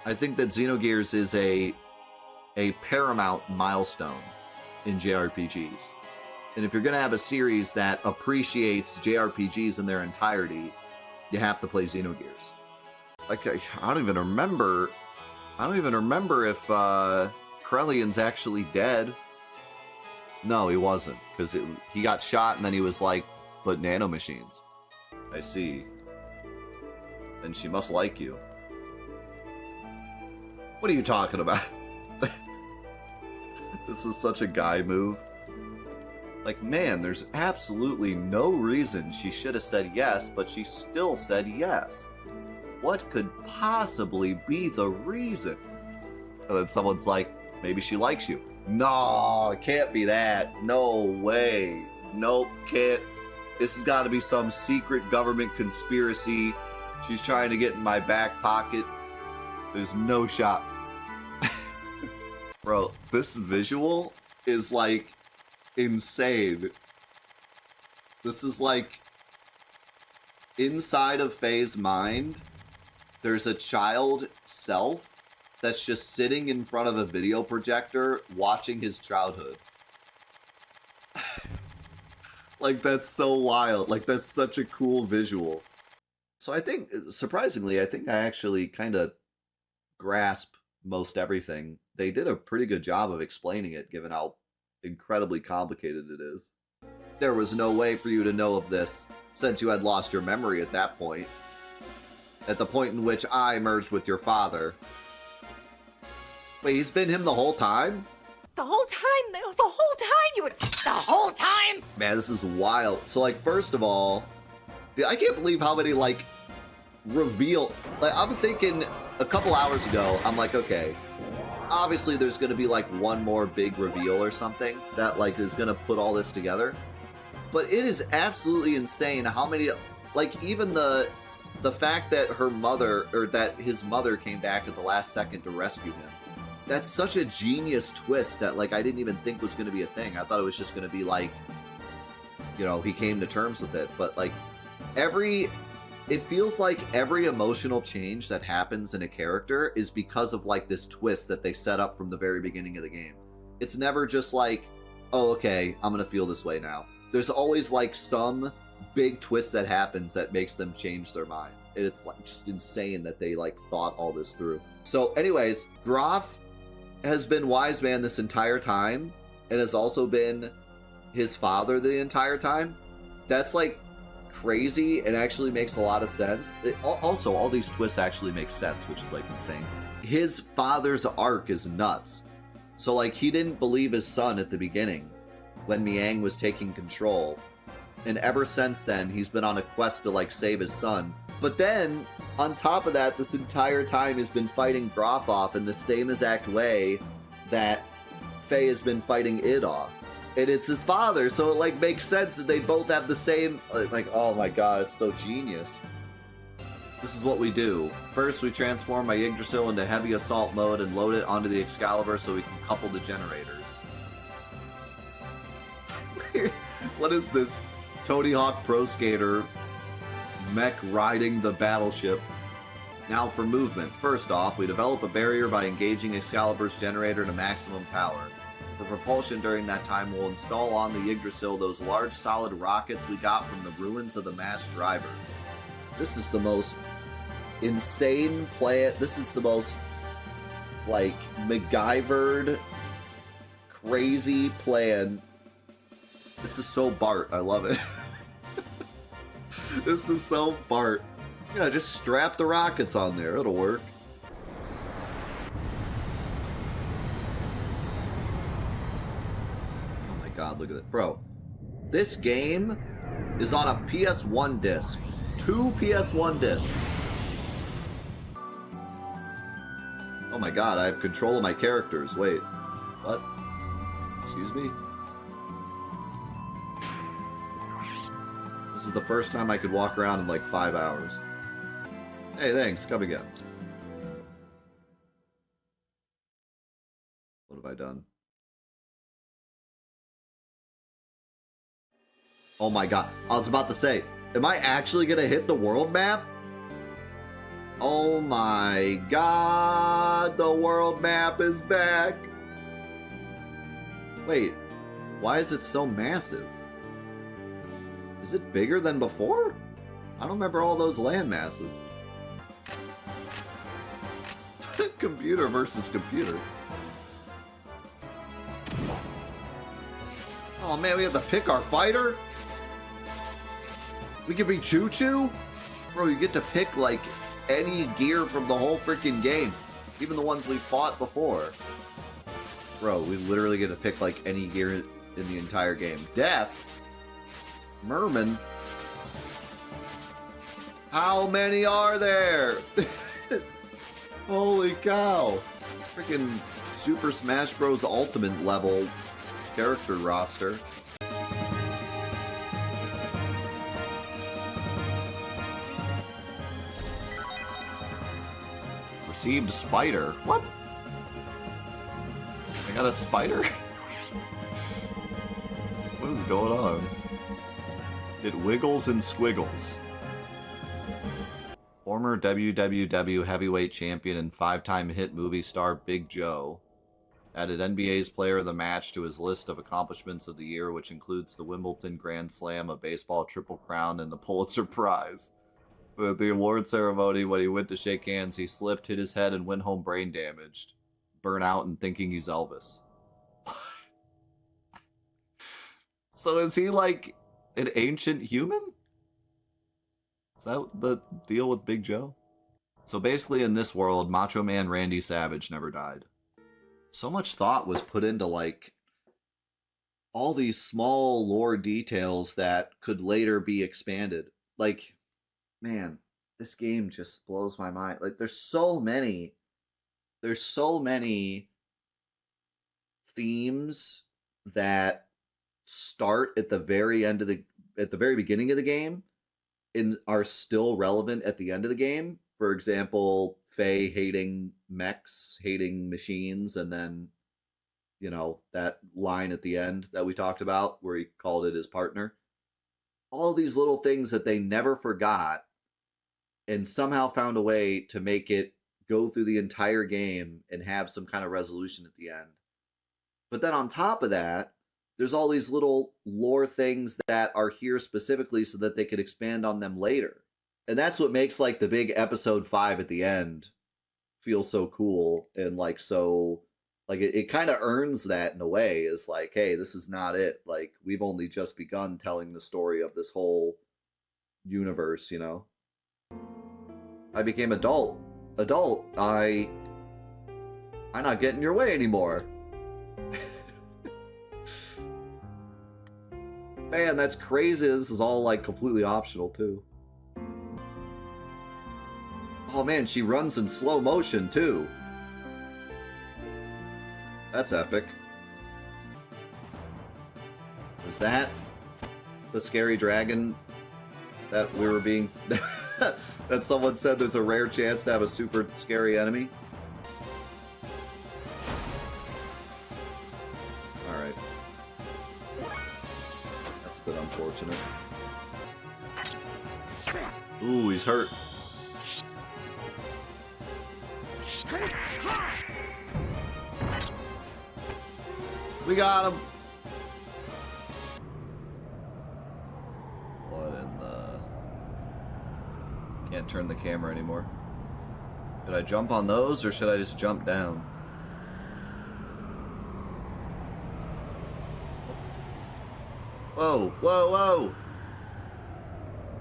I think that Xenogears is a paramount milestone in JRPGs. And if you're going to have a series that appreciates JRPGs in their entirety, you have to play Xenogears. Okay, I don't even remember if Krellion's actually dead. No, he wasn't, because he got shot and then he was like, but nanomachines. I see. And she must like you. What are you talking about? This is such a guy move. Like, man, there's absolutely no reason she should have said yes, but she still said yes. What could possibly be the reason? And then someone's like, maybe she likes you. No, it can't be that. No way. Nope, can't. This has got to be some secret government conspiracy. She's trying to get in my back pocket. There's no shot. Bro, this visual is like insane. This is like inside of Faye's mind. there's a child self that's just sitting in front of a video projector watching his childhood. Like, that's so wild. Like, that's such a cool visual. So I think, surprisingly, I think I actually kind of grasp most everything. They did a pretty good job of explaining it, given how incredibly complicated it is. There was no way for you to know of this, since you had lost your memory at that point. At the point in which I merged with your father. Wait, he's been him the whole time? The whole time? The whole time you would... The whole time? Man, this is wild. So, like, first of all, I can't believe how many, like, reveal... Like, I'm thinking a couple hours ago, I'm like, okay, obviously there's going to be, like, one more big reveal or something that, like, is going to put all this together. But it is absolutely insane how many... Like, even the fact that her mother, or that his mother came back at the last second to rescue him. That's such a genius twist that, like, I didn't even think was going to be a thing. I thought it was just going to be, like, you know, he came to terms with it. But, like, it feels like every emotional change that happens in a character is because of, like, this twist that they set up from the very beginning of the game. It's never just like, oh, okay, I'm going to feel this way now. There's always, like, some big twist that happens that makes them change their mind. And it's, like, just insane that they, like, thought all this through. So, anyways, Graf has been Wise Man this entire time, and has also been his father the entire time. That's, like, crazy, and actually makes a lot of sense. Also, all these twists actually make sense, which is, like, insane. His father's arc is nuts. So, like, he didn't believe his son at the beginning, when Miang was taking control. And ever since then, he's been on a quest to, like, save his son. But then, on top of that, this entire time he's been fighting Graf off in the same exact way that Faye has been fighting Id off. And it's his father, so it, like, makes sense that they both have the same, like, oh my god, it's so genius. This is what we do. First, we transform my Yggdrasil into heavy assault mode and load it onto the Excalibur so we can couple the generators. What is this? Tony Hawk Pro Skater mech riding the battleship. Now for movement. First off, we develop a barrier by engaging Excalibur's generator to maximum power. For propulsion during that time, we'll install on the Yggdrasil those large solid rockets we got from the ruins of the mass driver. This is the most insane plan. This is the most, like, MacGyvered, crazy plan. This is so Bart. I love it. This is so Bart. Yeah, just strap the rockets on there. It'll work. Oh my god, look at it. Bro, this game is on a PS1 disc. 2 PS1 discs. Oh my god, I have control of my characters. Wait. What? Excuse me? This is the first time I could walk around in like 5 hours. Hey, thanks. Come again. What have I done? Oh my god. I was about to say, am I actually gonna hit the world map? Oh my god, the world map is back. Wait, why is it so massive? Is it bigger than before? I don't remember all those land masses. Computer versus computer. Oh man, we have to pick our fighter? We can be Choo Choo? Bro, you get to pick, like, any gear from the whole freaking game. Even the ones we fought before. Bro, we literally get to pick, like, any gear in the entire game. Death? Merman? How many are there? Holy cow. Freaking Super Smash Bros. Ultimate level character roster. Received spider. What? I got a spider? What is going on? It wiggles and squiggles. Form former WWW heavyweight champion and 5-time hit movie star Big Joe added NBA's Player of the Match to his list of accomplishments of the year, which includes the Wimbledon Grand Slam, a baseball Triple Crown, and the Pulitzer Prize. But at the award ceremony, when he went to shake hands, he slipped, hit his head, and went home brain damaged. Burnt out and thinking he's Elvis. So is he like an ancient human? Is that the deal with Big Joe? So basically in this world, Macho Man Randy Savage never died. So much thought was put into like all these small lore details that could later be expanded. Like, man, this game just blows my mind. Like there's so many themes that start at the very end of at the very beginning of the game and are still relevant at the end of the game. For example, Faye hating mechs, hating machines, and then, you know, that line at the end that we talked about where he called it his partner. All these little things that they never forgot and somehow found a way to make it go through the entire game and have some kind of resolution at the end. But then on top of that, there's all these little lore things that are here specifically so that they could expand on them later. And that's what makes like the big episode 5 at the end feel so cool. And like, so like it kind of earns that in a way. Is like, hey, this is not it. Like we've only just begun telling the story of this whole universe, you know? I became adult. I'm not getting in your way anymore. Man, that's crazy. This is all like completely optional too. Oh man, she runs in slow motion too. That's epic. Is that the scary dragon that we were being... that someone said there's a rare chance to have a super scary enemy? Alright. That's a bit unfortunate. Ooh, he's hurt. We got him! What in the... Can't turn the camera anymore. Should I jump on those, or should I just jump down? Whoa, whoa, whoa!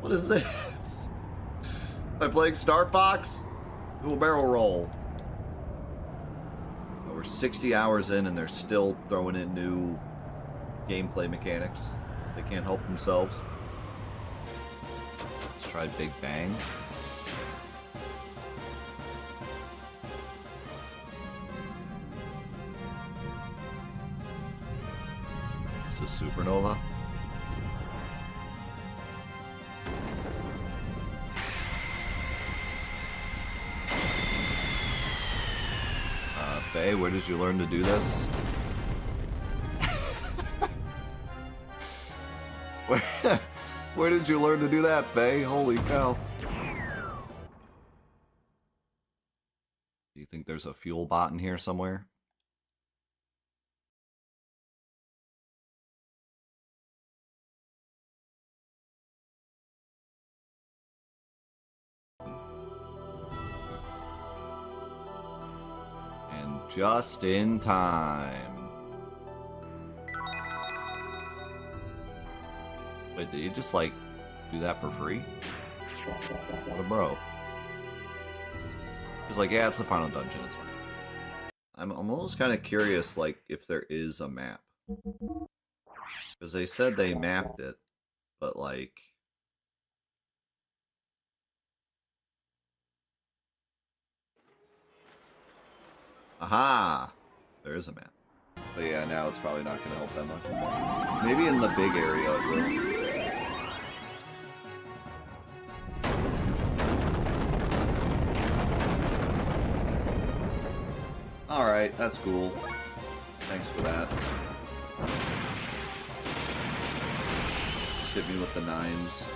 What is this? Am I playing Star Fox? Do a barrel roll. We're 60 hours in and they're still throwing in new gameplay mechanics. They can't help themselves. Let's try Big Bang. This is Supernova. Faye, where did you learn to do this? Where did you learn to do that, Faye? Holy cow. Do you think there's a fuel bot in here somewhere? Just in time. Wait, did you just like do that for free? What a bro. He's like, yeah, it's the final dungeon, it's fine. I'm almost kind of curious, like, if there is a map. Because they said they mapped it, but like... Aha! There is a map. But yeah, now it's probably not going to help that much. Maybe in the big area it will. Alright, that's cool. Thanks for that. Just hit me with the 9s.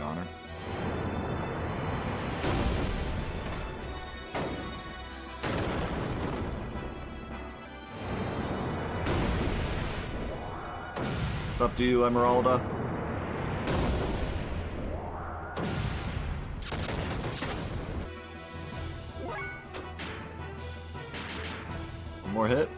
Connor. It's up to you, Emeralda. One more hit.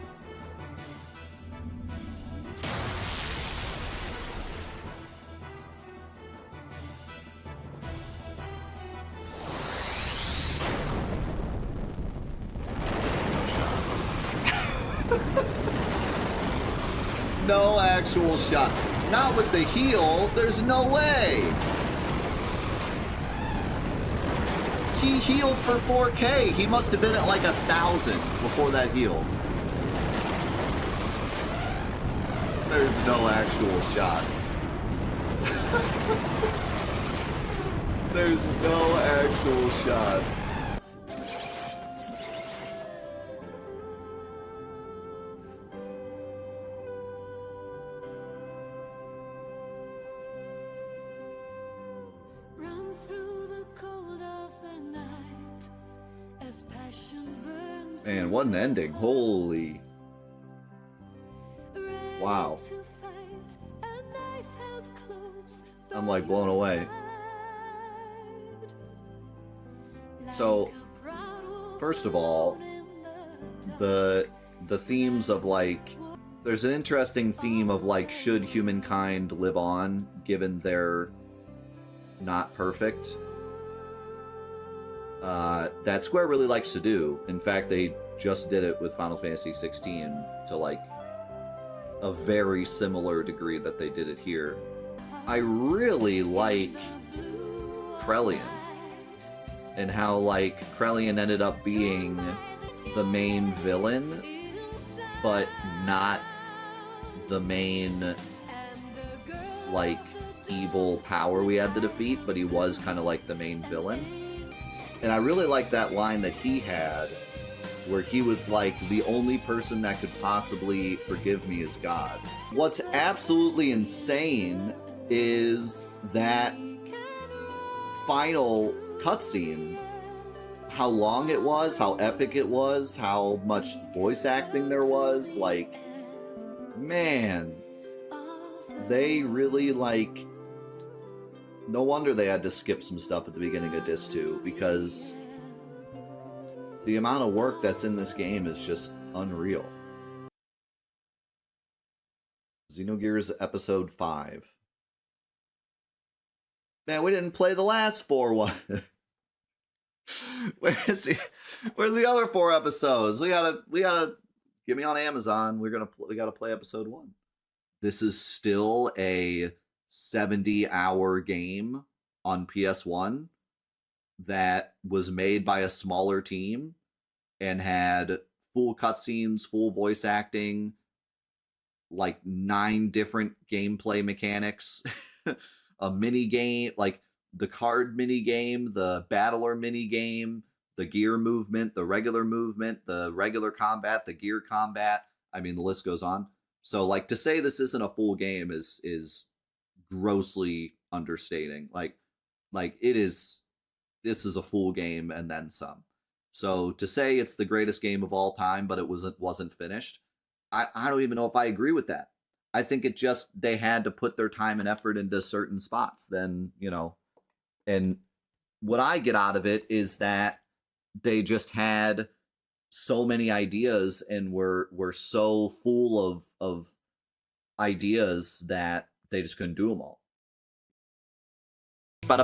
No actual shot. Not with the heal. There's no way. He healed for 4K. He must have been at like 1,000 before that heal. There's no actual shot. There's no actual shot. Man, what an ending. Holy. Wow. I'm like blown away. So, first of all, the themes of like, there's an interesting theme of like, should humankind live on given they're not perfect? That Square really likes to do. In fact, they just did it with Final Fantasy 16 to like a very similar degree that they did it here. I really like Krelian and how like Krelian ended up being the main villain, but not the main like evil power we had to defeat, but he was kind of like the main villain. And I really like that line that he had where he was like, the only person that could possibly forgive me is God. What's absolutely insane is that final cutscene, how long it was, how epic it was, how much voice acting there was. Like, man, they really like, no wonder they had to skip some stuff at the beginning of Disc 2, because the amount of work that's in this game is just unreal. Xenogears Episode 5. Man, we didn't play the last 4 one. Where's the other 4 episodes? We gotta get me on Amazon. We gotta play episode 1. This is still a 70-hour game on PS1 that was made by a smaller team and had full cutscenes, full voice acting, like 9 different gameplay mechanics, a mini game, like the card mini game, the battler mini game, the gear movement, the regular combat, the gear combat. I mean, the list goes on. So like to say this isn't a full game is grossly understating. Like it is, this is a full game and then some. So to say it's the greatest game of all time, but it wasn't finished, I don't even know if I agree with that. I think it just, they had to put their time and effort into certain spots. Then, you know, and what I get out of it is that they just had so many ideas and were so full of ideas that they just couldn't do them all. I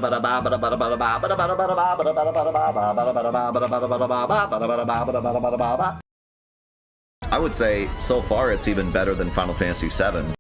would say so far it's even better than Final Fantasy VII.